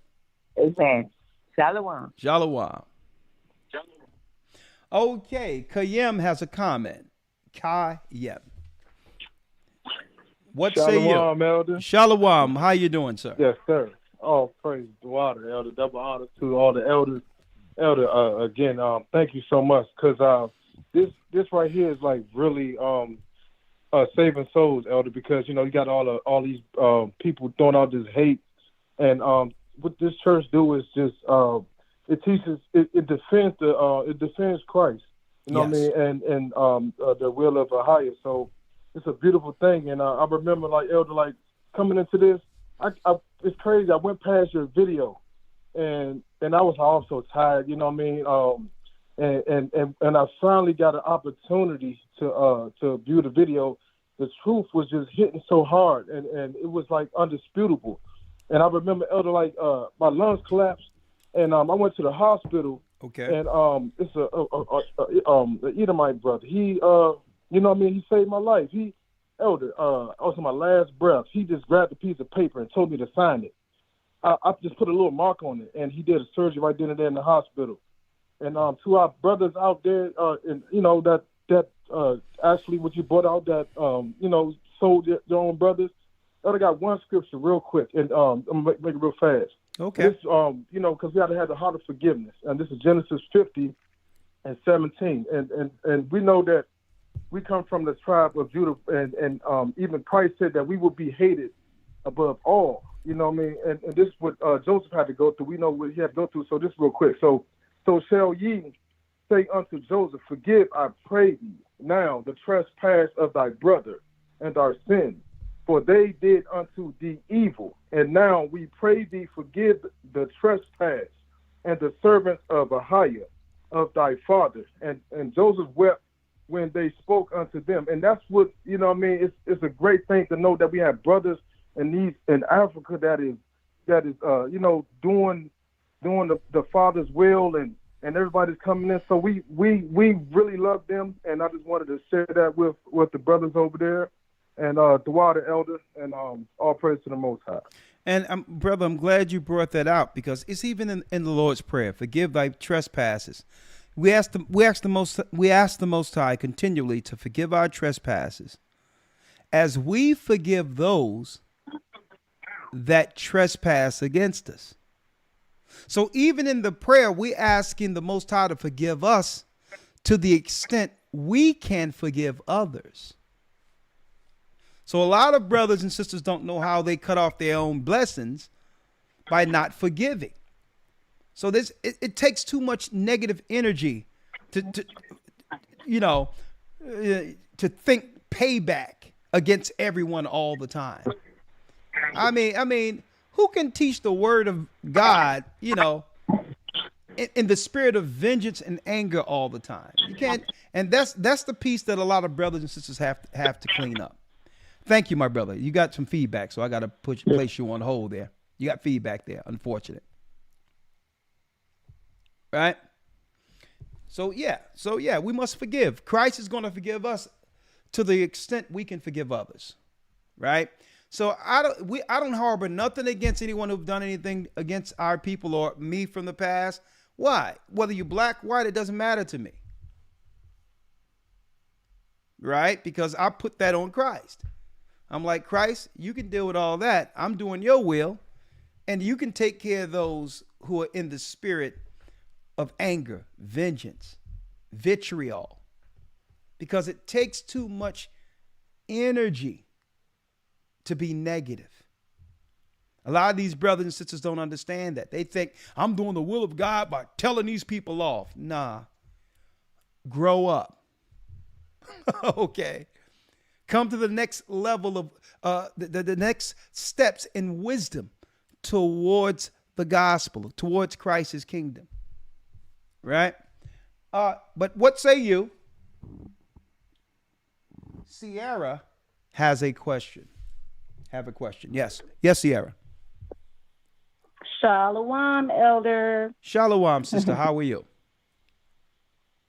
Amen. Shalom. Shalom. Okay, Kayem has a comment. Kayem. What say you? Shalom, Elder. Shalom. How you doing, sir? Yes, sir. All praise the water, Elder. Double honor to all the elders. Elder, again, thank you so much, because this right here is like really saving souls, Elder, because you got all these people throwing out this hate, and what this church do is just it teaches, it defends Christ, what I mean, and the will of a higher. So it's a beautiful thing, and I remember, like, Elder, like, coming into this, it's crazy. I went past your video. And I was also tired, you know what I mean? And I finally got an opportunity to view the video. The truth was just hitting so hard, and it was like undisputable. And I remember, Elder, like, my lungs collapsed, and I went to the hospital. Okay. And it's a Edomite brother. He, you know what I mean? He saved my life. Elder, I was on my last breath. He just grabbed a piece of paper and told me to sign it. I just put a little mark on it, and he did a surgery right then and there in the hospital. And to our brothers out there, and that actually what you brought out that sold their own brothers. I got one scripture real quick, and I'm gonna make it real fast. Okay. This because we got to have the heart of forgiveness, and this is Genesis 50:17, and we know that we come from the tribe of Judah, and even Christ said that we will be hated above all. You know what I mean? And this is what Joseph had to go through. We know what he had to go through. So this real quick. So shall ye say unto Joseph, forgive, I pray thee, now the trespass of thy brother and our sin, for they did unto thee evil. And now we pray thee, forgive the trespass and the servants of Ahiah of thy father. And Joseph wept when they spoke unto them. And that's what, it's a great thing to know that we have brothers in Africa that is doing the Father's will, and everybody's coming in. So we really love them, and I just wanted to share that with the brothers over there, and the water elder, and all praise to the Most High. And brother, I'm glad you brought that out, because it's even in the Lord's Prayer, forgive thy trespasses. We ask the Most High continually to forgive our trespasses, as we forgive those that trespass against us. So even in the prayer, we asking the Most High to forgive us to the extent we can forgive others. So a lot of brothers and sisters don't know how they cut off their own blessings by not forgiving. So it takes too much negative energy to think payback against everyone all the time. I mean, who can teach the word of God, in the spirit of vengeance and anger all the time? You can't, and that's the piece that a lot of brothers and sisters have to clean up. Thank you, my brother. You got some feedback, so I got to place you on hold there. You got feedback there. Unfortunate. Right? So yeah, we must forgive. Christ is going to forgive us to the extent we can forgive others. Right? So I don't harbor nothing against anyone who've done anything against our people or me from the past. Why? Whether you're black, white, it doesn't matter to me. Right? Because I put that on Christ. I'm like, Christ, you can deal with all that. I'm doing your will. And you can take care of those who are in the spirit of anger, vengeance, vitriol. Because it takes too much energy to be negative. A lot of these brothers and sisters don't understand that. They think, I'm doing the will of God by telling these people off. Nah. Grow up. Okay. Come to the next level of the next steps in wisdom towards the gospel, towards Christ's kingdom. Right? But what say you? Sierra has a question. Have a question. Yes. Yes, Sierra. Shalom, Elder. Shalom, sister. How are you?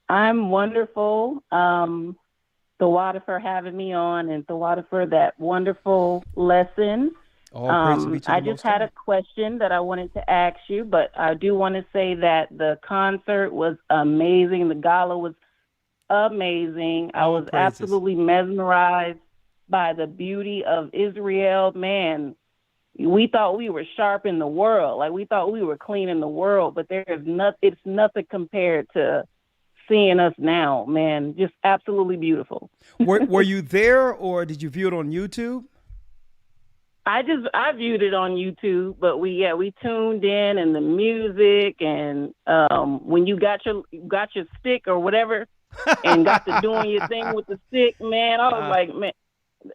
I'm wonderful. Tawada for having me on, and Tawada for that wonderful lesson. I just had a question that I wanted to ask you, but I do want to say that the concert was amazing. The gala was amazing. I was absolutely mesmerized by the beauty of Israel. Man, we thought we were sharp in the world. Like, we thought we were clean in the world, but it's nothing compared to seeing us now, man. Just absolutely beautiful. Were you there, or did you view it on YouTube? I viewed it on YouTube, but we tuned in, and the music, and when you got your stick or whatever and got to doing your thing with the stick, man, I was like, man.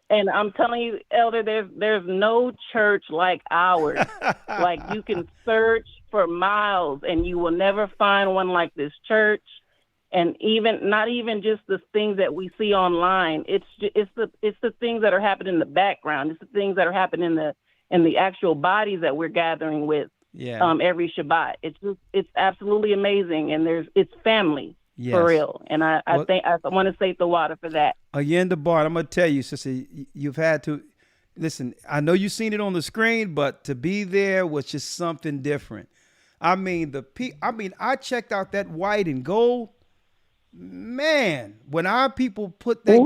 And I'm telling you, Elder, there's no church like ours. Like, you can search for miles and you will never find one like this church. And not even just the things that we see online. It's the things that are happening in the background. It's the things that are happening in the actual bodies that we're gathering with. Yeah. Every Shabbat. It's absolutely amazing, and it's family. Yes. For real. And I want to say the water for that. Again, the bar, I'm going to tell you, sister, you've had to Listen, I know you've seen it on the screen, but to be there was just something different. I mean, I checked out that white and gold. Man, when our people put that,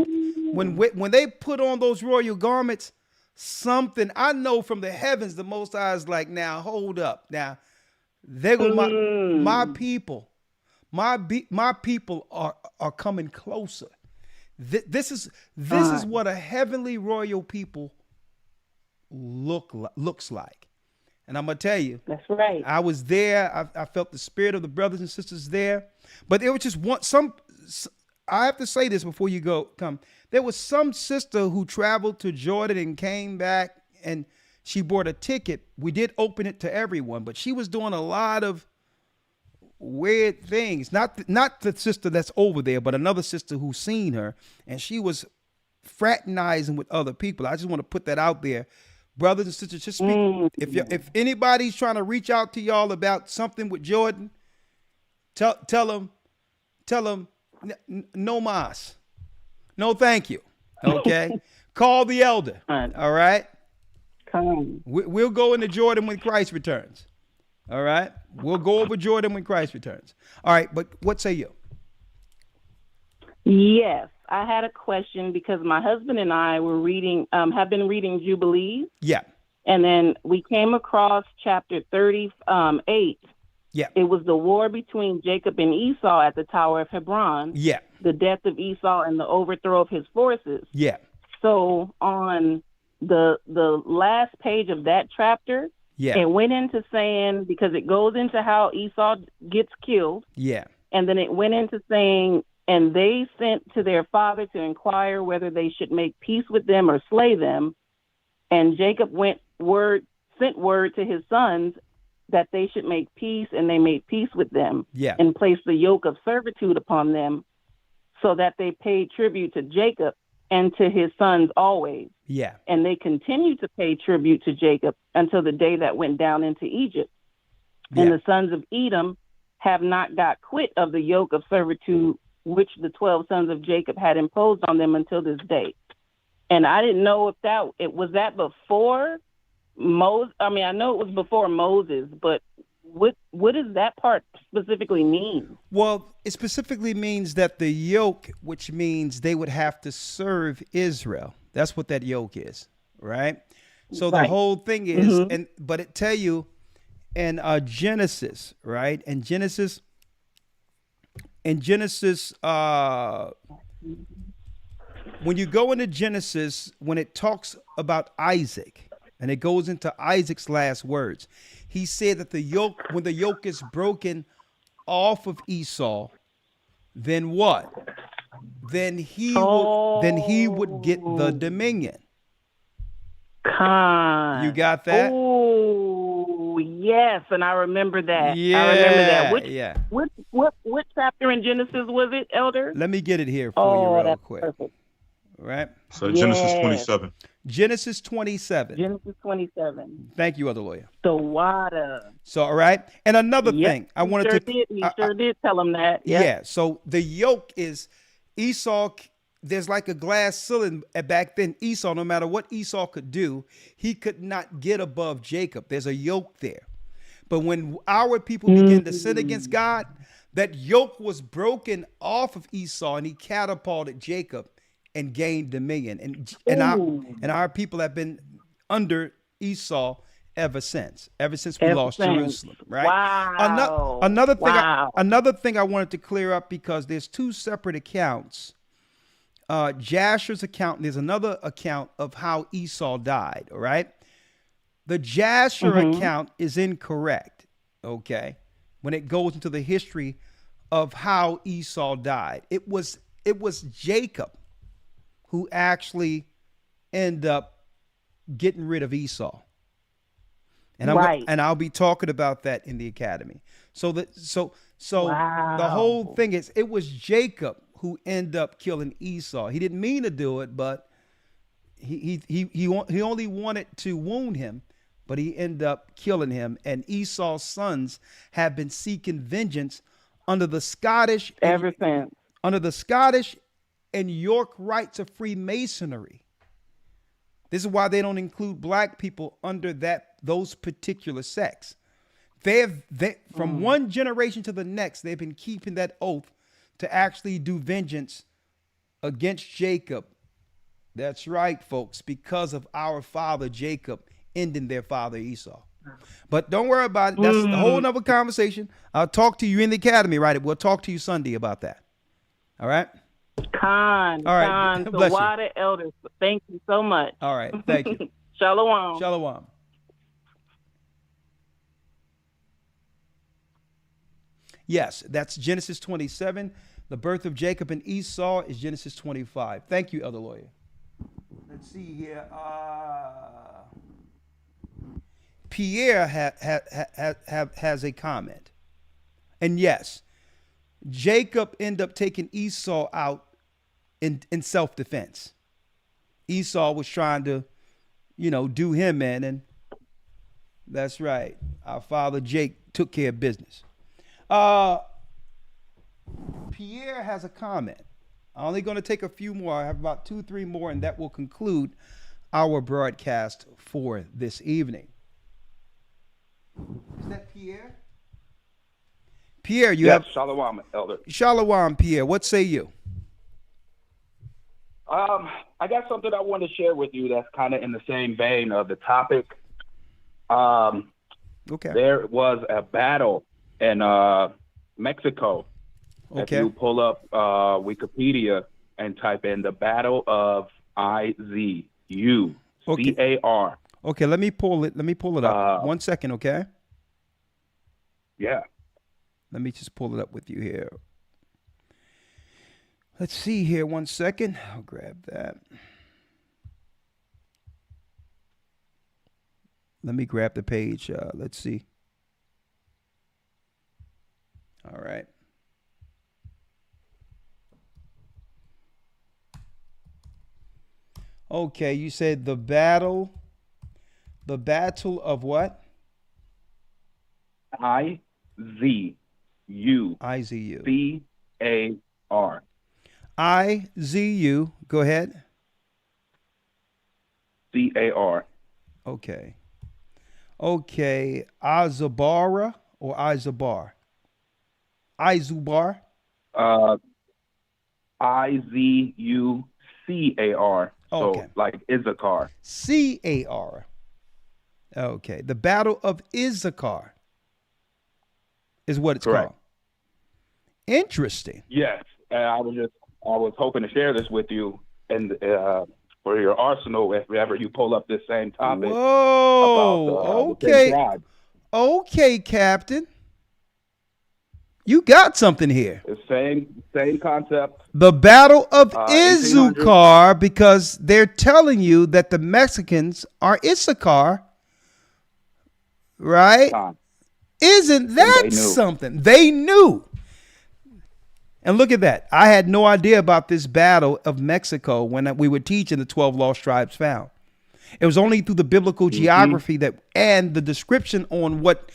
when they put on those royal garments, something I know from the heavens, the Most High is like, now hold up, now there go my people, my people are coming closer. This is what a heavenly royal people looks like. And I'm gonna tell you, that's right. I was there. I felt the spirit of the brothers and sisters there. But there was just I have to say this before you come. There was some sister who traveled to Jordan and came back, and she bought a ticket. We did open it to everyone, but she was doing a lot of weird things. Not the sister that's over there, but another sister who seen her, and she was fraternizing with other people. I just want to put that out there. Brothers and sisters, just speak. If anybody's trying to reach out to y'all about something with Jordan, tell them no mas, no thank you. Okay, call the elder. All right, come. We'll go into Jordan when Christ returns. All right, we'll go over Jordan when Christ returns. All right, but what say you? Yes. I had a question because my husband and I were have been reading Jubilees. Yeah. And then we came across chapter 38. Yeah. It was the war between Jacob and Esau at the Tower of Hebron. Yeah. The death of Esau and the overthrow of his forces. Yeah. So on the last page of that chapter, it went into saying, because it goes into how Esau gets killed. Yeah. And then it went into saying, and they sent to their father to inquire whether they should make peace with them or slay them. And Jacob sent word to his sons that they should make peace, and they made peace with them and placed the yoke of servitude upon them, so that they paid tribute to Jacob and to his sons always. Yeah. And they continued to pay tribute to Jacob until the day that went down into Egypt. Yeah. And the sons of Edom have not got quit of the yoke of servitude which the 12 sons of Jacob had imposed on them until this day. And I didn't know if it was before Moses. I mean, I know it was before Moses, but what does that part specifically mean? Well, it specifically means that the yoke, which means they would have to serve Israel. That's what that yoke is, right? So the whole thing is, but it tell you in Genesis, right? In Genesis, when you go into Genesis, when it talks about Isaac, and it goes into Isaac's last words, he said that when the yoke is broken off of Esau, then what? Then he would get the dominion. You got that? Oh, yes, and I remember that. Yeah, I remember that. What chapter in Genesis was it, Elder? Let me get it here for you real quick. Perfect. Right? So Genesis 27. Genesis 27. Genesis 27. Thank you, other lawyer. The water. So, all right. And another thing I wanted to... He sure did tell him that. Yep. Yeah. So the yoke is Esau. There's like a glass ceiling back then. Esau, no matter what Esau could do, he could not get above Jacob. There's a yoke there. But when our people began to sin against God, that yoke was broken off of Esau, and he catapulted Jacob and gained dominion. And our people have been under Esau ever since we lost Jerusalem. Right? Wow. Another thing I wanted to clear up, because there's two separate accounts. Jasher's account, and there's another account of how Esau died. All right. The Jasher account is incorrect. Okay. When it goes into the history of how Esau died, it was Jacob who actually ended up getting rid of Esau. And I'll be talking about that in the academy. So the whole thing is, it was Jacob who ended up killing Esau. He didn't mean to do it, but he only wanted to wound him, but he ended up killing him. And Esau's sons have been seeking vengeance under the Scottish and York rites of Freemasonry This is why they don't include black people under those particular sects. From one generation to the next, they've been keeping that oath to actually do vengeance against Jacob. That's right, folks, because of our father Jacob ending their father Esau. But don't worry about it. That's a whole nother conversation. I'll talk to you in the academy, right? We'll talk to you Sunday about that. All right? All right. So Bless you. water elders, thank you so much. All right. Thank you. Shalom. Shalom. Yes, that's Genesis 27. The birth of Jacob and Esau is Genesis 25. Thank you, Elder Lawyer. Let's see here. Pierre has a comment. And yes, Jacob ended up taking Esau out in self-defense. Esau was trying to, do him in, and that's right. Our father Jake took care of business. Pierre has a comment. I'm only going to take a few more. I have about 2-3 more, and that will conclude our broadcast for this evening. Is that Pierre? Pierre, you have Shalom, Elder. Shalom, Pierre. What say you? I got something I want to share with you that's kind of in the same vein of the topic. Okay. There was a battle in Mexico. Okay. If you pull up Wikipedia and type in the Battle of Izur. C-A-R. Okay, let me pull it up. 1 second, okay? Yeah. Let me just pull it up with you here. Let's see here. 1 second. I'll grab that. Let me grab the page. Let's see. All right. Okay, you said the battle of what? Izur. Izur. C-A-R. Izur. Go ahead. C-A-R. Okay. Okay. Azabara or Izabar? Izubar. I-Z-U-C-A-R. Okay. So like Issachar. C-A-R. Okay. The Battle of Issachar is what it's Correct. called. Interesting. Yes. I was hoping to share this with you and for your arsenal if ever you pull up this same topic. Whoa. About the same tribe. Okay, Captain. You got something here. The same concept. The Battle of 1800. Issachar, because they're telling you that the Mexicans are Issachar, right? Isn't that something? They knew. And look at that. I had no idea about this battle of Mexico when we were teaching the 12 Lost Tribes Found. It was only through the biblical geography and the description on what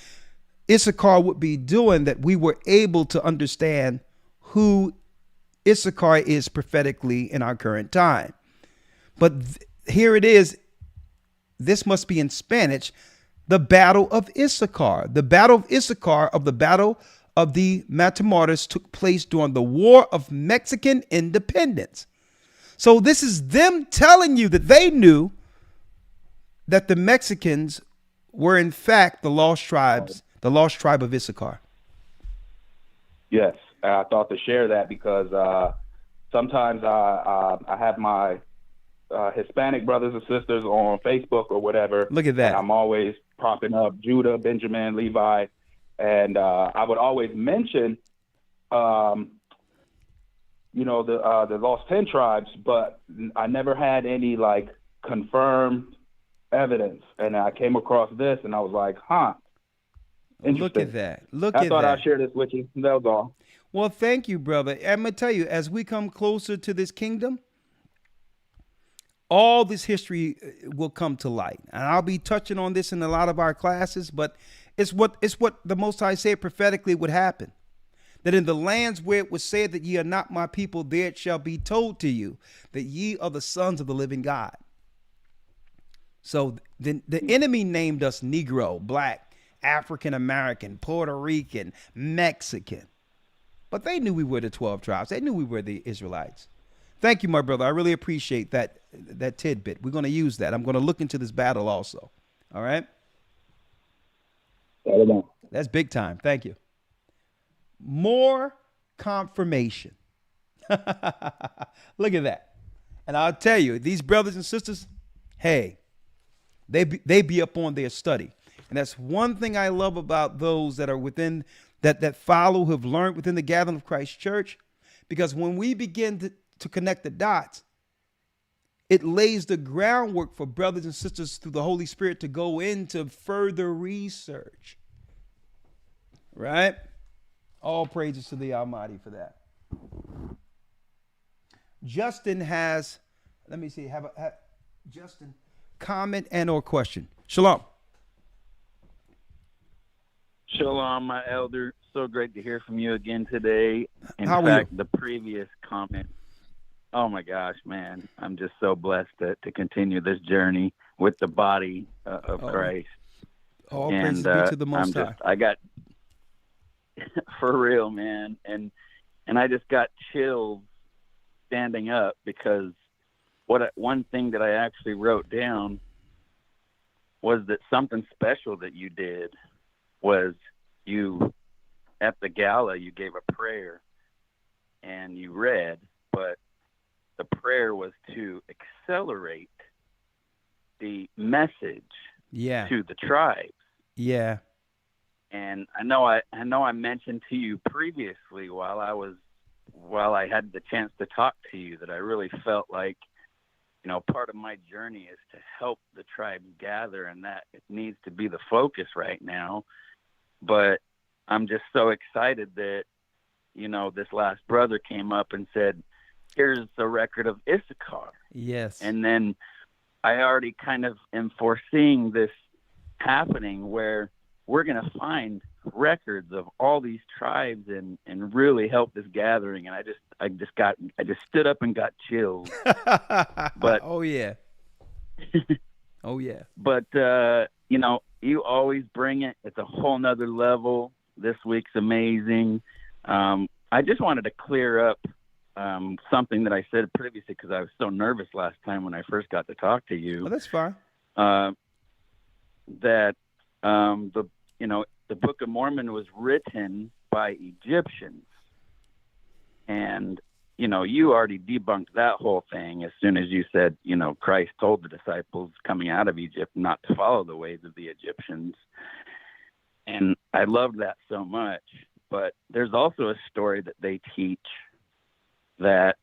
Issachar would be doing that we were able to understand who Issachar is prophetically in our current time. But here it is. This must be in Spanish. The Battle of Issachar. The Battle of Issachar of the Battle of the Matamoros took place during the War of Mexican Independence. So this is them telling you that they knew that the Mexicans were in fact the lost tribes, the lost tribe of Issachar. Yes, I thought to share that because sometimes I have my Hispanic brothers and sisters on Facebook or whatever. Look at that. And I'm always propping up Judah, Benjamin, Levi, and I would always mention, the lost 10 tribes, but I never had any like confirmed evidence. And I came across this, and I was like, huh. Look at that. I thought I'd share this with you. That was all. Well, thank you, brother. I'm going to tell you, as we come closer to this kingdom, all this history will come to light. And I'll be touching on this in a lot of our classes, but it's what the Most High said prophetically would happen. That in the lands where it was said that ye are not my people, there it shall be told to you that ye are the sons of the living God. So the enemy named us Negro, Black, African American, Puerto Rican, Mexican. But they knew we were the 12 tribes. They knew we were the Israelites. Thank you, my brother. I really appreciate that tidbit. We're going to use that. I'm going to look into this battle also. All right? That's big time. Thank you. More confirmation. Look at that. And I'll tell you, these brothers and sisters, hey, they be up on their study. And that's one thing I love about those that are within, that follow, who have learned within the Gathering of Christ Church. Because when we begin to connect the dots, it lays the groundwork for brothers and sisters through the Holy Spirit to go into further research. Right? All praises to the Almighty for that. Justin has, let me see, Justin, comment and or question. Shalom. Shalom, my elder. So great to hear from you again today. In How are fact, you? the previous comment, oh my gosh, man, I'm just so blessed to continue this journey with the body of Christ. All praises be to the Most High. I got, for real, man, and I just got chills standing up because one thing that I actually wrote down was that something special that you did was you, at the gala, you gave a prayer and you read, but the prayer was to accelerate the message to the tribes. Yeah. And I know I mentioned to you previously while I had the chance to talk to you that I really felt like, part of my journey is to help the tribes gather, and that it needs to be the focus right now. But I'm just so excited that, this last brother came up and said, here's the record of Issachar. Yes. And then I already kind of am foreseeing this happening where we're going to find records of all these tribes and really help this gathering. And I just stood up and got chills. But oh yeah. Oh yeah. But you always bring it. It's a whole nother level. This week's amazing. I just wanted to clear up something that I said previously because I was so nervous last time when I first got to talk to you. Oh, that's fine. That the Book of Mormon was written by Egyptians, and you already debunked that whole thing as soon as you said Christ told the disciples coming out of Egypt not to follow the ways of the Egyptians, and I loved that so much. But there's also a story that they teach that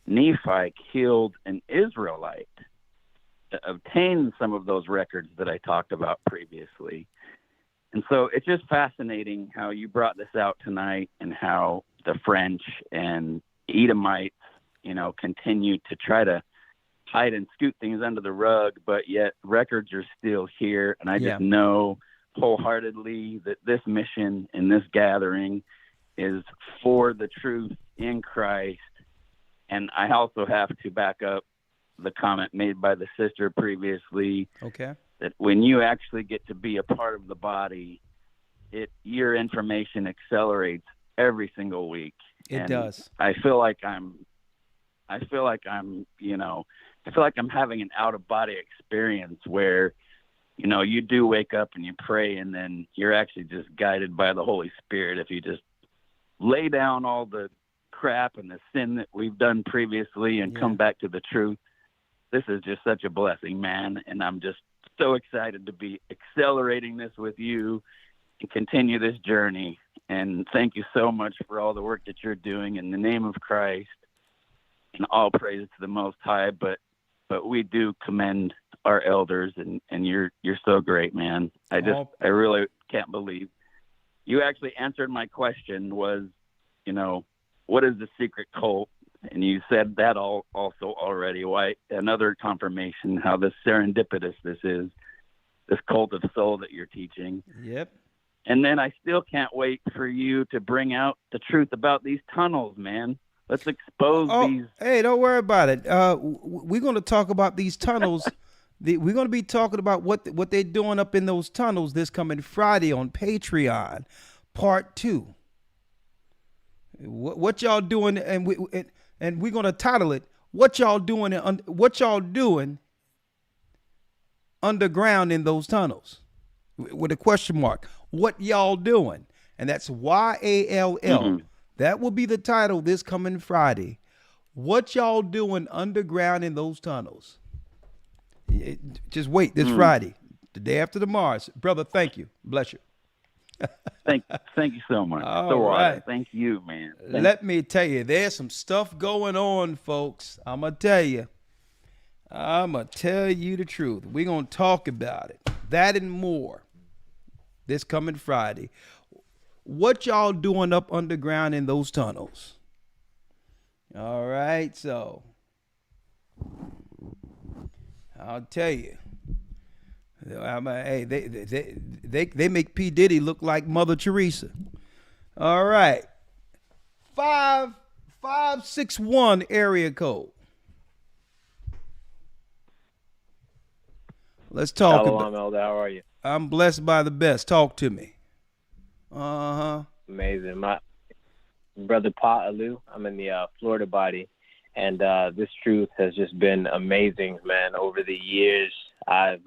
Nephi killed an Israelite to obtain some of those records that I talked about previously. And so it's just fascinating how you brought this out tonight and how the French and Edomites, continue to try to hide and scoot things under the rug, but yet records are still here. And I just know wholeheartedly that this mission and this gathering is for the truth in Christ. And I also have to back up the comment made by the sister previously. Okay. That when you actually get to be a part of the body, your information accelerates every single week. It does. I feel like I'm having an out of body experience where, you do wake up and you pray and then you're actually just guided by the Holy Spirit. If you just lay down all the crap and the sin that we've done previously and come back to the truth, this is just such a blessing, man. And I'm just so excited to be accelerating this with you and continue this journey. And thank you so much for all the work that you're doing in the name of Christ, and all praise to the Most High. But we do commend our elders, and you're so great, man. I really can't believe you actually answered my question was, what is the secret cult? And you said that also already. Why? Another confirmation how this serendipitous this is, this cult of soul that you're teaching. Yep. And then I still can't wait for you to bring out the truth about these tunnels, man. Let's expose these. Hey, don't worry about it. We're going to talk about these tunnels We're going to be talking about what they're doing up in those tunnels this coming Friday on Patreon, part 2. What y'all doing? And we're going to title it, "What y'all doing? What y'all doing underground in those tunnels?" With a question mark. What y'all doing? And that's YALL. Mhm. That will be the title this coming Friday. What y'all doing underground in those tunnels? Just wait this Friday, the day after tomorrow. Brother, thank you. Bless you. Thank you so much. All So, right. thank you, man. Let me tell you, there's some stuff going on, folks. I'm going to tell you. I'm going to tell you the truth. We're going to talk about it. That and more this coming Friday. What y'all doing up underground in those tunnels? All right, so I'll tell you. Hey, they make P. Diddy look like Mother Teresa. All right. 5561 area code. Let's talk Shalom, Elder. How are you? I'm blessed by the best. Talk to me. Uh-huh. Amazing. My brother Pa Alu, I'm in the Florida body, and this truth has just been amazing, man. Over the years, I've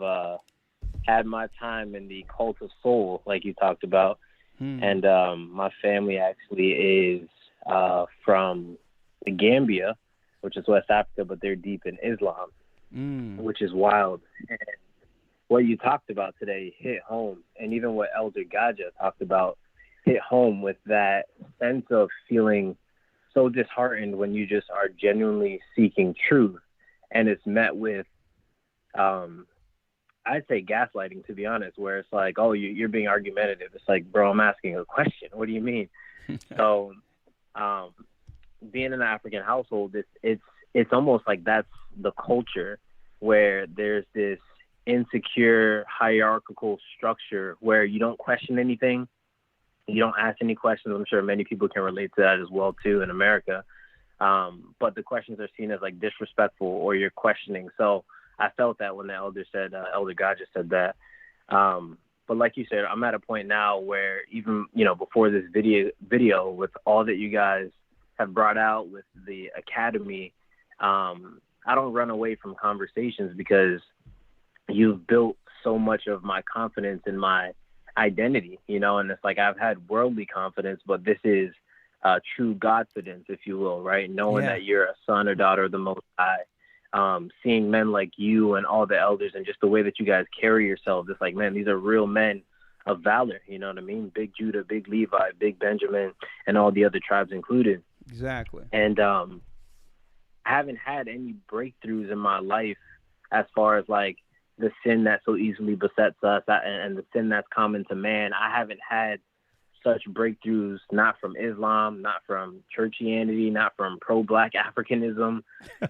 had my time in the cult of soul, like you talked about, and my family actually is from the Gambia, which is West Africa, but they're deep in Islam, which is wild. And what you talked about today hit home, and even what Elder Gaja talked about hit home with that sense of feeling so disheartened when you just are genuinely seeking truth, and it's met with, I'd say gaslighting, to be honest, where it's like, oh, you're being argumentative. It's like, bro, I'm asking a question. What do you mean? So, being in an African household, it's almost like that's the culture where there's this insecure hierarchical structure where you don't question anything, you don't ask any questions. I'm sure many people can relate to that as well too in America, but the questions are seen as like disrespectful, or you're questioning. So I felt that when the elder said, Elder God just said that, but like you said, I'm at a point now where even before this video with all that you guys have brought out with the academy, I don't run away from conversations because you've built so much of my confidence in my identity, and it's like I've had worldly confidence, but this is true Godfidence, if you will, right? Knowing that you're a son or daughter of the Most High, seeing men like you and all the elders and just the way that you guys carry yourselves, it's like, man, these are real men of valor, you know what I mean? Big Judah, big Levi, big Benjamin, and all the other tribes included. Exactly. And I haven't had any breakthroughs in my life as far as like the sin that so easily besets us and the sin that's common to man. I haven't had such breakthroughs, not from Islam, not from churchianity, not from pro-Black Africanism,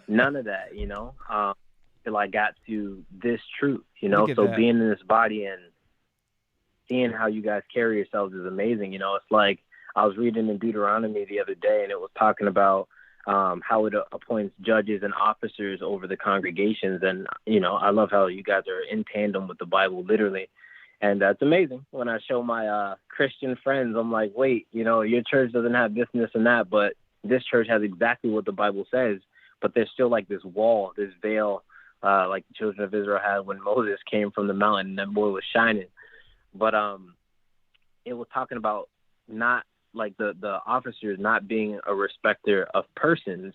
none of that, till I got to this truth, So being in this body and seeing how you guys carry yourselves is amazing. It's like I was reading in Deuteronomy the other day, and it was talking about how it appoints judges and officers over the congregations. And, I love how you guys are in tandem with the Bible, literally. And that's amazing. When I show my Christian friends, I'm like, wait, your church doesn't have this and this and that, but this church has exactly what the Bible says. But there's still like this wall, this veil, like the children of Israel had when Moses came from the mountain and that boy was shining. But it was talking about not like the officers not being a respecter of persons.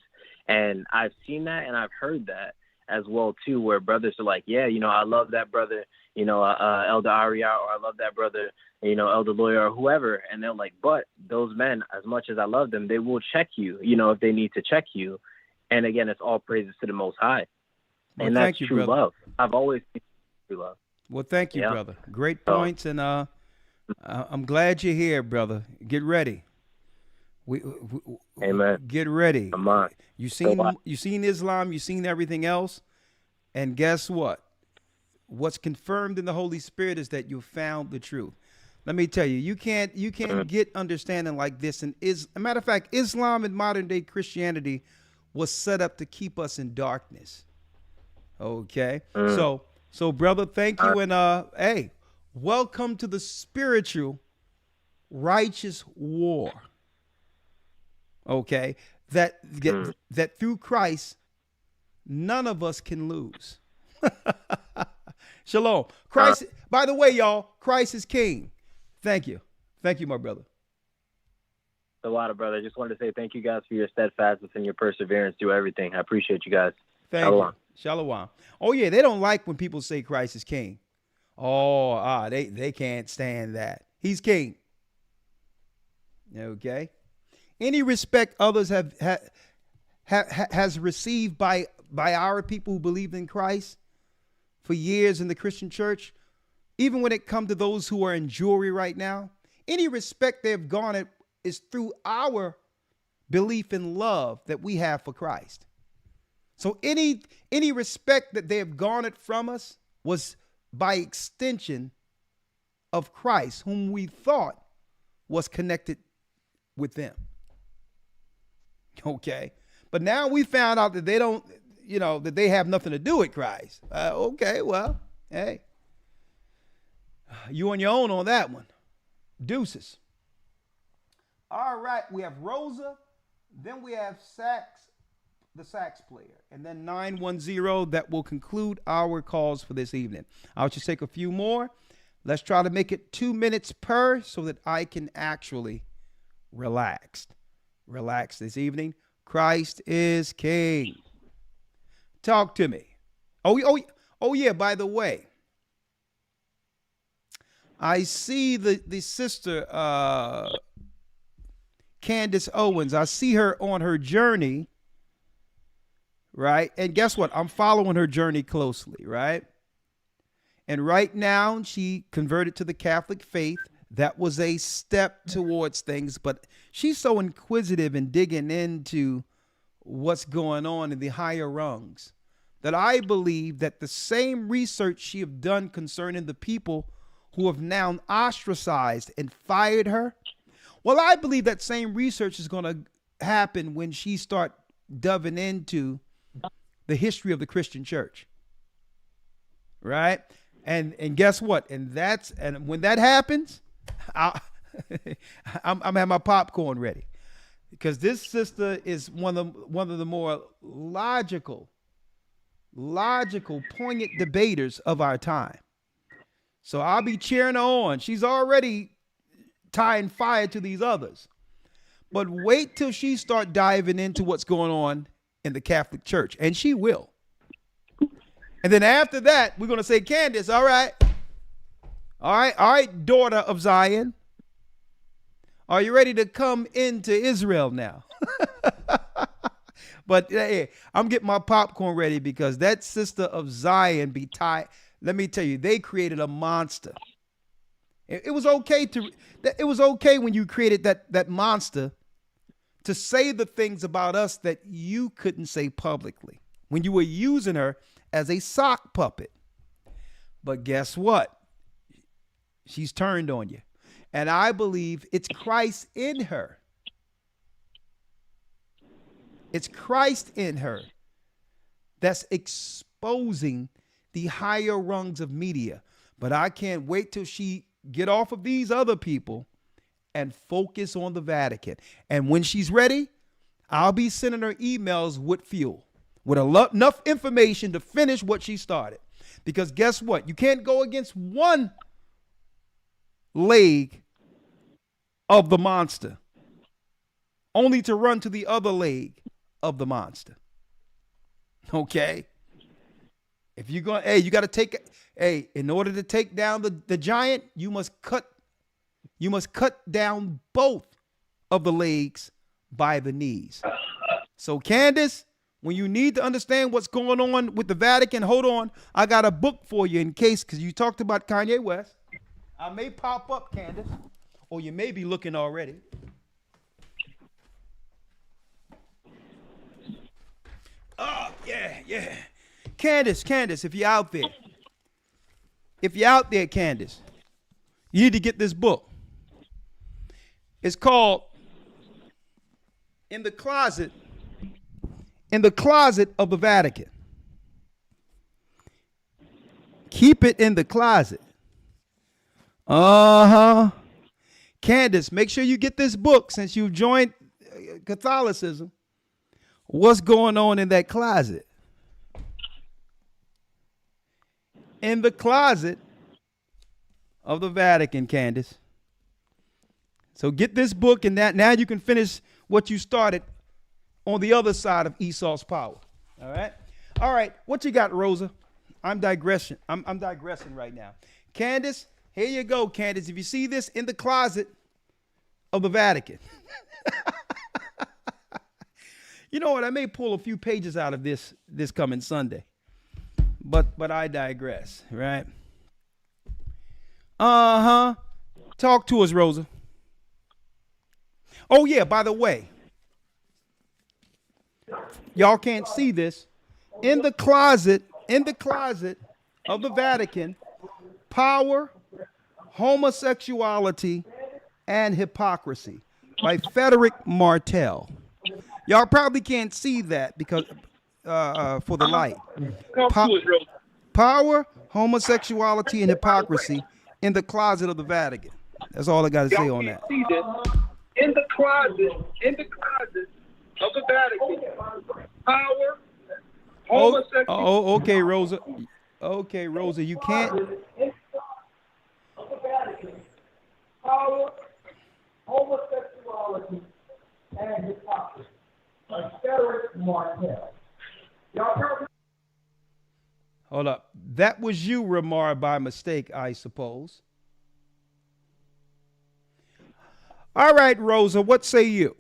And I've seen that and I've heard that as well too, where brothers are like, yeah, I love that brother, Elder Aria, or I love that brother, Elder Lawyer or whoever. And they're like, but those men, as much as I love them, they will check you, if they need to check you. And again, it's all praises to the Most High. Well, and that's thank you, true brother. love. I've always seen true love. Well, thank you, brother. Great points, and I'm glad you're here, brother. Get ready. Amen. Get ready. Come on. You seen Islam, you seen everything else, and guess what? What's confirmed in the Holy Spirit is that you found the truth. Let me tell you, you can't get understanding like this. And as a matter of fact, Islam and modern day Christianity was set up to keep us in darkness. Okay, so So, brother, thank you. And hey, welcome to the spiritual righteous war. Okay. That through Christ, none of us can lose. Shalom. Christ, by the way, y'all, Christ is king. Thank you. Thank you, my brother. The water, brother. I just wanted to say thank you guys for your steadfastness and your perseverance through everything. I appreciate you guys. Thank you. Shalom. Oh, yeah, they don't like when people say Christ is king. Oh, they can't stand that. He's king. Okay. Any respect others has received by our people who believed in Christ for years in the Christian church, even when it comes to those who are in jewelry right now, any respect they've garnered is through our belief and love that we have for Christ. So any respect that they have garnered from us was by extension of Christ, whom we thought was connected with them. Okay. But now we found out that they don't, that they have nothing to do with Christ. Okay, well, hey, you on your own on that one. Deuces. All right, we have Rosa, then we have the sax player, and then 910. That will conclude our calls for this evening. I'll just take a few more. Let's try to make it 2 minutes per so that I can actually relax this evening. Christ is king. Talk to me. Oh yeah, by the way, I see the sister Candace Owens. I see her on her journey, right? And guess what? I'm following her journey closely, right? And right now she converted to the Catholic faith. That was a step towards things, but she's so inquisitive and digging into what's going on in the higher rungs that I believe that the same research she have done concerning the people who have now ostracized and fired her, well, I believe that same research is going to happen when she start delving into the history of the Christian church, right? And guess what? And when that happens, I'm having my popcorn ready, because this sister is one of the more logical, poignant debaters of our time. So I'll be cheering her on. She's already tying fire to these others. But wait till she start diving into what's going on in the Catholic Church, and she will. And then after that, we're going to say, Candace, all right, daughter of Zion, are you ready to come into Israel now? But hey, I'm getting my popcorn ready, because that sister of Zion be tied. Let me tell you, they created a monster. It was okay when you created that monster to say the things about us that you couldn't say publicly, when you were using her as a sock puppet. But guess what? She's turned on you. And I believe it's Christ in her. It's Christ in her that's exposing the higher rungs of media. But I can't wait till she get off of these other people and focus on the Vatican. And when she's ready, I'll be sending her emails with fuel, with enough information to finish what she started. Because guess what? You can't go against one leg of the monster only to run to the other leg of the monster. Okay? If you're going, you got to take, in order to take down the giant, you must cut down both of the legs by the knees. So Candace, when you need to understand what's going on with the Vatican, hold on. I got a book for you in case, because you talked about Kanye West. I may pop up, Candace, or you may be looking already. Oh, yeah. Candace, if you're out there, Candace, you need to get this book. It's called In the Closet of the Vatican. Keep it in the closet. Uh-huh. Candace, make sure you get this book since you've joined Catholicism. What's going on in that closet? In the closet of the Vatican, Candace. So get this book, and that now you can finish what you started on the other side of Esau's power. All right? All right, what you got, Rosa? I'm digressing right now. Candace, here you go, Candace. If you see this in the closet of the Vatican. You know what? I may pull a few pages out of this coming Sunday. But I digress, right? Uh-huh. Talk to us, Rosa. Oh, yeah, by the way, y'all can't see this. In the closet of the Vatican, Power, Homosexuality, and Hypocrisy by Frederick Martel. Y'all probably can't see that because for the light. Power, Homosexuality, and Hypocrisy in the closet of the Vatican. That's all I got to say on that. See this in the closet of the Vatican. Power, homosexuality. Okay, Rosa. Okay, Rosa, you can't. Power, homosexuality, and hypocrisy. Frederick Martel. Hold up. That was you, Ramar, by mistake, I suppose. All right, Rosa, what say you?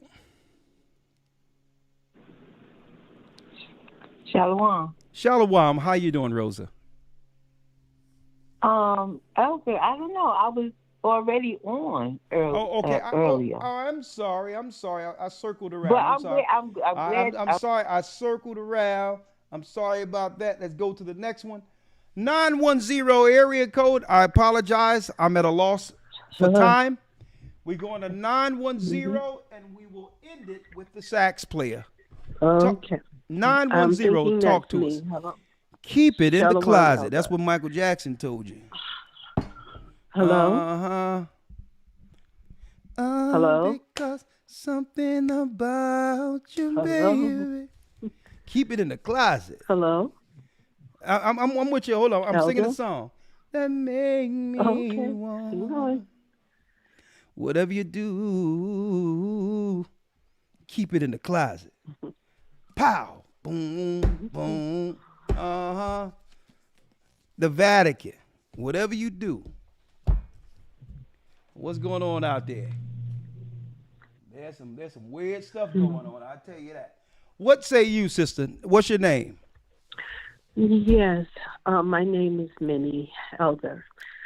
Shalom. Shalom. How you doing, Rosa? Elder, I don't know. I was already on earlier. I'm sorry. I circled around. But I'm sorry. I'm glad. I'm sorry. I circled around. I'm sorry about that. Let's go to the next one. 910 area code. I apologize. I'm at a loss for time. We're going to 910, and we will end it with the sax player. Okay. 910, talk to us. Hello. Keep it in the Shalom, closet. Elder. That's what Michael Jackson told you. Hello. Hello. Because something about you, Hello? baby. Keep it in the closet. Hello. I'm with you. Hold on. I'm singing a Elder? song. That make me Okay. want. Whatever you do, keep it in the closet. Pow. Boom. Boom. Uh-huh. The Vatican. Whatever you do. What's going on out there? There's some weird stuff going on. I'll tell you that. What say you, sister? What's your name? Yes. My name is Minnie Elder.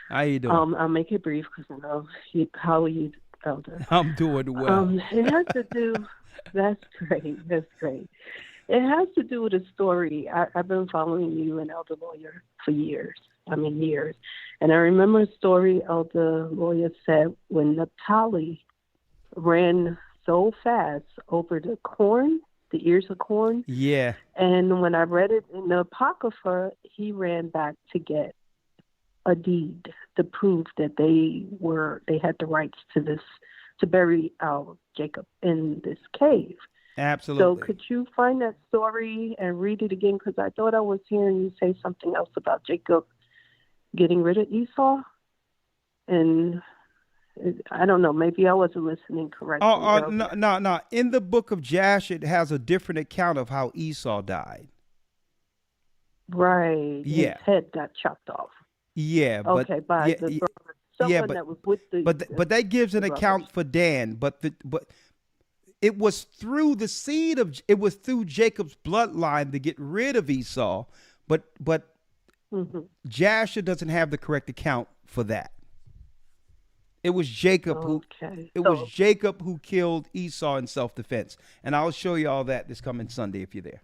How you doing? I'll make it brief because I know how are you, Elder? I'm doing well. It has to do. That's great. That's great. It has to do with a story. I've been following you and Elder Lawyer for years. Years. And I remember a story Elder Lawyer said when Naphtali ran so fast over the corn, the ears of corn. Yeah. And when I read it in the Apocrypha, he ran back to get a deed to prove that they had the rights to this, to bury Jacob in this cave. Absolutely. So could you find that story and read it again? Because I thought I was hearing you say something else about Jacob getting rid of Esau. And I don't know, maybe I wasn't listening correctly. No. In the book of Josh, it has a different account of how Esau died. Right. Yeah. His head got chopped off. Yeah. But, okay, by the brother. Someone that was with the. But that gives an account for Dan. But it was through the seed of, it was through Jacob's bloodline to get rid of Esau. But Jasher doesn't have the correct account for that. It was Jacob was Jacob who killed Esau in self-defense. And I'll show you all that this coming Sunday if you're there.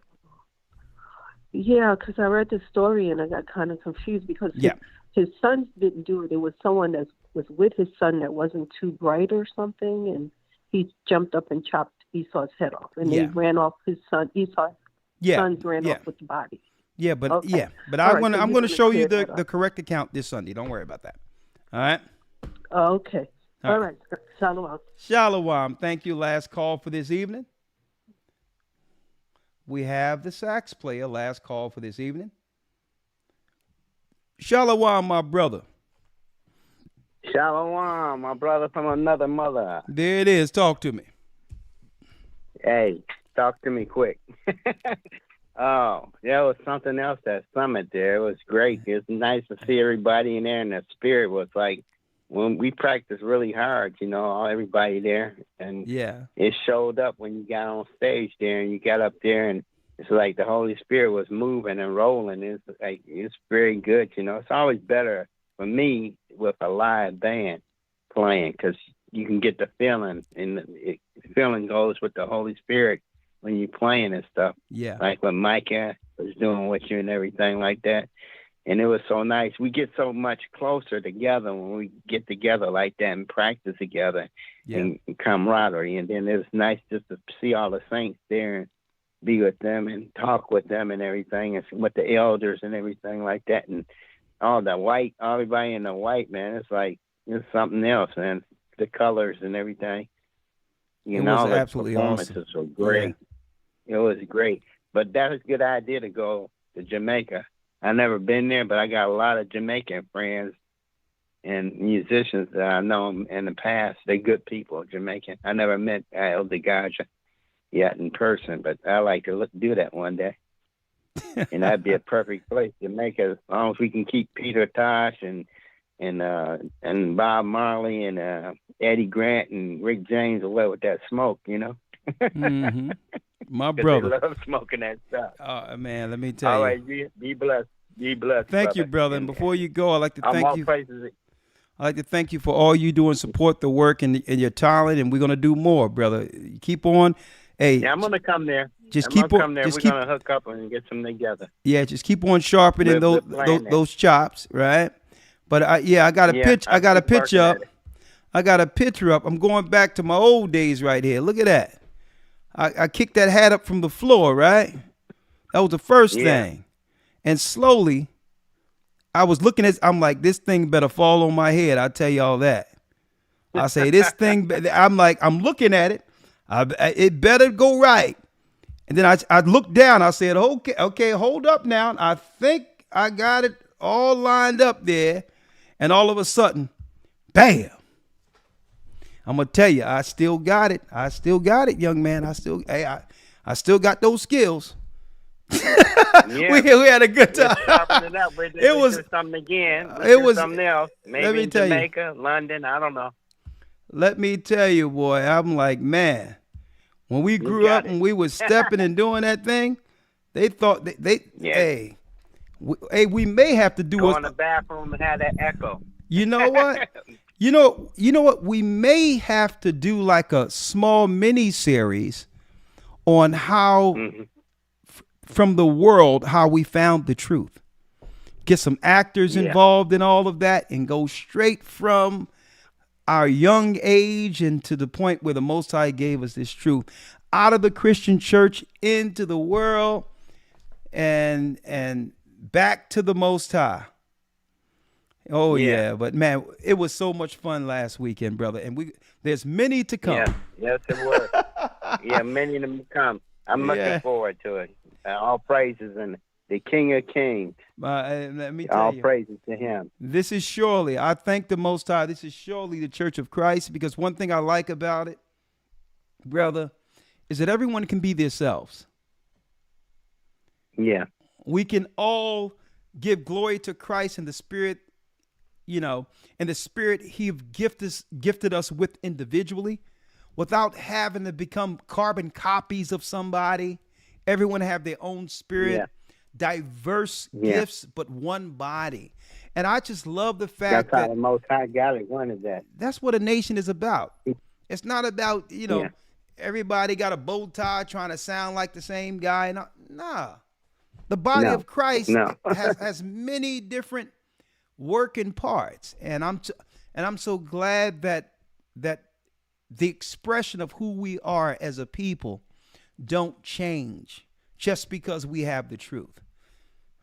Yeah, because I read the story and I got kind of confused because his sons didn't do it. It was someone that was with his son that wasn't too bright or something, and he jumped up and chopped Esau's head off. And they ran off his son. Esau's sons ran off with the body. Yeah, but Okay. but All I'm right, gonna so I'm you're gonna gonna show you clear that the up. correct account this Sunday. Don't worry about that. All right. Okay. All All right. right. Shalom. Shalom. Thank you. Last call for this evening. We have the sax player. Last call for this evening. Shalom, my brother. Shalom, my brother from another mother. There it is. Talk to me. Hey, talk to me quick. Oh, there was something else that summit there. It was great. It was nice to see everybody in there, and the spirit was like when we practiced really hard, everybody there, and Yeah. it showed up when you got on stage there, and you got up there, and it's like the Holy Spirit was moving and rolling. It's very good. It's always better for me with a live band playing because you can get the feeling, and the feeling goes with the Holy Spirit when you're playing and stuff. Yeah. Like when Micah was doing with you and everything like that. And it was so nice. We get so much closer together when we get together like that and practice together and camaraderie. And then it was nice just to see all the saints there and be with them and talk with them and everything, and with the elders and everything like that. And everybody in the white, man, it's something else, man. The colors and everything. It was the absolutely performances awesome. were great. It was great. But that was a good idea to go to Jamaica. I never been there, but I got a lot of Jamaican friends and musicians that I know in the past. They're good people, Jamaican. I never met Elder Gocc yet in person, but I like to do that one day. And that'd be a perfect place, Jamaica, as long as we can keep Peter Tosh and Bob Marley and Eddie Grant and Rick James away with that smoke, Mm-hmm. My 'Cause brother. they love smoking that stuff. Man, let me tell All you. right, be blessed. Be blessed. Thank you, brother. And before you go, I'd like to I'm thank all you. praises. I'd like to thank you for all you do and support the work and your talent, and we're gonna do more, brother. Keep on. Hey, Yeah, I'm gonna come there. Just I'm keep gonna on. come there. Just We're keep. gonna hook up and get some together. Yeah, just keep on sharpening We're playing that. those chops, right? But I got a pitch. I got a keep picture working up. at it. I got a picture up. I'm going back to my old days right here. Look at that. I kicked that hat up from the floor, right? That was the first thing. And slowly, I was looking at. I'm like, this thing better fall on my head. I tell y'all that. I say this thing. I'm looking at it. It better go right. And then I looked down. I said, okay, hold up now. I think I got it all lined up there. And all of a sudden, bam. I'm gonna tell you, I still got it. I still got it, young man. I still got those skills. Yeah. we had a good time. We're sharpening it up. We're It was do something again. it Do was something else. let Maybe me in tell you. Jamaica, London. I don't know. Let me tell you, boy, I'm like, man, when we grew up and we was stepping and doing that thing, they thought hey, we may have to do Go in the bathroom and have that echo. You know what? You know what? We may have to do like a small mini series on how from the world how we found the truth. Get some actors involved in all of that and go straight from our young age and to the point where the Most High gave us this truth out of the Christian church into the world and back to the Most High. Oh yeah, but man, it was so much fun last weekend, brother, and there's many to come. Yeah, yes it was. Yeah, many to come. I'm looking forward to it. All praises and the King of Kings. Let me tell all you, praises to Him. This is surely, I thank the Most High. This is surely the Church of Christ, because one thing I like about it, brother, is that everyone can be themselves. Yeah, we can all give glory to Christ and the Spirit. And the Spirit He gifted us with individually without having to become carbon copies of somebody. Everyone have their own spirit, diverse gifts, but one body. And I just love the fact that's how the Most High got it. Wanted that. That's what a nation is about. It's not about, everybody got a bow tie trying to sound like the same guy. Nah. The body of Christ has many different working parts, and I'm so glad that the expression of who we are as a people don't change just because we have the truth.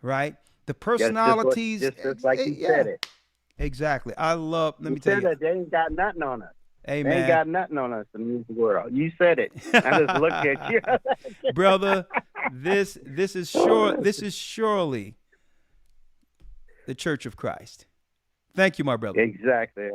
right? The personalities. Just like you said it. Exactly. I love, let me tell you. That they ain't got nothing on us. Hey, they man. ain't got nothing on us, the music world. You said it. I just looked at you. Brother, this is surely the Church of Christ. Thank you, my brother. Exactly.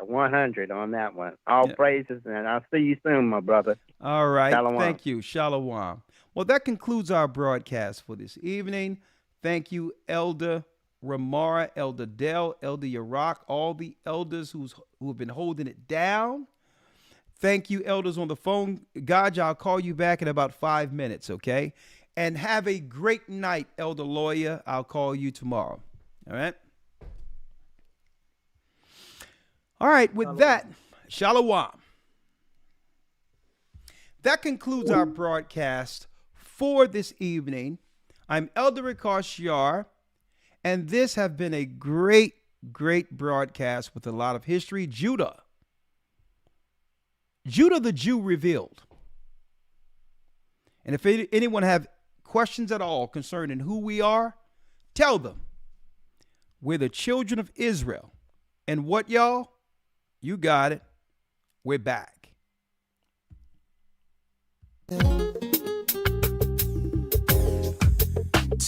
100 on that one. All praises, and I'll see you soon, my brother. All right. Shalom. Thank you. Shalom. Well, that concludes our broadcast for this evening. Thank you, Elder Ramara, Elder Dell, Elder Yarak, all the elders who have been holding it down. Thank you, elders on the phone. God, I'll call you back in about 5 minutes, okay? And have a great night, Elder Lawyer. I'll call you tomorrow. All right? All right, with that, shalom. That concludes our broadcast for this evening. I'm Elder Rikash Yar, and this has been a great, great broadcast with a lot of history. Judah the Jew revealed. And if anyone have questions at all concerning who we are, tell them we're the children of Israel. And what, y'all? You got it. We're back.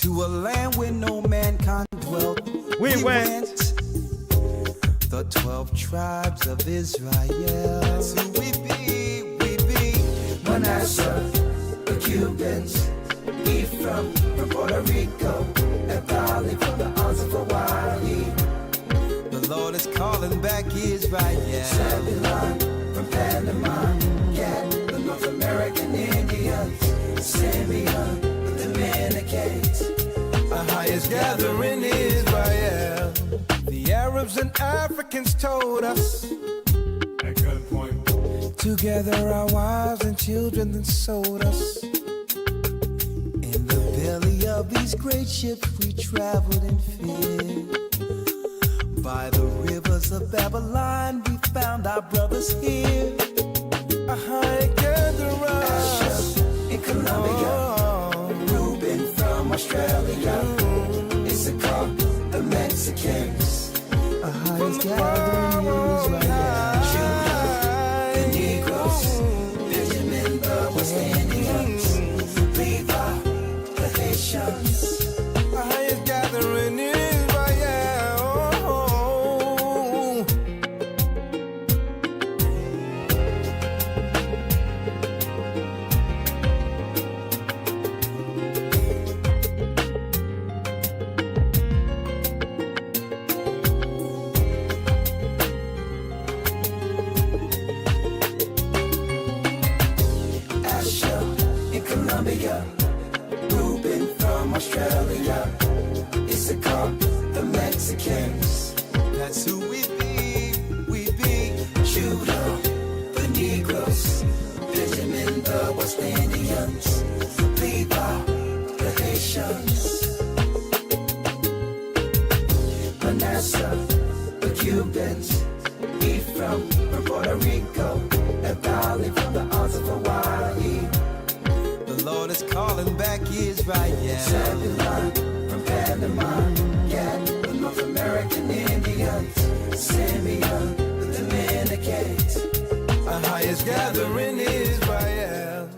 To a land where no man can dwell. We went. The 12 tribes of Israel. So we be Manasseh, the Cubans, Ephraim from Puerto Rico, Naphtali from the arms of Hawaii. The Lord is calling back Israel. Zebulon from Panama, Gad, the North American Indians, Simeon, the Dominicans. The highest gathering Israel. The Arabs and Africans told us. At gunpoint. Together our wives and children then sold us. In the belly of these great ships we traveled in fear. By the rivers of Babylon we found our brothers here. A high gatherer. Asher in Colombia. Reuben from Australia. Issachar, the Mexicans. A highest gathering Israel. Judah, the Negroes. Benjamin, the West Indians. Levi, the Haitians. A highest gathering Israel. Reuben from Australia, Issachar, the Mexicans. That's who we be. Judah, the Negroes, Benjamin, the West Indians, Levi, the Haitians, Manasseh, the Cubans, Ephraim from Puerto Rico, Naphtali from the arms of Hawaii. The Lord is calling back Israel. Zebulon from Panama, Gad, the North American Indians, Simeon, the Dominicans. Our highest gathering Israel.